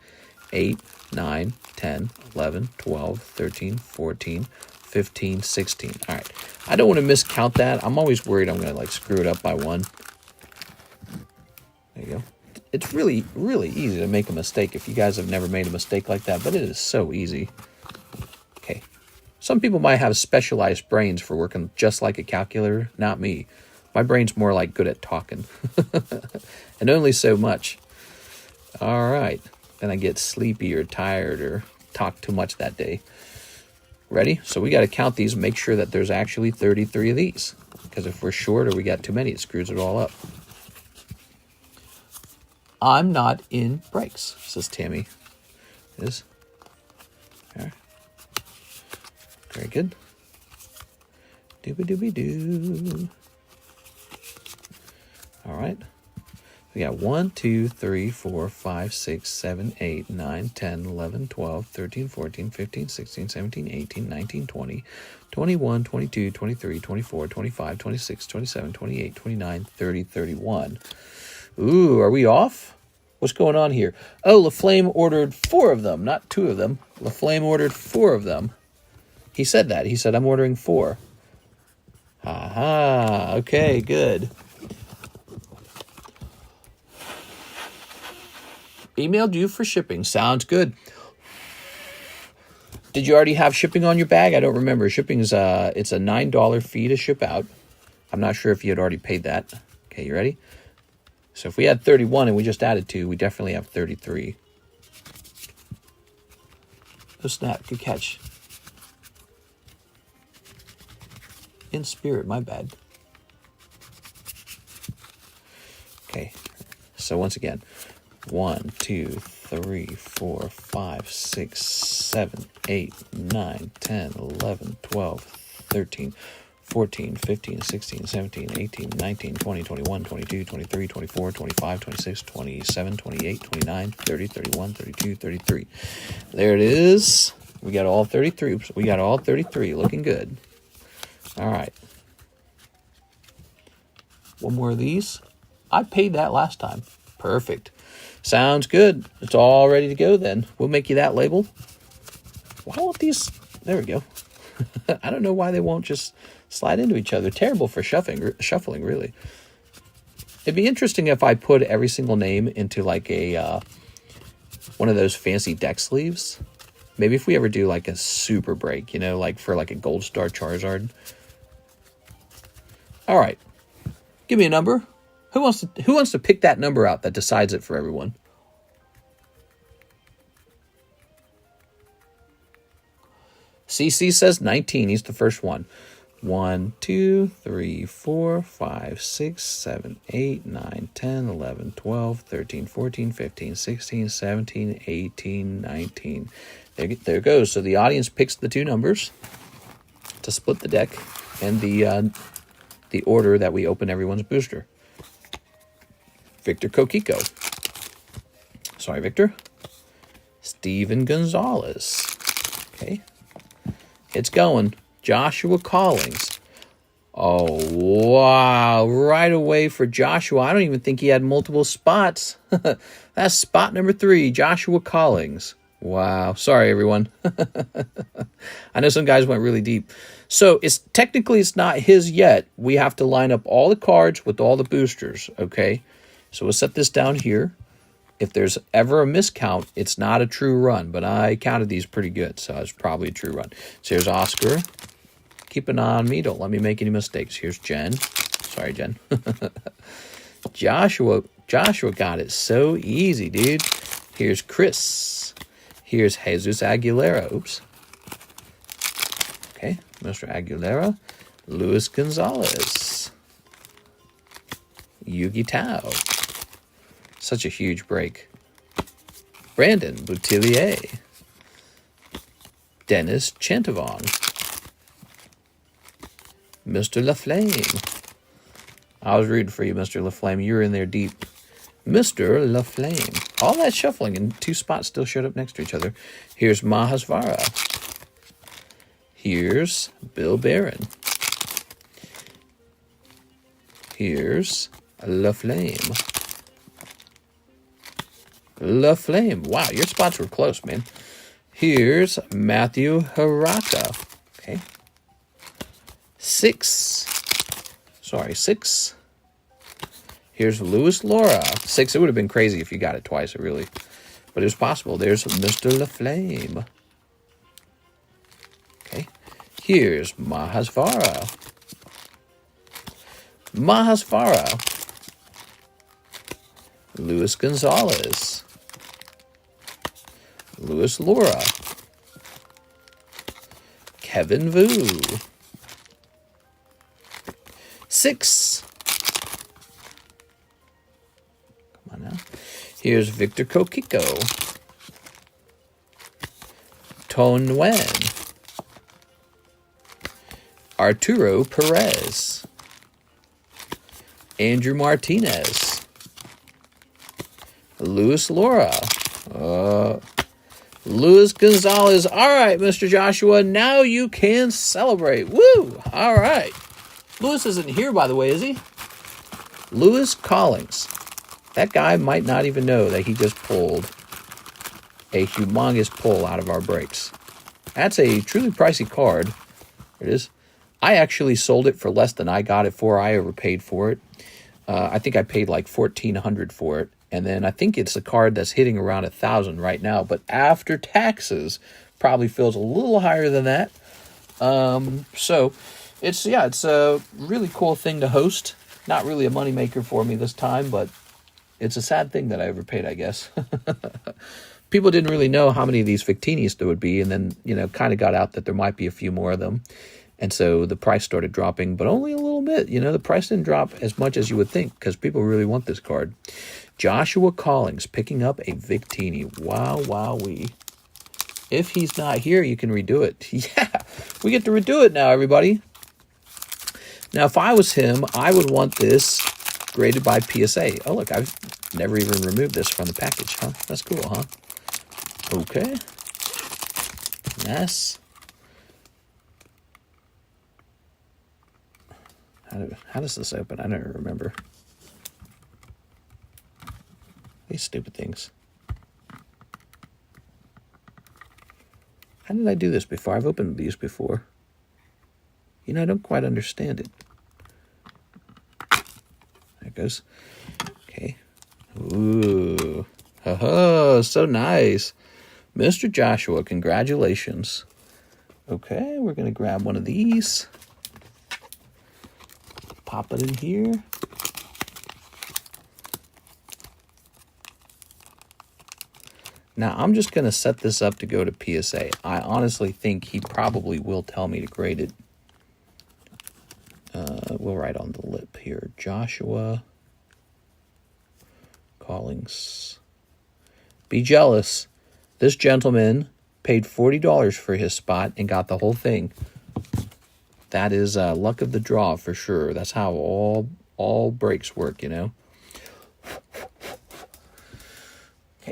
8, 9, 10, 11, 12, 13, 14, 15, 16. All right. I don't want to miscount that. I'm always worried I'm going to like screw it up by one. There you go. It's really, really easy to make a mistake if you guys have never made a mistake like that, but it is so easy. Okay. Some people might have specialized brains for working just like a calculator. Not me. My brain's more like good at talking. And only so much. All right. Then I get sleepy or tired or talk too much that day. Ready? So we got to count these and make sure that there's actually 33 of these. Because if we're short or we got too many, it screws it all up. I'm not in breaks, says Tammy. Is. All right. Very good. Doobie-doobie-doo. All right. We got 1, 2, 3, 4, 5, 6, 7, 8, 9, 10, 11, 12, 13, 14, 15, 16, 17, 18, 19, 20, 21, 22, 23, 24, 25, 26, 27, 28, 29, 30, 31. Ooh, are we off? What's going on here? Oh, LaFlame ordered 4 of them, not 2 of them. LaFlame ordered 4 of them. He said that. He said, I'm ordering 4. Aha, okay, good. Emailed you for shipping. Sounds good. Did you already have shipping on your bag? I don't remember. Shipping's it's a $9 fee to ship out. I'm not sure if you had already paid that. Okay, you ready? So if we had 31 and we just added 2, we definitely have 33. Oh snap, good catch. In spirit, my bad. Okay, so once again, 1, 2, 3, 4, 5, 6, 7, 8, 9, 10, 11, 12, 13, 14, 15, 16, 17, 18, 19, 20, 21, 22, 23, 24, 25, 26, 27, 28, 29, 30, 31, 32, 33. There it is. We got all 33. Oops, we got all 33. Looking good. All right. One more of these. I paid that last time. Perfect. Sounds good. It's all ready to go then. We'll make you that label. Why won't these... There we go. I don't know why they won't just slide into each other. Terrible for shuffling, really. It'd be interesting if I put every single name into like a one of those fancy deck sleeves. Maybe if we ever do like a super break, you know, like for like a Gold Star Charizard. All right. Give me a number. Who wants to pick that number out that decides it for everyone? CC says 19. He's the first one. 1, 2, 3, 4, 5, 6, 7, 8, 9, 10, 11, 12, 13, 14, 15, 16, 17, 18, 19. There it goes. So the audience picks the 2 numbers to split the deck and the order that we open everyone's booster. Victor Kokiko. Sorry, Victor. Steven Gonzalez. Okay. It's going. Joshua Collings. Oh, wow. Right away for Joshua. I don't even think he had multiple spots. That's spot number 3, Joshua Collings. Wow. Sorry, everyone. I know some guys went really deep. So technically it's not his yet. We have to line up all the cards with all the boosters, okay? So we'll set this down here. If there's ever a miscount, it's not a true run, but I counted these pretty good, so it's probably a true run. So here's Oscar. Keep an eye on me. Don't let me make any mistakes. Here's Jen. Sorry, Jen. Joshua got it so easy, dude. Here's Chris. Here's Jesus Aguilera. Oops. Okay, Mr. Aguilera. Luis Gonzalez. Yugi Tao. Such a huge break. Brandon Boutillier. Dennis Chantavon. Mr. LaFlame. I was rooting for you, Mr. LaFlame. You were in there deep. Mr. LaFlame. All that shuffling and 2 spots still showed up next to each other. Here's Mahasvara. Here's Bill Barron. Here's LaFlame. LaFlame. Wow, your spots were close, man. Here's Matthew Haraka. Okay. 6. Sorry, 6. Here's Louis Laura. 6. It would have been crazy if you got it twice, really. But it was possible. There's Mr. LaFlame. Okay. Here's Mahasvara. Mahasvara. Luis Gonzalez. Louis Laura. Kevin Vu. 6. Come on now. Here's Victor Kokiko. Ton Nguyen. Arturo Perez. Andrew Martinez. Luis Laura. Luis Gonzalez. All right, Mr. Joshua, now you can celebrate. Woo! All right. Luis isn't here, by the way, is he? Luis Collings. That guy might not even know that he just pulled a humongous pull out of our breaks. That's a truly pricey card. There it is. I actually sold it for less than I got it for. I overpaid for it. I think I paid like $1,400 for it. And then I think it's a card that's hitting around 1,000 right now. But after taxes, probably feels a little higher than that. So it's a really cool thing to host. Not really a moneymaker for me this time, but it's a sad thing that I overpaid, I guess. People didn't really know how many of these Victinis there would be, and then, kind of got out that there might be a few more of them. And so the price started dropping, but only a little bit. The price didn't drop as much as you would think because people really want this card. Joshua Collings picking up a Victini. Wow, wowee. If he's not here, you can redo it. Yeah, we get to redo it now, everybody. Now, if I was him, I would want this graded by PSA. Oh, look, I've never even removed this from the package, huh? That's cool, huh? Okay. Yes. How does this open? I don't remember. These stupid things. How did I do this before? I've opened these before. I don't quite understand it. There it goes. Okay. Ooh. Oh, so nice. Mr. Joshua, congratulations. Okay, we're going to grab one of these. Pop it in here. Now, I'm just going to set this up to go to PSA. I honestly think he probably will tell me to grade it. We'll write on the lip here. Joshua Collings. Be jealous. This gentleman paid $40 for his spot and got the whole thing. That is luck of the draw for sure. That's how all breaks work, Okay,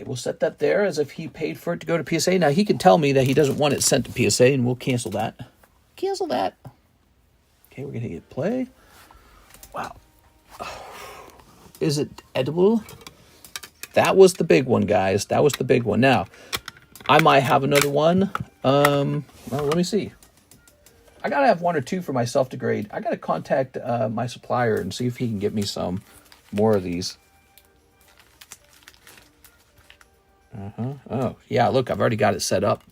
we'll set that there as if he paid for it to go to PSA. Now, he can tell me that he doesn't want it sent to PSA, and we'll cancel that. Cancel that. Okay, we're going to hit play. Wow. Is it edible? That was the big one, guys. That was the big one. Now, I might have another one. Well, let me see. I got to have one or two for myself to grade. I got to contact my supplier and see if he can get me some more of these. Oh, yeah, look, I've already got it set up.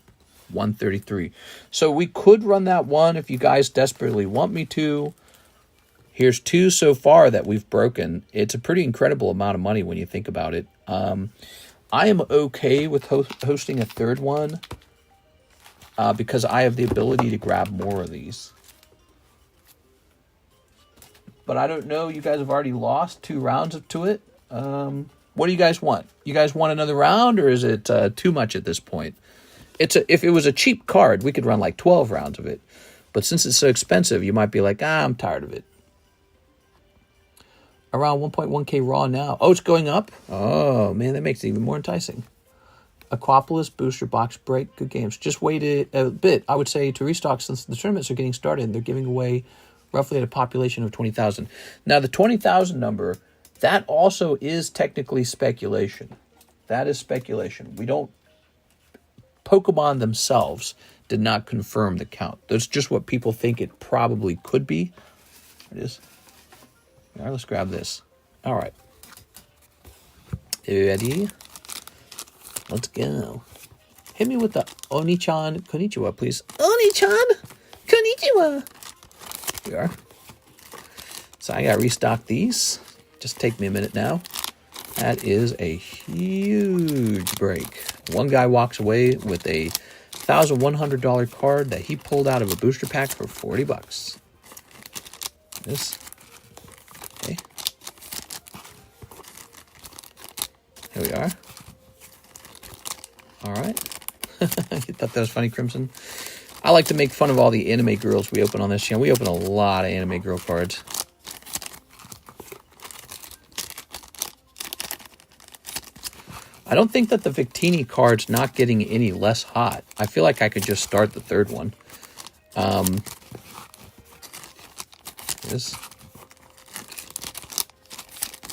133. So we could run that one if you guys desperately want me to. Here's 2 so far that we've broken. It's a pretty incredible amount of money when you think about it. I am okay with hosting a third one because I have the ability to grab more of these. But I don't know. You guys have already lost 2 rounds to it. What do you guys want? You guys want another round, or is it too much at this point? If it was a cheap card, we could run like 12 rounds of it. But since it's so expensive, you might be like, I'm tired of it. Around 1.1K raw now. Oh, it's going up? Oh, man, that makes it even more enticing. Aquapolis booster box break. Good games. Just wait a bit, I would say, to restock since the tournaments are getting started. And they're giving away roughly at a population of 20,000. Now, the 20,000 number, that also is technically speculation. That is speculation. We don't... Pokemon themselves did not confirm the count. That's just what people think it probably could be. There it is. All right, let's grab this. All right. Ready? Let's go. Hit me with the Oni-chan konnichiwa, please. Oni-chan konnichiwa. Here we are. So I got to restock these. Just take me a minute now. That is a huge break. One guy walks away with a $1,100 card that he pulled out of a booster pack for $40. This. Okay. Here we are. All right. You thought that was funny, Crimson? I like to make fun of all the anime girls we open on this channel. We open a lot of anime girl cards. I don't think that the Victini card's not getting any less hot. I feel like I could just start the third one.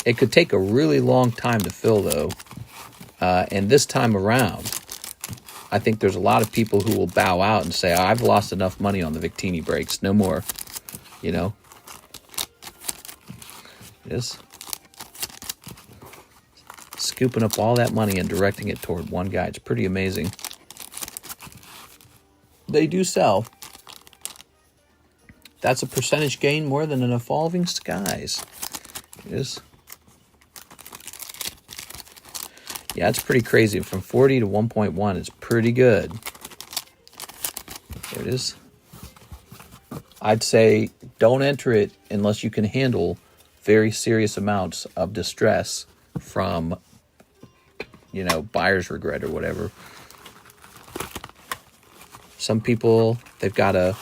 It could take a really long time to fill, though. And this time around, I think there's a lot of people who will bow out and say, I've lost enough money on the Victini breaks. No more. You know? Yes. Scooping up all that money and directing it toward one guy. It's pretty amazing. They do sell. That's a percentage gain more than an Evolving Skies. It is. Yeah, it's pretty crazy. From 40 to 1.1, it's pretty good. There it is. I'd say don't enter it unless you can handle very serious amounts of distress from, you know, buyer's regret or whatever. Some people, they've got a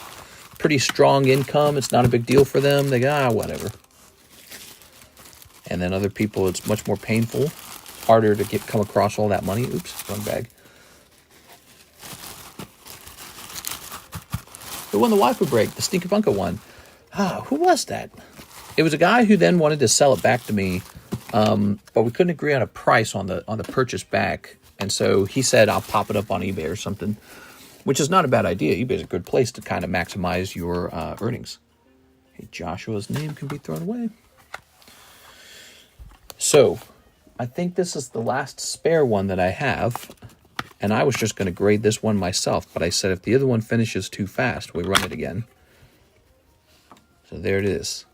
pretty strong income. It's not a big deal for them. They go, whatever. And then other people, it's much more painful. Harder to come across all that money. Oops, wrong bag. Who won the waifu break? The Stinky Bunka one. Who was that? It was a guy who then wanted to sell it back to me, but we couldn't agree on a price on the purchase back, and so he said I'll pop it up on eBay or something, which is not a bad idea. eBay is a good place to kind of maximize your earnings. Hey, Joshua's name can be thrown away. So I think this is the last spare one that I have, and I was just going to grade this one myself, but I said if the other one finishes too fast, we run it again. So there it is.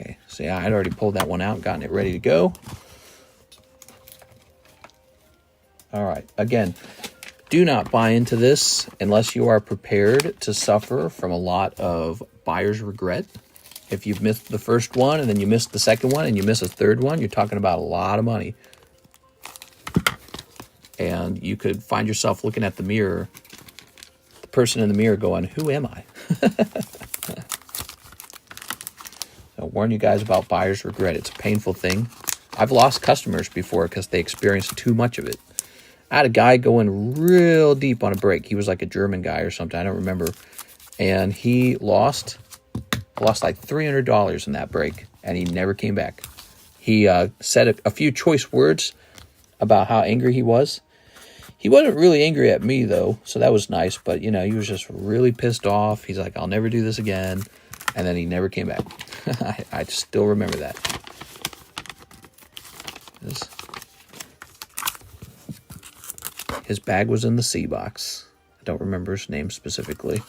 Okay, so yeah, I'd already pulled that one out, gotten it ready to go. All right, again, do not buy into this unless you are prepared to suffer from a lot of buyer's regret. If you've missed the first one and then you missed the second one and you miss a third one, you're talking about a lot of money. And you could find yourself looking at the mirror, the person in the mirror going, who am I? I'll warn you guys about buyer's regret. It's a painful thing. I've lost customers before because they experienced too much of it. I had a guy going real deep on a break. He was like a German guy or something. I don't remember. And he lost like $300 in that break, and he never came back. He said a few choice words about how angry he was. He wasn't really angry at me, though, so that was nice. But, you know, he was just really pissed off. He's like, I'll never do this again. And then he never came back. I still remember that. His bag was in the C box. I don't remember his name specifically.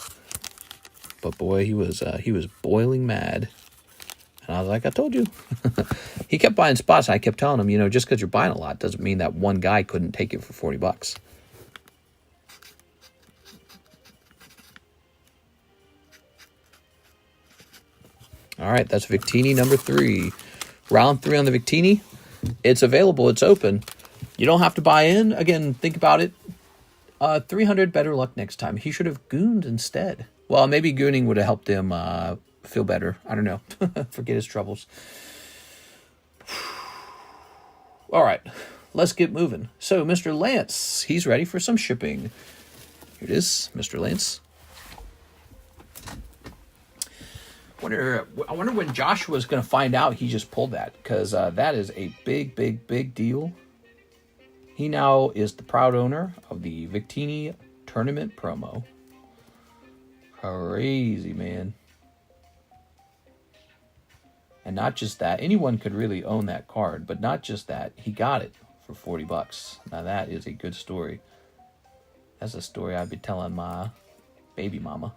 But boy, he was boiling mad. And I was like, I told you. He kept buying spots. I kept telling him, you know, just because you're buying a lot doesn't mean that one guy couldn't take it for $40. All right, that's Victini number 3. Round 3 on the Victini. It's available. It's open. You don't have to buy in. Again, think about it. 300, better luck next time. He should have gooned instead. Well, maybe gooning would have helped him feel better. I don't know. Forget his troubles. All right, let's get moving. So, Mr. Lance, he's ready for some shipping. Here it is, Mr. Lance. I wonder when Joshua's going to find out he just pulled that, because that is a big, big, big deal. He now is the proud owner of the Victini tournament promo. Crazy, man. And not just that, anyone could really own that card, but not just that, he got it for $40. Now that is a good story. That's a story I'd be telling my baby mama.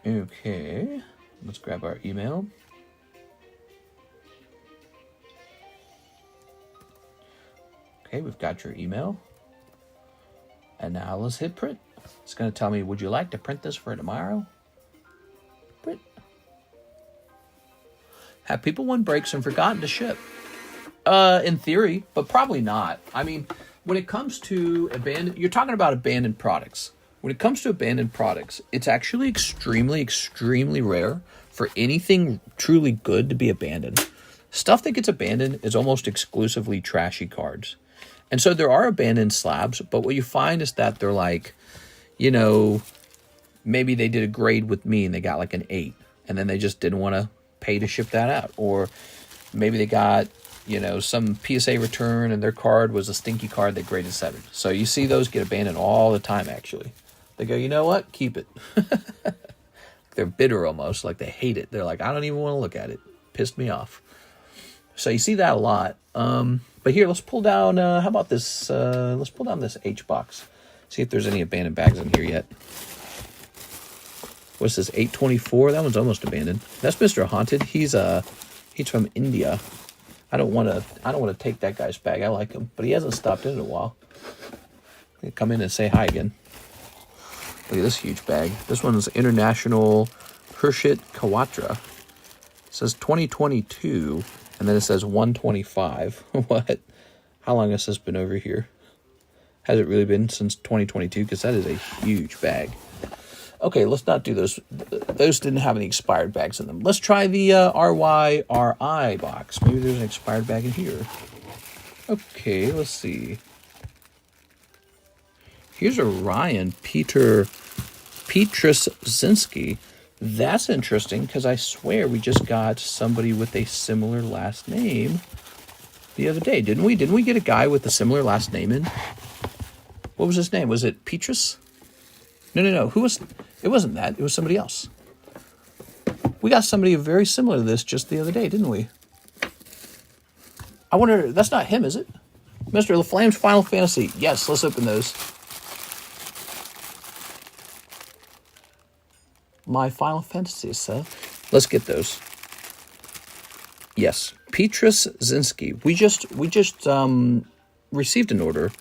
Okay, let's grab our email. Okay, we've got your email. And now let's hit print. It's going to tell me, would you like to print this for tomorrow? Print. Have people won breaks and forgotten to ship? In theory, but probably not. I mean, when it comes to you're talking about abandoned products. When it comes to abandoned products, it's actually extremely, extremely rare for anything truly good to be abandoned. Stuff that gets abandoned is almost exclusively trashy cards. And so there are abandoned slabs, but what you find is that they're like, you know, maybe they did a grade with me and they got like an 8, and then they just didn't want to pay to ship that out. Or maybe they got, you know, some PSA return and their card was a stinky card they graded 7. So you see those get abandoned all the time, actually. They go, you know what? Keep it. They're bitter almost, like they hate it. They're like, I don't even want to look at it. Pissed me off. So you see that a lot. But here, let's pull down, how about this? Let's pull down this H box. See if there's any abandoned bags in here yet. What's this, 824? That one's almost abandoned. That's Mr. Haunted. He's from India. I don't want to take that guy's bag. I like him, but he hasn't stopped in a while. He'll come in and say hi again. Look at this huge bag. This one's International Hershit Kawatra. It says 2022, and then it says 125. What? How long has this been over here? Has it really been since 2022? Because that is a huge bag. Okay, let's not do those. Those didn't have any expired bags in them. Let's try the RYRI box. Maybe there's an expired bag in here. Okay, let's see. Here's a Ryan Petruszinski. That's interesting, because I swear we just got somebody with a similar last name the other day, didn't we? Didn't we get a guy with a similar last name in? What was his name? Was it Petrus? No. Who was? It wasn't that. It was somebody else. We got somebody very similar to this just the other day, didn't we? I wonder. That's not him, is it? Mr. LaFlamme's Final Fantasy. Yes, let's open those. My Final Fantasy, sir. Let's get those. Yes, Petrus Zinski. We just received an order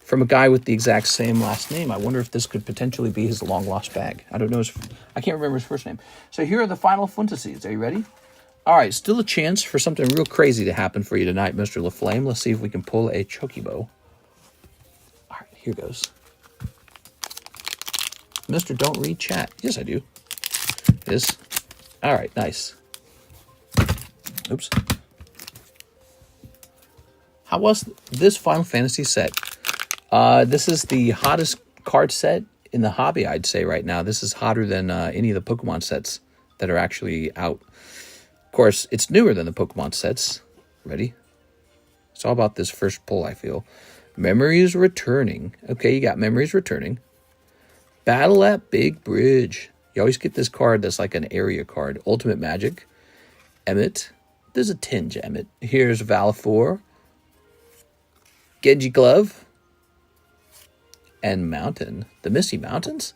from a guy with the exact same last name. I wonder if this could potentially be his long-lost bag. I don't know. I can't remember his first name. So here are the Final Fantasies. Are you ready? All right, still a chance for something real crazy to happen for you tonight, Mr. LaFlamme. Let's see if we can pull a Chocobo. All right, here goes. Mr. Don't Read Chat. Yes, I do. It is. All right, nice. Oops. How was this Final Fantasy set? This is the hottest card set in the hobby, I'd say, right now. This is hotter than any of the Pokemon sets that are actually out. Of course, it's newer than the Pokemon sets. Ready? It's all about this first pull, I feel. Memories Returning. Okay, you got Memories Returning. Battle at Big Bridge. You always get this card that's like an area card. Ultimate Magic. Emmett. There's a tinge, Emmett. Here's Valifor. Genji Glove. And Mountain. The Misty Mountains?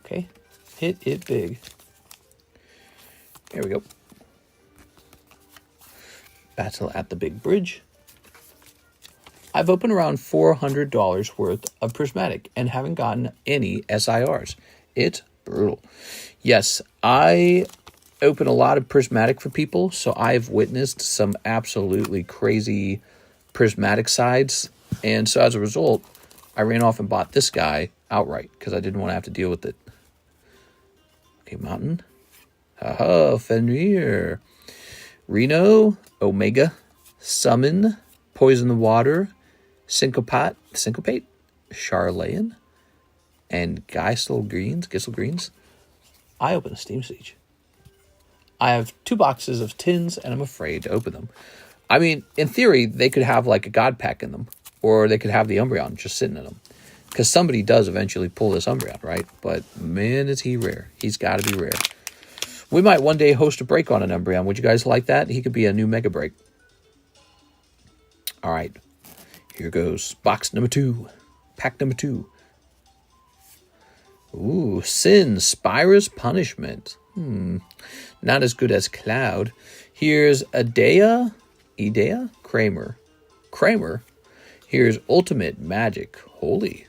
Okay. Hit it big. Here we go. Battle at the Big Bridge. I've opened around $400 worth of Prismatic and haven't gotten any SIRs. It's brutal. Yes, I open a lot of Prismatic for people, so I've witnessed some absolutely crazy Prismatic sides. And so as a result, I ran off and bought this guy outright because I didn't want to have to deal with it. Okay, Mountain. Haha, Fenrir. Reno, Omega, Summon, Poison the Water, Syncopate, Charlayan, and Gissel Greens. I open a Steam Siege. I have 2 boxes of tins, and I'm afraid to open them. I mean, in theory, they could have like a God Pack in them, or they could have the Umbreon just sitting in them. Because somebody does eventually pull this Umbreon, right? But man, is he rare. He's got to be rare. We might one day host a break on an Umbreon. Would you guys like that? He could be a new Mega Break. All right. Here goes. Box number 2. Pack number 2. Ooh, Sin, Spyra's Punishment. Not as good as Cloud. Here's Idea, Kramer. Here's Ultimate Magic, Holy.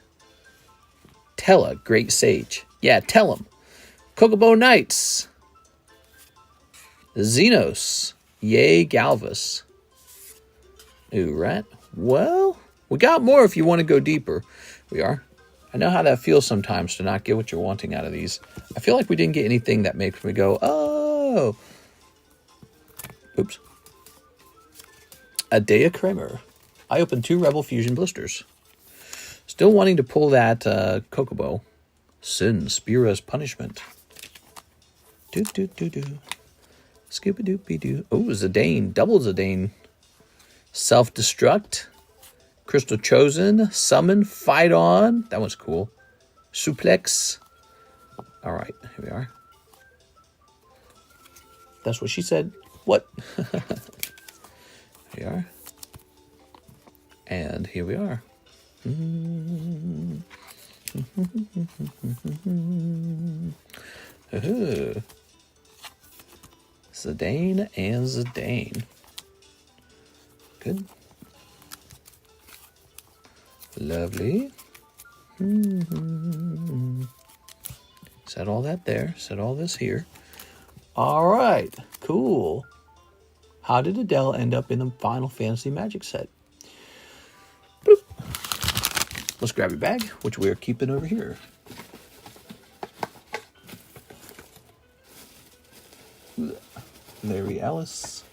Tella, Great Sage. Yeah, tell him. Kokobo Knights. Xenos, Yay Galvus. Ooh, right. Well, we got more if you want to go deeper. We are. I know how that feels sometimes to not get what you're wanting out of these. I feel like we didn't get anything that makes me go, oh. Oops. Adea Kramer. I opened 2 Rebel Fusion blisters. Still wanting to pull that Kokobo. Sin, Spira's Punishment. Scooby-Dooby-Doo. Oh, Zidane. Double Zidane. Self-Destruct. Crystal Chosen. Summon. Fight On. That one's cool. Suplex. All right. Here we are. That's what she said. What? Here we are. And here we are. Zidane and Zidane. Good. Lovely. Set all that there. Set all this here. All right. Cool. How did Adele end up in the Final Fantasy Magic set? Boop. Let's grab your bag, which we are keeping over here. Larry Ellis.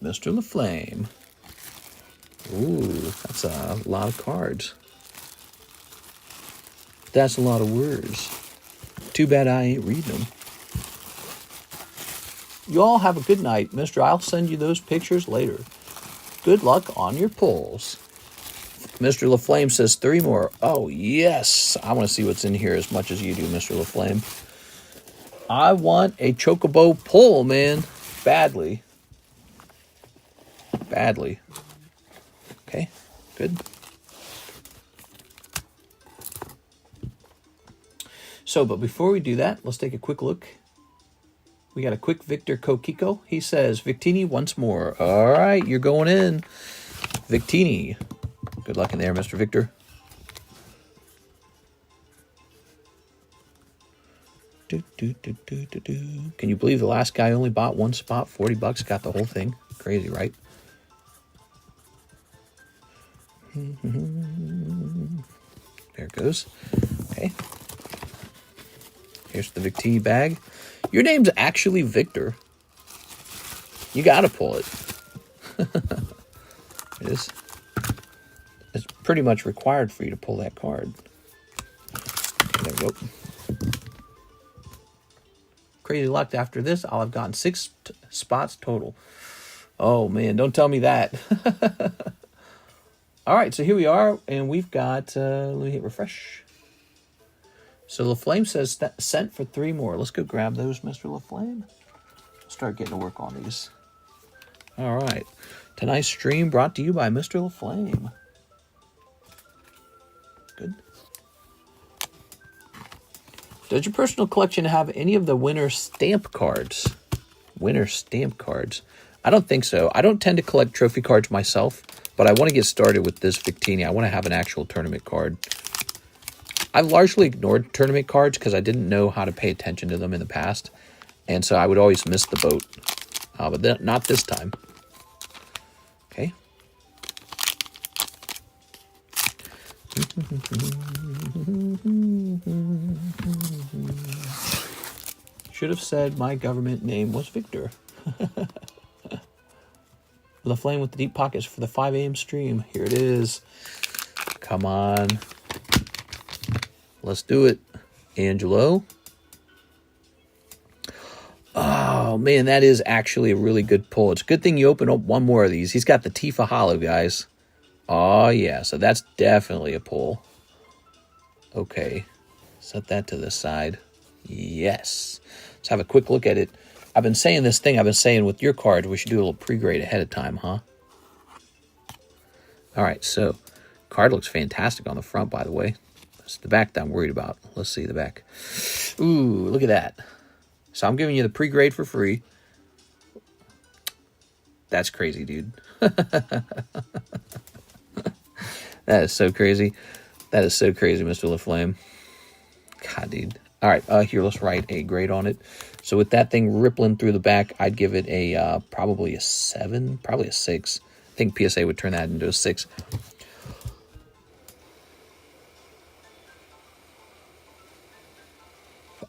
Mr. LaFlame. Ooh, that's a lot of cards. That's a lot of words. Too bad I ain't reading them. You all have a good night, mister. I'll send you those pictures later. Good luck on your pulls. Mr. LaFlame says 3 more. Oh, yes. I want to see what's in here as much as you do, Mr. LaFlame. I want a Chocobo pull, man. Badly. Badly. Okay, good. So, but before we do that, let's take a quick look. We got a quick Victor Kokiko. He says, Victini once more. All right, you're going in. Victini. Good luck in there, Mr. Victor. Can you believe the last guy only bought 1 spot, $40, got the whole thing? Crazy, right? There it goes. Okay. Here's the Victini bag. Your name's actually Victor. You gotta pull it. It is. It's pretty much required for you to pull that card. There we go. Crazy luck. After this, I'll have gotten 6 spots total. Oh, man. Don't tell me that. All right. So here we are. And we've got... let me hit refresh. So LaFlame says sent for 3 more. Let's go grab those, Mr. LaFlame. Start getting to work on these. All right. Tonight's stream brought to you by Mr. LaFlame. Good. Does your personal collection have any of the winner stamp cards? Winner stamp cards? I don't think so. I don't tend to collect trophy cards myself, but I want to get started with this Victini. I want to have an actual tournament card. I've largely ignored tournament cards because I didn't know how to pay attention to them in the past, and so I would always miss the boat. But not this time. Okay. Should have said my government name was Victor. LaFlame with the deep pockets for the 5 a.m. stream. Here it is. Come on. Let's do it. Angelo. Oh, man, that is actually a really good pull. It's a good thing you open up one more of these. He's got the Tifa Holo, guys. Oh, yeah, so that's definitely a pull. Okay, set that to the side. Yes. Let's have a quick look at it. I've been saying this thing I've been saying with your cards. We should do a little pre-grade ahead of time, huh? All right, so card looks fantastic on the front, by the way. It's the back that I'm worried about. Let's see the back. Ooh, look at that. So I'm giving you the pre-grade for free. That's crazy, dude. That is so crazy. That is so crazy, Mr. LaFlame. God, dude. All right, here, let's write a grade on it. So with that thing rippling through the back, I'd give it a probably a 7, probably a 6. I think PSA would turn that into a 6.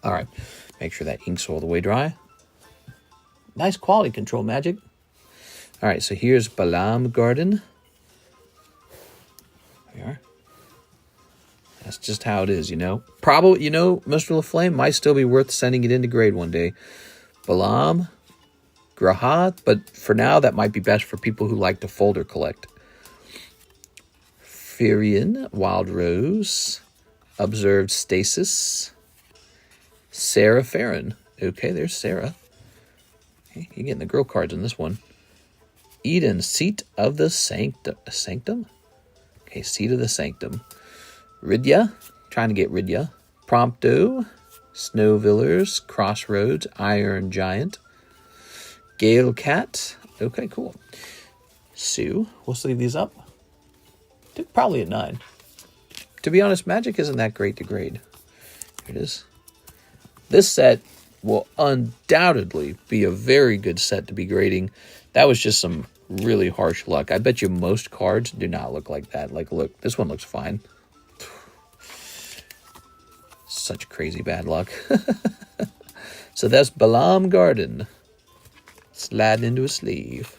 All right, make sure that ink's all the way dry. Nice quality control, Magic. All right, so here's Balam Garden. There we are. That's just how it is, you know. Probably, you know, Mr. LaFlame might still be worth sending it into grade one day. Balam, Grahat, but for now, that might be best for people who like to folder collect. Frieren, Wild Rose, Observed Stasis, Sarah Frieren. Okay, there's Sarah. Okay, you're getting the girl cards in this one. Eden, Seat of the Sanctum? Okay, Seat of the Sanctum. Ridya, trying to get Ridya. Prompto, Snowvillers, Crossroads, Iron Giant. Gale Cat. Okay, cool. Sue, we'll sleeve these up. Probably a 9. To be honest, Magic isn't that great to grade. Here it is. This set will undoubtedly be a very good set to be grading. That was just some really harsh luck. I bet you most cards do not look like that. Like, look, this one looks fine. Such crazy bad luck. So that's Balam Garden. Sliding into a sleeve.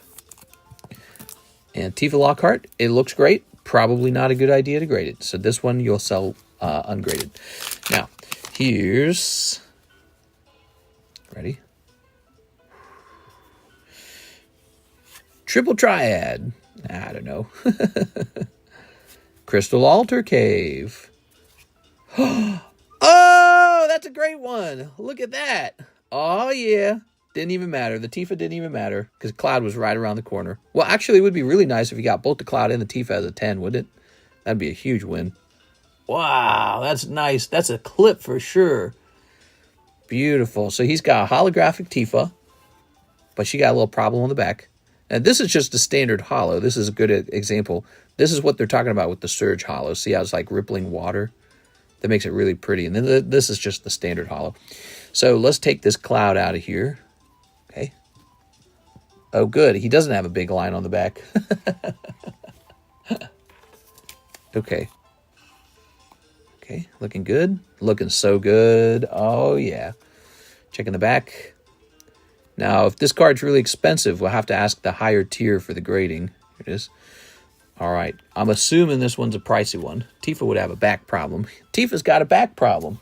And Tifa Lockhart, it looks great. Probably not a good idea to grade it. So this one you'll sell ungraded. Now, here's... Ready? Triple Triad. I don't know. Crystal Altar Cave. Oh, that's a great one. Look at that. Oh, yeah. Didn't even matter. The Tifa didn't even matter because Cloud was right around the corner. Well, actually, it would be really nice if you got both the Cloud and the Tifa as a 10, wouldn't it? That'd be a huge win. Wow, that's nice. That's a clip for sure. Beautiful. So he's got a holographic Tifa, but she got a little problem on the back. And this is just a standard holo. This is a good example. This is what they're talking about with the Surge holo. See how it's like rippling water? That makes it really pretty. And then this is just the standard holo. So let's take this Cloud out of here. Okay. Oh, good. He doesn't have a big line on the back. Okay. Okay, looking good. Looking so good. Oh, yeah. Checking the back. Now, if this card's really expensive, we'll have to ask the higher tier for the grading. Here it is. All right. I'm assuming this one's a pricey one. Tifa would have a back problem. Tifa's got a back problem.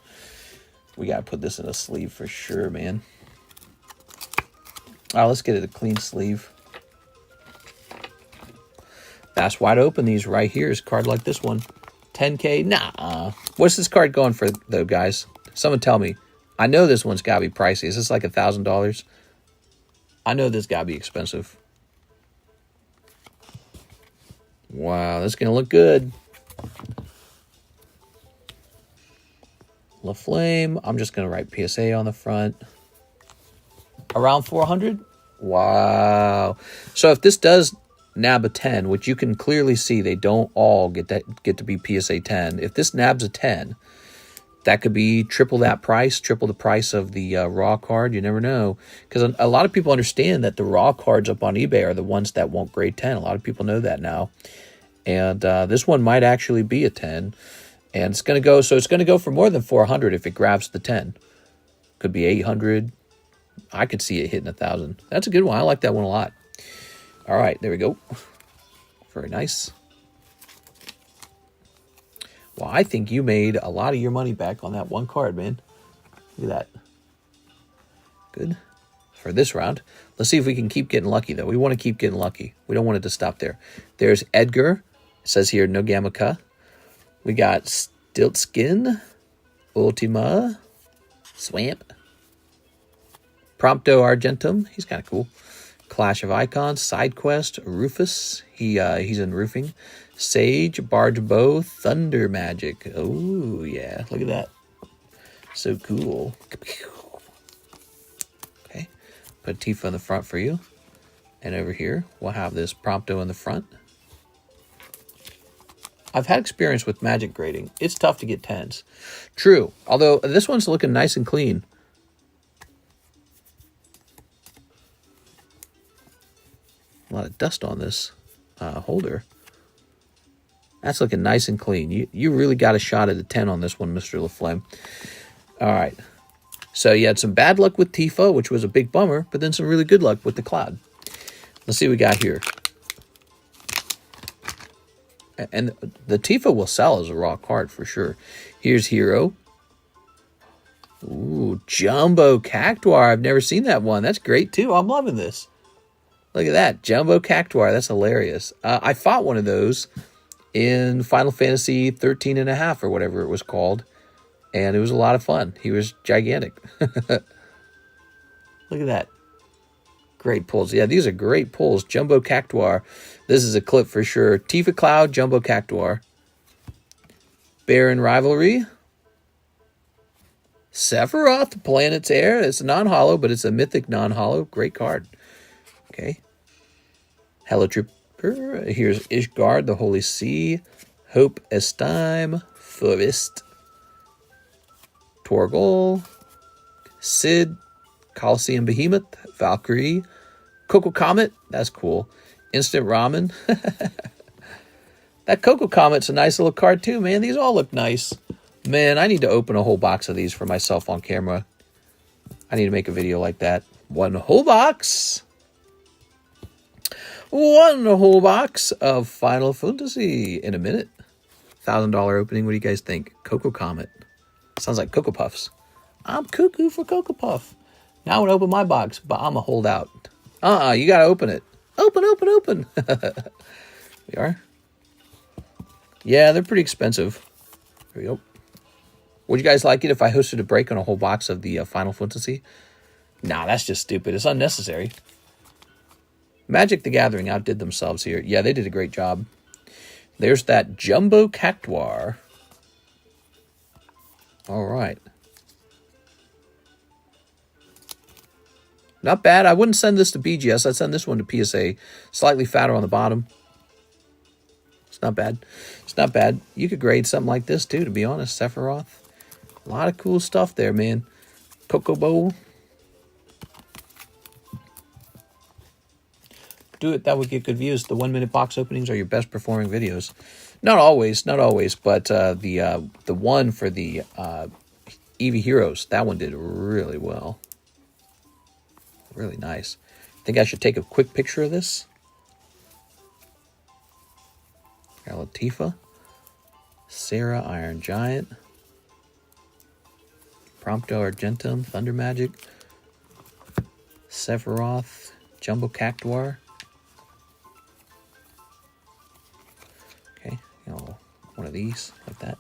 We got to put this in a sleeve for sure, man. All right, let's get it a clean sleeve. That's wide open. These right here is a card like this one. 10K? Nah. What's this card going for, though, guys? Someone tell me. I know this one's got to be pricey. Is this like $1,000? I know this got to be expensive. Wow, that's going to look good. LaFlame. I'm just going to write PSA on the front. Around 400? Wow. So if this does nab a 10, which you can clearly see they don't all get to be PSA 10. If this nabs a 10, that could be triple that price, triple the price of the raw card. You never know. Because a lot of people understand that the raw cards up on eBay are the ones that won't grade 10. A lot of people know that now. And this one might actually be a 10. And it's going to go, so it's going to go for more than 400 if it grabs the 10. Could be 800. I could see it hitting 1,000. That's a good one. I like that one a lot. All right, there we go. Very nice. Well, I think you made a lot of your money back on that one card, man. Look at that. Good. For this round. Let's see if we can keep getting lucky, though. We want to keep getting lucky. We don't want it to stop there. There's Edgar. It says here, no Gamaka. We got Stiltskin. Ultima. Swamp. Prompto Argentum. He's kind of cool. Clash of Icons. Side Quest. Rufus. He's in roofing. Sage. Barge Bow. Thunder Magic. Oh, yeah. Look at that. So cool. Okay. Put Tifa in the front for you. And over here, we'll have this Prompto in the front. I've had experience with magic grading. It's tough to get 10s. True. Although this one's looking nice and clean. A lot of dust on this holder. That's looking nice and clean. You really got a shot at a 10 on this one, Mr. LaFlame. All right. So you had some bad luck with Tifa, which was a big bummer, but then some really good luck with the Cloud. Let's see what we got here. And the Tifa will sell as a raw card for sure. Here's Hero. Ooh, Jumbo Cactuar. I've never seen that one. That's great too. I'm loving this. Look at that. Jumbo Cactuar. That's hilarious. I fought one of those in Final Fantasy 13.5 or whatever it was called. And it was a lot of fun. He was gigantic. Look at that. Great pulls. Yeah, these are great pulls. Jumbo Cactuar. This is a clip for sure. Tifa Cloud, Jumbo Cactuar. Baron Rivalry. Sephiroth, Planet's Heir. It's a non-holo, but it's a mythic non-holo. Great card. Okay. Hello Trooper. Here's Ishgard, the Holy Sea. Hope Estime. Forest. Torgol. Sid. Coliseum Behemoth. Valkyrie. Coco Comet. That's cool. Instant Ramen. That Coco Comet's a nice little card too, man. These all look nice. Man, I need to open a whole box of these for myself on camera. I need to make a video like that. One whole box. One whole box of Final Fantasy in a minute. $1,000 opening. What do you guys think? Coco Comet. Sounds like Cocoa Puffs. I'm cuckoo for Cocoa Puff. Now I want to open my box, but I'm a holdout. You got to open it. Open. We are. Yeah, they're pretty expensive. There we go. Would you guys like it if I hosted a break on a whole box of the Final Fantasy? Nah, that's just stupid. It's unnecessary. Magic the Gathering outdid themselves here. Yeah, they did a great job. There's that Jumbo Cactuar. All right. Not bad. I wouldn't send this to BGS. I'd send this one to PSA. Slightly fatter on the bottom. It's not bad. It's not bad. You could grade something like this too, to be honest. Sephiroth. A lot of cool stuff there, man. Chocobo. Do it. That would get good views. The 1-minute box openings are your best performing videos. Not always, but the one for the Eevee Heroes, that one did really well. Really nice. Think I should take a quick picture of this? Got Tifa. Sarah, Iron Giant. Prompto Argentum, Thunder Magic. Sephiroth, Jumbo Cactuar. Okay, one of these, like that.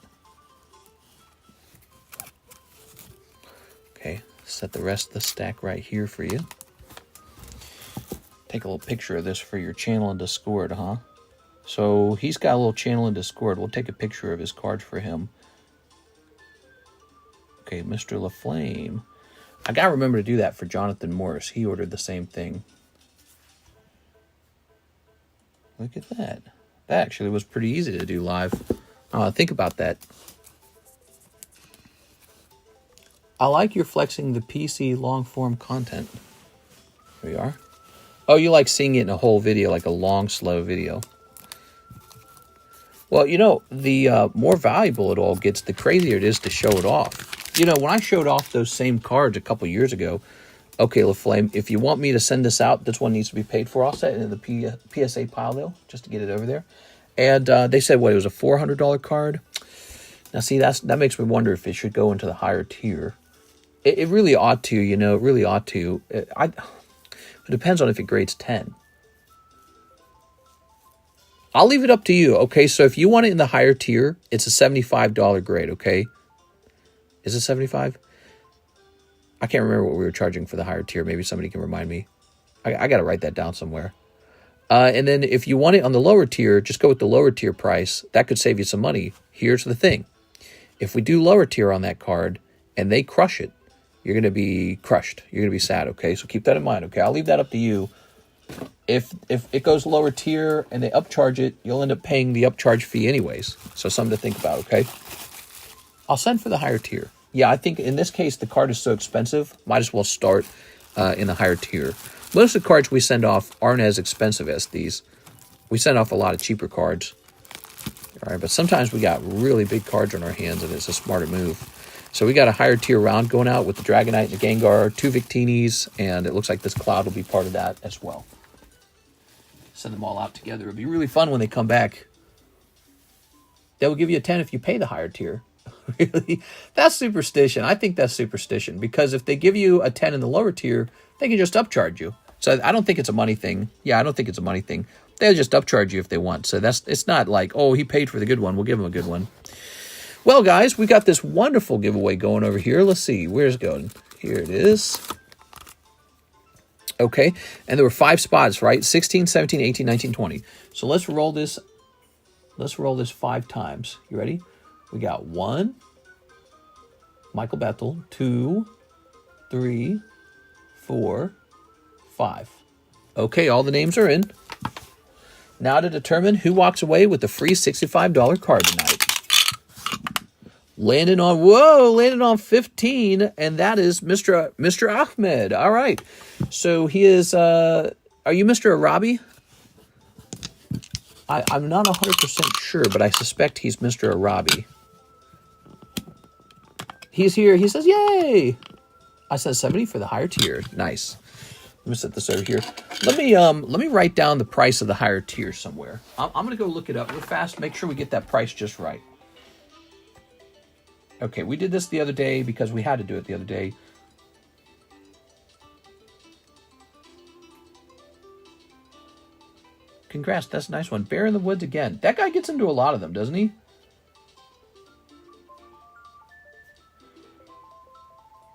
Okay, set the rest of the stack right here for you. Take a little picture of this for your channel in Discord, huh? So he's got a little channel in Discord. We'll take a picture of his cards for him. Okay, Mr. LaFlame. I gotta remember to do that for Jonathan Morris. He ordered the same thing. Look at that. That actually was pretty easy to do live. Think about that. I like you're flexing the PC long-form content. Here we are. Oh, you like seeing it in a whole video, like a long, slow video. Well, the more valuable it all gets, the crazier it is to show it off. When I showed off those same cards a couple years ago, okay, LaFlame, if you want me to send this out, this one needs to be paid for. I'll set it in the PSA pile, though, just to get it over there. And they said, it was a $400 card? Now, see, that makes me wonder if it should go into the higher tier. It really ought to, you know, it really ought to. It depends on if it grades 10. I'll leave it up to you, okay? So if you want it in the higher tier, it's a $75 grade, okay? Is it 75? I can't remember what we were charging for the higher tier. Maybe somebody can remind me. I got to write that down somewhere. And then if you want it on the lower tier, just go with the lower tier price. That could save you some money. Here's the thing. If we do lower tier on that card and they crush it, you're going to be crushed. You're going to be sad, okay? So keep that in mind, okay? I'll leave that up to you. If it goes lower tier and they upcharge it, you'll end up paying the upcharge fee anyways. So something to think about, okay? I'll send for the higher tier. Yeah, I think in this case, the card is so expensive, might as well start in the higher tier. Most of the cards we send off aren't as expensive as these. We send off a lot of cheaper cards. All right, but sometimes we got really big cards on our hands, and it's a smarter move. So we got a higher tier round going out with the Dragonite and the Gengar, 2 Victinis, and it looks like this Cloud will be part of that as well. Send them all out together. It'll be really fun when they come back. They will give you a 10 if you pay the higher tier. Really? That's superstition. I think that's superstition, because if they give you a 10 in the lower tier, they can just upcharge you. So I don't think it's a money thing. Yeah, I don't think it's a money thing. They'll just upcharge you if they want. So it's not like, oh, he paid for the good one, we'll give him a good one. Well, guys, we got this wonderful giveaway going over here. Let's see. Where's it going? Here it is. Okay. And there were 5 spots, right? 16, 17, 18, 19, 20. So let's roll this. Let's roll this 5 times. You ready? We got 1. Michael Bethel. 2, 3, 4, 5. Okay, all the names are in. Now to determine who walks away with the free $65 card tonight. Landing on 15, and that is Mr. Ahmed. All right. So he is, are you Mr. Arabi? I'm not 100% sure, but I suspect he's Mr. Arabi. He's here. He says, yay! I said 70 for the higher tier. Nice. Let me set this over here. Let me write down the price of the higher tier somewhere. I'm going to go look it up real fast. Make sure we get that price just right. Okay, we did this the other day because we had to do it the other day. Congrats, that's a nice one. Bear in the Woods again. That guy gets into a lot of them, doesn't he?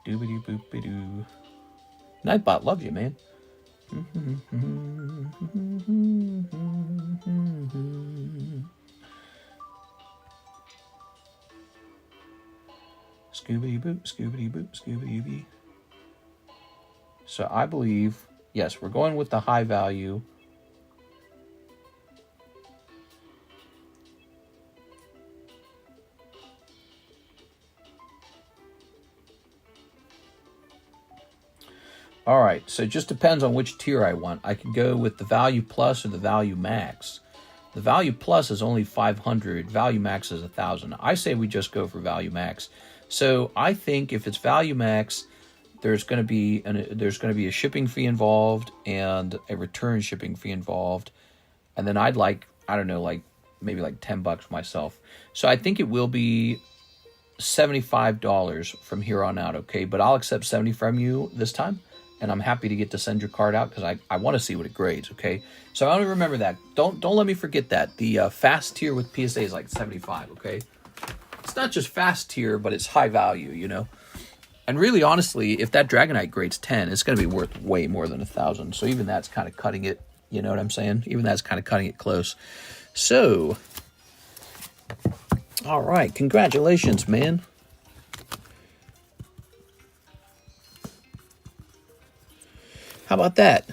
Doobity-boopity-doo. Nightbot loves you, man. Scoobity-boop, scoobity-boop, scoobity-boop. So I believe, yes, we're going with the high value. All right, so it just depends on which tier I want. I can go with the Value Plus or the Value Max. The Value Plus is only 500. Value Max is 1,000. I say we just go for Value Max. So I think if it's Value Max, there's going to be a shipping fee involved and a return shipping fee involved, and then I'd like, I don't know, like maybe like $10 myself. So I think it will be $75 from here on out. Okay, but I'll accept 70 from you this time. And I'm happy to get to send your card out because I want to see what it grades, okay? So I want to remember that. Don't let me forget that. The fast tier with PSA is like 75, okay? It's not just fast tier, but it's high value, you know? And really, honestly, if that Dragonite grades 10, it's going to be worth way more than 1,000. So even that's kind of cutting it, you know what I'm saying? Even that's kind of cutting it close. So, all right, congratulations, man. How about that?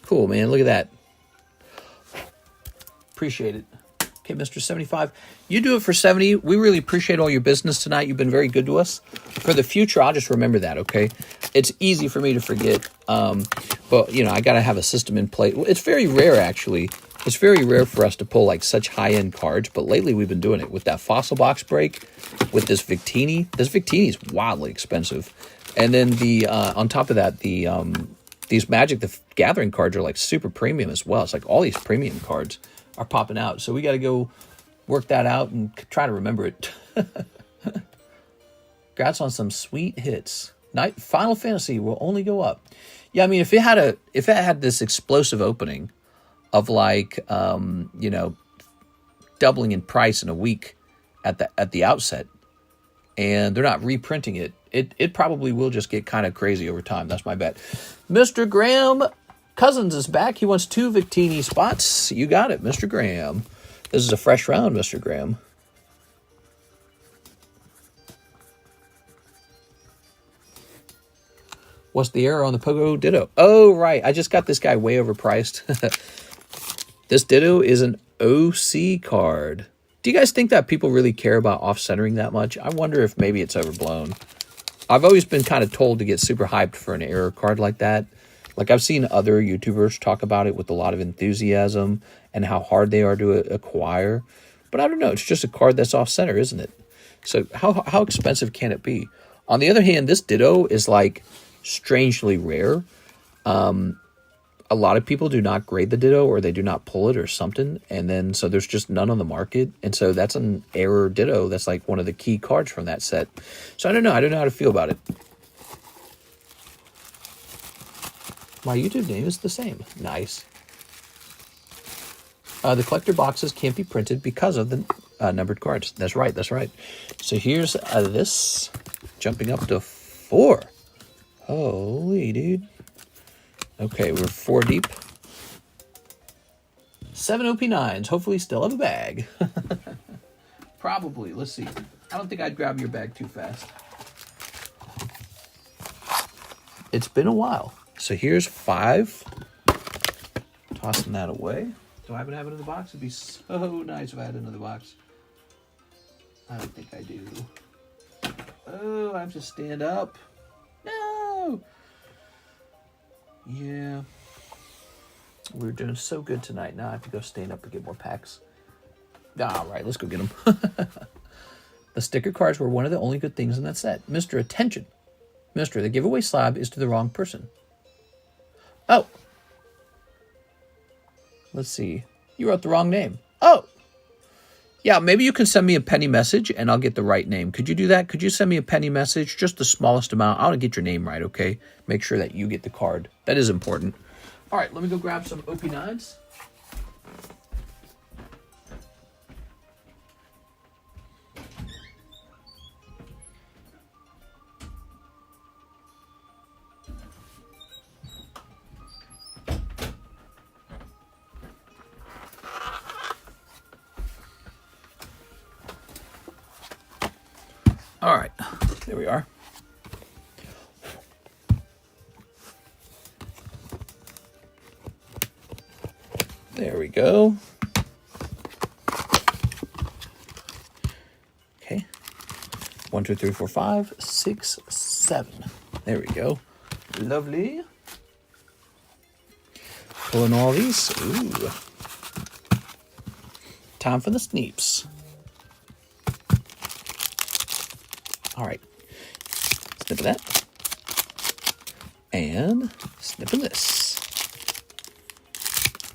Cool, man. Look at that. Appreciate it. Okay, Mr. 75. You do it for 70. We really appreciate all your business tonight. You've been very good to us. For the future, I'll just remember that, okay? It's easy for me to forget. But, you know, I got to have a system in place. It's very rare, actually. It's very rare for us to pull, like, such high-end cards. But lately, we've been doing it with that Fossil Box break, with this Victini. This Victini is wildly expensive. And then the on top of that, the these Magic the Gathering cards are like super premium as well. It's like all these premium cards are popping out. So we got to go work that out and try to remember it. Congrats on some sweet hits. Final Fantasy will only go up. Yeah, I mean, if it had this explosive opening of like, you know, doubling in price in a week at the outset, and they're not reprinting it, it probably will just get kind of crazy over time. That's my bet. Mr. Graham Cousins is back. He wants 2 Victini spots. You got it, Mr. Graham. This is a fresh round, Mr. Graham. What's the error on the Pogo Ditto? Oh, right. I just got this guy way overpriced. This Ditto is an OC card. Do you guys think that people really care about off-centering that much? I wonder if maybe it's overblown. I've always been kind of told to get super hyped for an error card like that. Like, I've seen other YouTubers talk about it with a lot of enthusiasm and how hard they are to acquire. But I don't know. It's just a card that's off-center, isn't it? So how expensive can it be? On the other hand, this Ditto is, like, strangely rare. A lot of people do not grade the Ditto, or they do not pull it or something. And then, so there's just none on the market. And so that's an error Ditto. That's like one of the key cards from that set. So I don't know. I don't know how to feel about it. My YouTube name is the same. Nice. The collector boxes can't be printed because of the numbered cards. That's right. That's right. So here's this jumping up to 4. Holy dude. Okay, we're 4 deep. 7 OP9s. Hopefully still have a bag. Probably. Let's see. I don't think I'd grab your bag too fast. It's been a while. So here's 5. Tossing that away. Do I happen to have it in the box? It'd be so nice if I had another box. I don't think I do. Oh, I have to stand up. No! Yeah. We were doing so good tonight. Now I have to go stand up and get more packs. All right, let's go get them. The sticker cards were one of the only good things in that set. Mr. Attention. Mr. The giveaway slab is to the wrong person. Oh. Let's see. You wrote the wrong name. Oh. Yeah, maybe you can send me a penny message and I'll get the right name. Could you do that? Could you send me a penny message? Just the smallest amount. I want to get your name right, okay? Make sure that you get the card. That is important. All right, let me go grab some OP9s. All right, there we are. There we go. Okay. 1, 2, 3, 4, 5, 6, 7. There we go. Lovely. Pulling all these. Ooh. Time for the sneeps. All right, snipping that, and snipping this.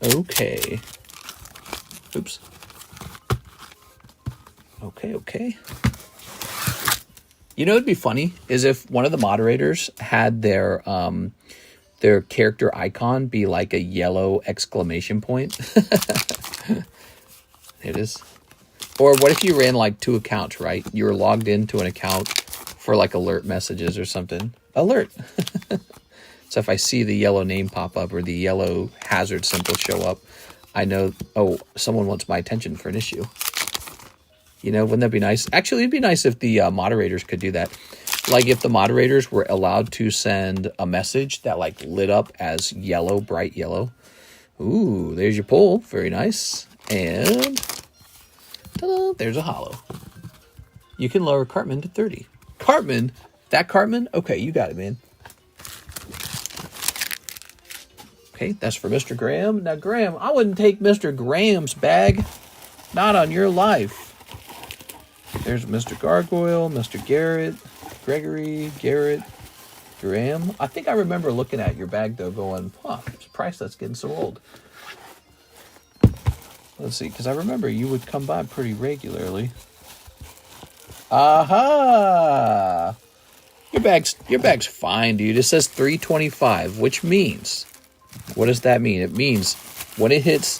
Okay. Oops. Okay. You know, it'd be funny is if one of the moderators had their character icon be like a yellow exclamation point. There it is. Or what if you ran like 2 accounts, right? You were logged into an account for like alert messages or something. Alert. So if I see the yellow name pop up or the yellow hazard symbol show up, I know, oh, someone wants my attention for an issue. You know, wouldn't that be nice? Actually, it'd be nice if the moderators could do that. Like if the moderators were allowed to send a message that like lit up as yellow, bright yellow. Ooh, there's your pull. Very nice. And ta-da, there's a holo. You can lower Cartman to 30. Cartman? That Cartman? Okay, you got it, man. Okay, that's for Mr. Graham. Now, Graham, I wouldn't take Mr. Graham's bag. Not on your life. There's Mr. Gargoyle, Mr. Garrett, Gregory, Garrett, Graham. I think I remember looking at your bag, though, going, huh, I'm surprised that's getting so old. Let's see, because I remember you would come by pretty regularly. Aha! Your bag's fine, dude. It says 325, which means, what does that mean? It means when it hits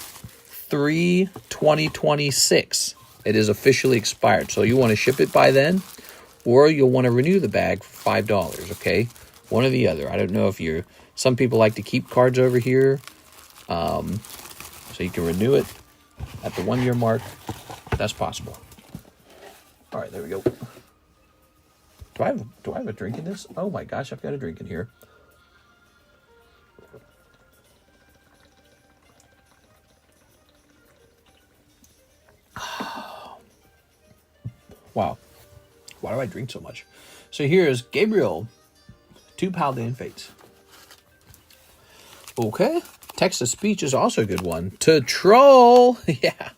3/20/26, it is officially expired. So you want to ship it by then, or you'll want to renew the bag for $5, okay? One or the other. I don't know if you're... Some people like to keep cards over here, so you can renew it at the 1 year mark. That's possible. All right, there we go. Do I have a drink in this? Oh my gosh, I've got a drink in here. Wow. Why do I drink so much? So here's Gabriel, 2 Paldean Fates. Okay. Text-to-speech is also a good one. To troll. Yeah. There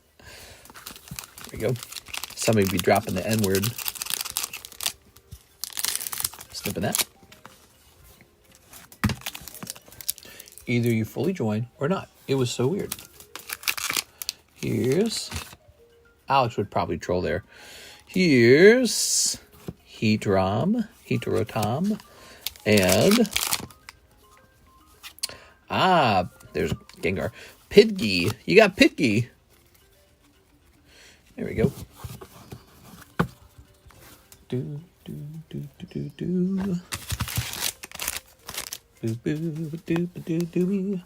we go. Somebody be dropping the N-word. Snipping that. Either you fully join or not. It was so weird. Here's... Alex would probably troll there. Here's Heterotom, and there's Gengar. Pidgey, you got Pidgey. There we go.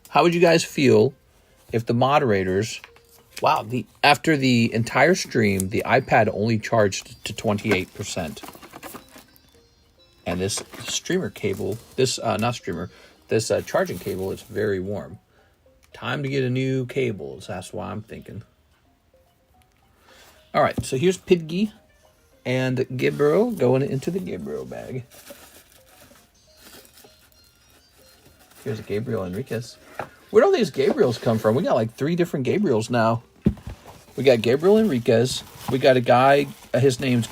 How would you guys feel if the moderators... Wow, after the entire stream, the iPad only charged to 28%. And this streamer cable, this charging cable is very warm. Time to get a new cable, that's why I'm thinking. All right, so here's Pidgey and Gabriel going into the Gabriel bag. Here's Gabriel Enriquez. Where'd all these Gabriels come from? We got like 3 different Gabriels now. We got Gabriel Enriquez. We got a guy, his name's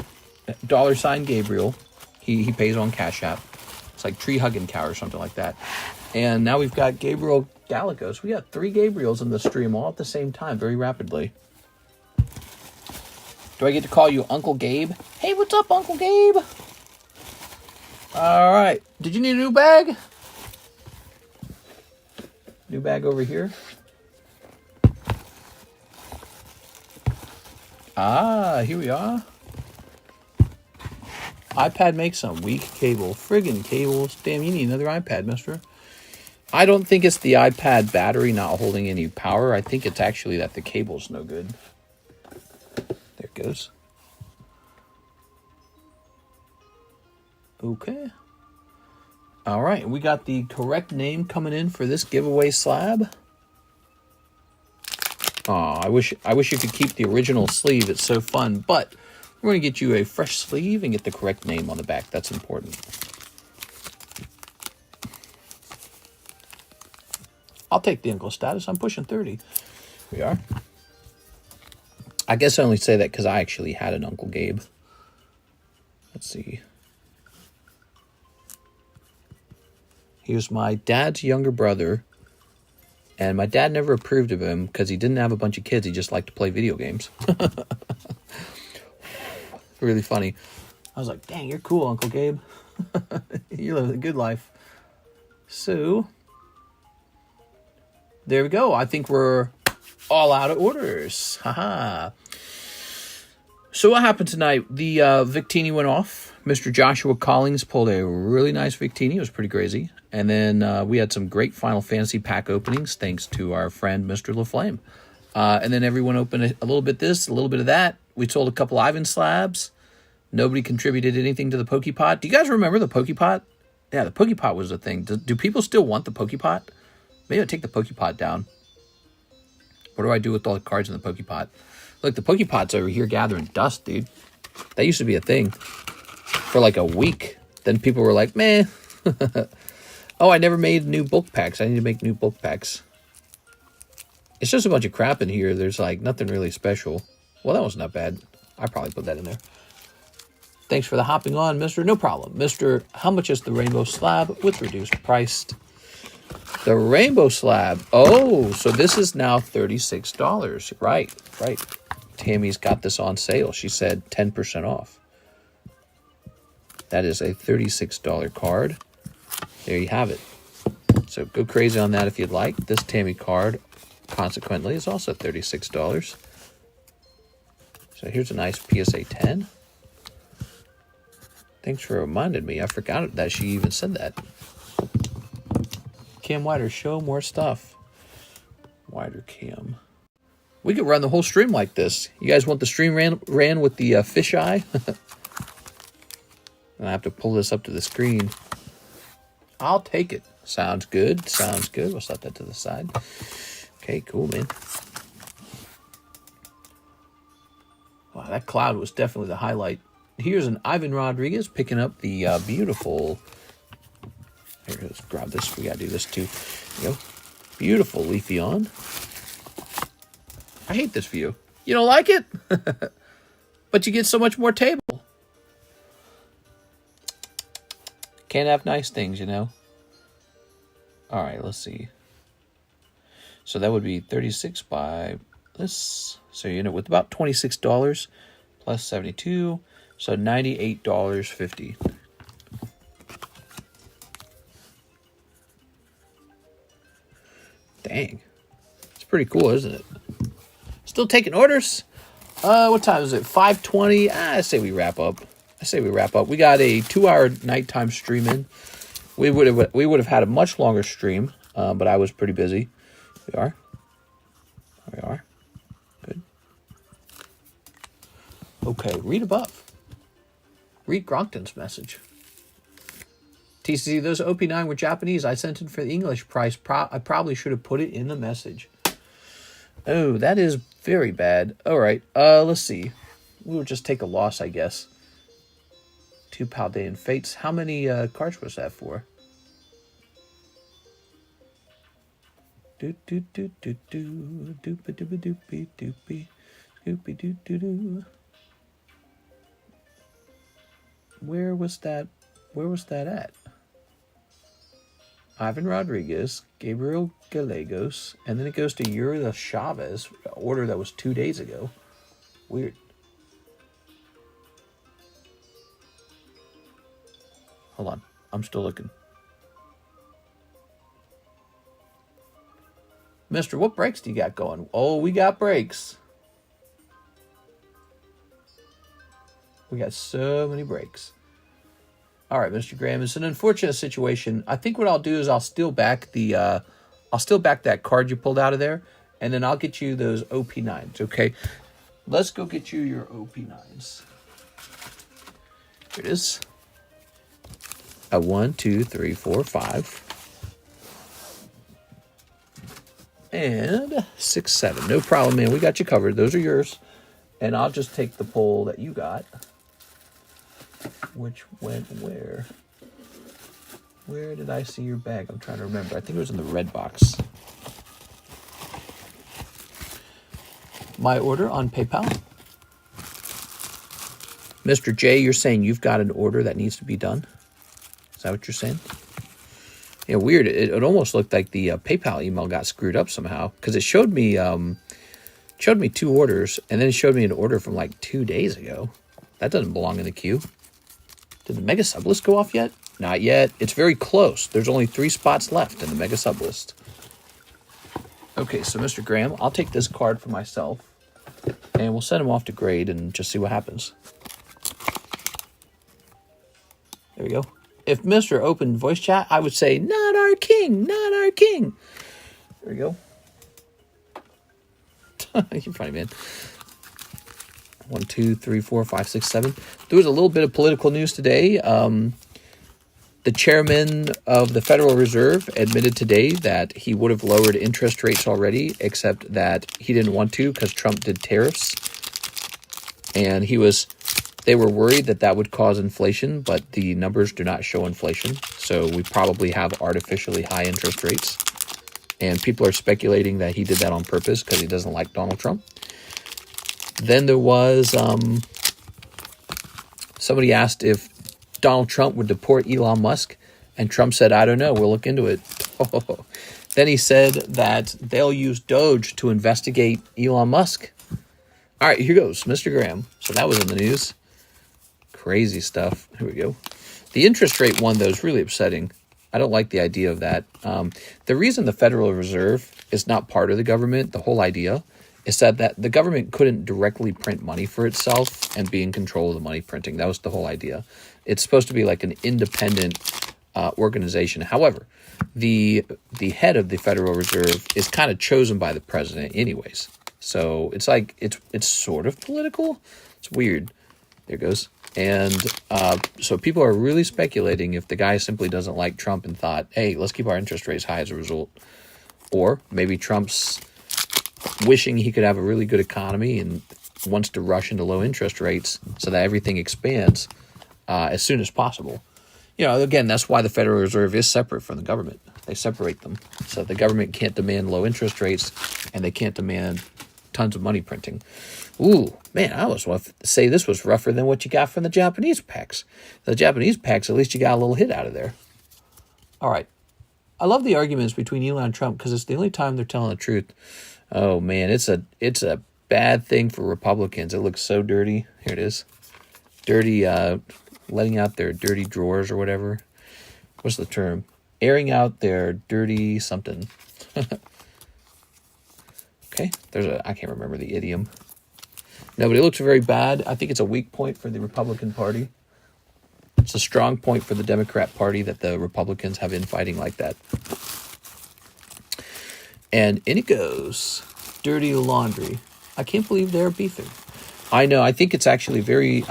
$Gabriel. He pays on Cash App. It's like Tree Hugging Cow or something like that. And now we've got Gabriel Gallegos. We got 3 Gabriels in the stream all at the same time, very rapidly. Do I get to call you Uncle Gabe? Hey, what's up, Uncle Gabe? All right. Did you need a new bag? New bag over here. Here we are. iPad makes some weak cable. Friggin' cables. Damn, you need another iPad, mister. I don't think it's the iPad battery not holding any power. I think it's actually that the cable's no good. There it goes. Okay. All right, we got the correct name coming in for this giveaway slab. Oh, I wish you could keep the original sleeve. It's so fun, but we're going to get you a fresh sleeve and get the correct name on the back. That's important. I'll take the uncle status. I'm pushing 30. We are. I guess I only say that because I actually had an Uncle Gabe. Let's see. He was my dad's younger brother, and my dad never approved of him because he didn't have a bunch of kids. He just liked to play video games. Really funny. I was like, dang, you're cool, Uncle Gabe. You live a good life. So, there we go. I think we're all out of orders. Haha. So what happened tonight? The Victini went off. Mr. Joshua Collins pulled a really nice Victini. It was pretty crazy. And then we had some great Final Fantasy pack openings, thanks to our friend, Mr. LaFlame. And then everyone opened a little bit this, a little bit of that. We sold a couple Ivan slabs. Nobody contributed anything to the Pokepot. Do you guys remember the Pokepot? Yeah, the Pokepot was a thing. Do people still want the Pokepot? Maybe I'll take the Pokepot down. What do I do with all the cards in the Pokepot? Look, the Pokepot's over here gathering dust, dude. That used to be a thing for like a week. Then people were like, meh. Oh, I never made new bulk packs. I need to make new bulk packs. It's just a bunch of crap in here. There's like nothing really special. Well, that was not bad. I probably put that in there. Thanks for the hopping on, Mr. No problem. Mr. How much is the rainbow slab with reduced price? The rainbow slab. Oh, so this is now $36. Right. Tammy's got this on sale. She said 10% off. That is a $36 card. There you have it. So go crazy on that if you'd like. This Tammy card, consequently, is also $36. So here's a nice PSA 10. Thanks for reminding me. I forgot that she even said that. Cam Wider, show more stuff. Wider Cam. We could run the whole stream like this. You guys want the stream ran with the fisheye? I have to pull this up to the screen. I'll take it. Sounds good. We'll set that to the side. Okay, cool, man. Wow, that cloud was definitely the highlight. Here's an Ivan Rodriguez picking up the beautiful... Here, let's grab this. We gotta do this too. There you go. Beautiful leafy on. I hate this view. You don't like it? But you get so much more table. Can't have nice things, you know. All right, let's see. So that would be 36 by this. So you end up with about $26 plus 72. So $98.50. Dang. It's pretty cool, isn't it? Still taking orders. What time is it? 5:20. I say we wrap up. We got a 2-hour nighttime stream in. We would have had a much longer stream, but I was pretty busy. We are. Good. Okay, read above. Read Gronkton's message. TCC, those OP9 were Japanese. I sent it for the English price. I probably should have put it in the message. Oh, that is very bad. All right, let's see. We'll just take a loss, I guess. 2 Paldean Fates. How many cards was that for? Where was that at? Ivan Rodriguez, Gabriel Gallegos, and then it goes to Yuri Chavez, order that was 2 days ago. Weird. Hold on. I'm still looking. Mister, what breaks do you got going? Oh, we got breaks. We got so many breaks. All right, Mr. Graham, it's an unfortunate situation. I think what I'll do is I'll steal back that card you pulled out of there, and then I'll get you those OP9s, okay? Let's go get you your OP9s. Here it is. 1, 2, 3, 4, 5. And 6, 7. No problem, man. We got you covered. Those are yours. And I'll just take the pull that you got. Which went where? Where did I see your bag? I'm trying to remember. I think it was in the red box. My order on PayPal. Mr. J, you're saying you've got an order that needs to be done? Is that what you're saying? Yeah, weird. It almost looked like the PayPal email got screwed up somehow because it showed me 2 orders, and then it showed me an order from like 2 days ago. That doesn't belong in the queue. Did the mega sub list go off yet? Not yet. It's very close. There's only 3 spots left in the mega sub list. Okay, so Mr. Graham, I'll take this card for myself, and we'll send him off to grade and just see what happens. There we go. If Mr. opened voice chat, I would say, not our king, not our king. There we go. You're funny, man. 1, 2, 3, 4, 5, 6, 7. There was a little bit of political news today. The chairman of the Federal Reserve admitted today that he would have lowered interest rates already, except that he didn't want to because Trump did tariffs. And they were worried that would cause inflation, but the numbers do not show inflation. So we probably have artificially high interest rates. And people are speculating that he did that on purpose because he doesn't like Donald Trump. Then there was somebody asked if Donald Trump would deport Elon Musk, and Trump said, I don't know, we'll look into it. Then he said that they'll use Doge to investigate Elon Musk. All right, here goes, Mr. Graham. So that was in the news. Crazy stuff. Here we go. The interest rate one, though, is really upsetting. I don't like the idea of that. The reason the Federal Reserve is not part of the government, the whole idea, is that the government couldn't directly print money for itself and be in control of the money printing. That was the whole idea. It's supposed to be like an independent organization. However, the head of the Federal Reserve is kind of chosen by the president anyways. So it's like, it's sort of political. It's weird. There it goes. And so people are really speculating if the guy simply doesn't like Trump and thought, hey, let's keep our interest rates high as a result. Or maybe Trump's wishing he could have a really good economy and wants to rush into low interest rates so that everything expands as soon as possible. You know, again, that's why the Federal Reserve is separate from the government. They separate them. So the government can't demand low interest rates and they can't demand tons of money printing. Ooh, man, I always want to say this was rougher than what you got from the Japanese packs. The Japanese packs, at least you got a little hit out of there. All right. I love the arguments between Elon and Trump because it's the only time they're telling the truth. Oh, man, it's a bad thing for Republicans. It looks so dirty. Here it is. Dirty, letting out their dirty drawers or whatever. What's the term? Airing out their dirty something. Okay, I can't remember the idiom. No, but it looks very bad. I think it's a weak point for the Republican Party. It's a strong point for the Democrat Party that the Republicans have infighting like that. And in it goes. Dirty laundry. I can't believe they're beefing. I know. I think it's actually very...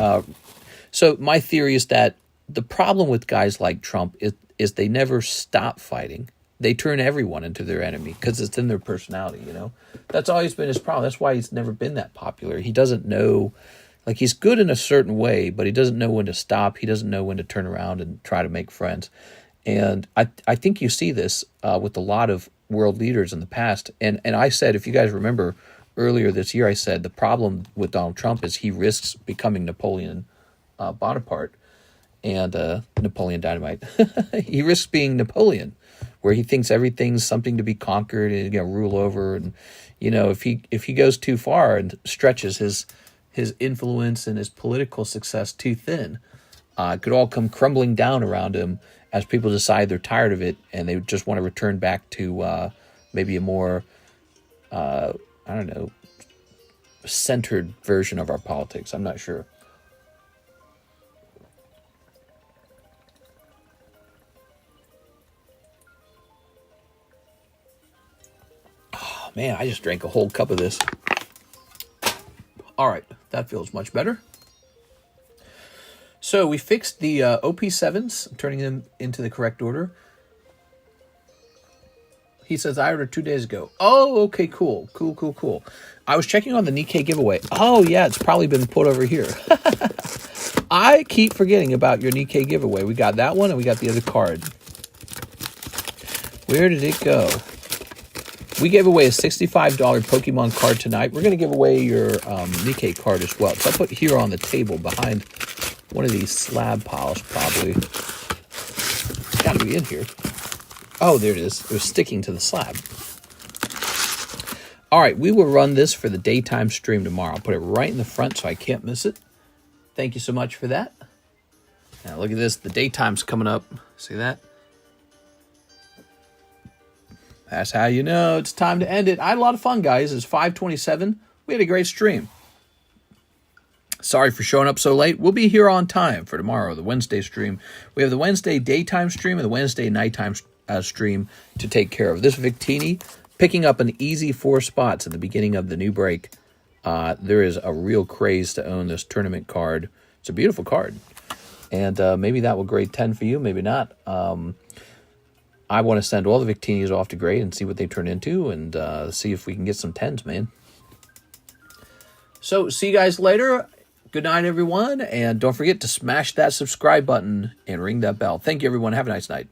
So my theory is that the problem with guys like Trump is they never stop fighting. They turn everyone into their enemy because it's in their personality, you know. That's always been his problem. That's why he's never been that popular. He doesn't know, like he's good in a certain way, but he doesn't know when to stop. He doesn't know when to turn around and try to make friends. And I think you see this with a lot of world leaders in the past. And I said, if you guys remember earlier this year, I said the problem with Donald Trump is he risks becoming Napoleon Bonaparte and Napoleon Dynamite. He risks being Napoleon, where he thinks everything's something to be conquered and rule over. And you know, if he goes too far and stretches his influence and his political success too thin, it could all come crumbling down around him as people decide they're tired of it and they just want to return back to maybe a more I don't know, centered version of our politics. I'm not sure. Man, I just drank a whole cup of this. All right, that feels much better. So we fixed the OP7s, turning them into the correct order. He says, I ordered 2 days ago. Oh, okay, cool. Cool. I was checking on the Nikke giveaway. Oh, yeah, it's probably been put over here. I keep forgetting about your Nikke giveaway. We got that one and we got the other card. Where did it go? We gave away a $65 Pokemon card tonight. We're going to give away your Nikke card as well. So I'll put here on the table behind one of these slab piles, probably. It's got to be in here. Oh, there it is. It was sticking to the slab. All right, we will run this for the daytime stream tomorrow. I'll put it right in the front so I can't miss it. Thank you so much for that. Now look at this. The daytime's coming up. See that? That's how you know it's time to end it. I had a lot of fun, guys. It's 5:27. We had a great stream. Sorry for showing up so late. We'll be here on time for tomorrow, the Wednesday stream. We have the Wednesday daytime stream and the Wednesday nighttime stream to take care of. This Victini, picking up an easy 4 spots at the beginning of the new break. There is a real craze to own this tournament card. It's a beautiful card. And maybe that will grade 10 for you, maybe not. I want to send all the Victinis off to grade and see what they turn into and see if we can get some 10s, man. So, see you guys later. Good night, everyone. And don't forget to smash that subscribe button and ring that bell. Thank you, everyone. Have a nice night.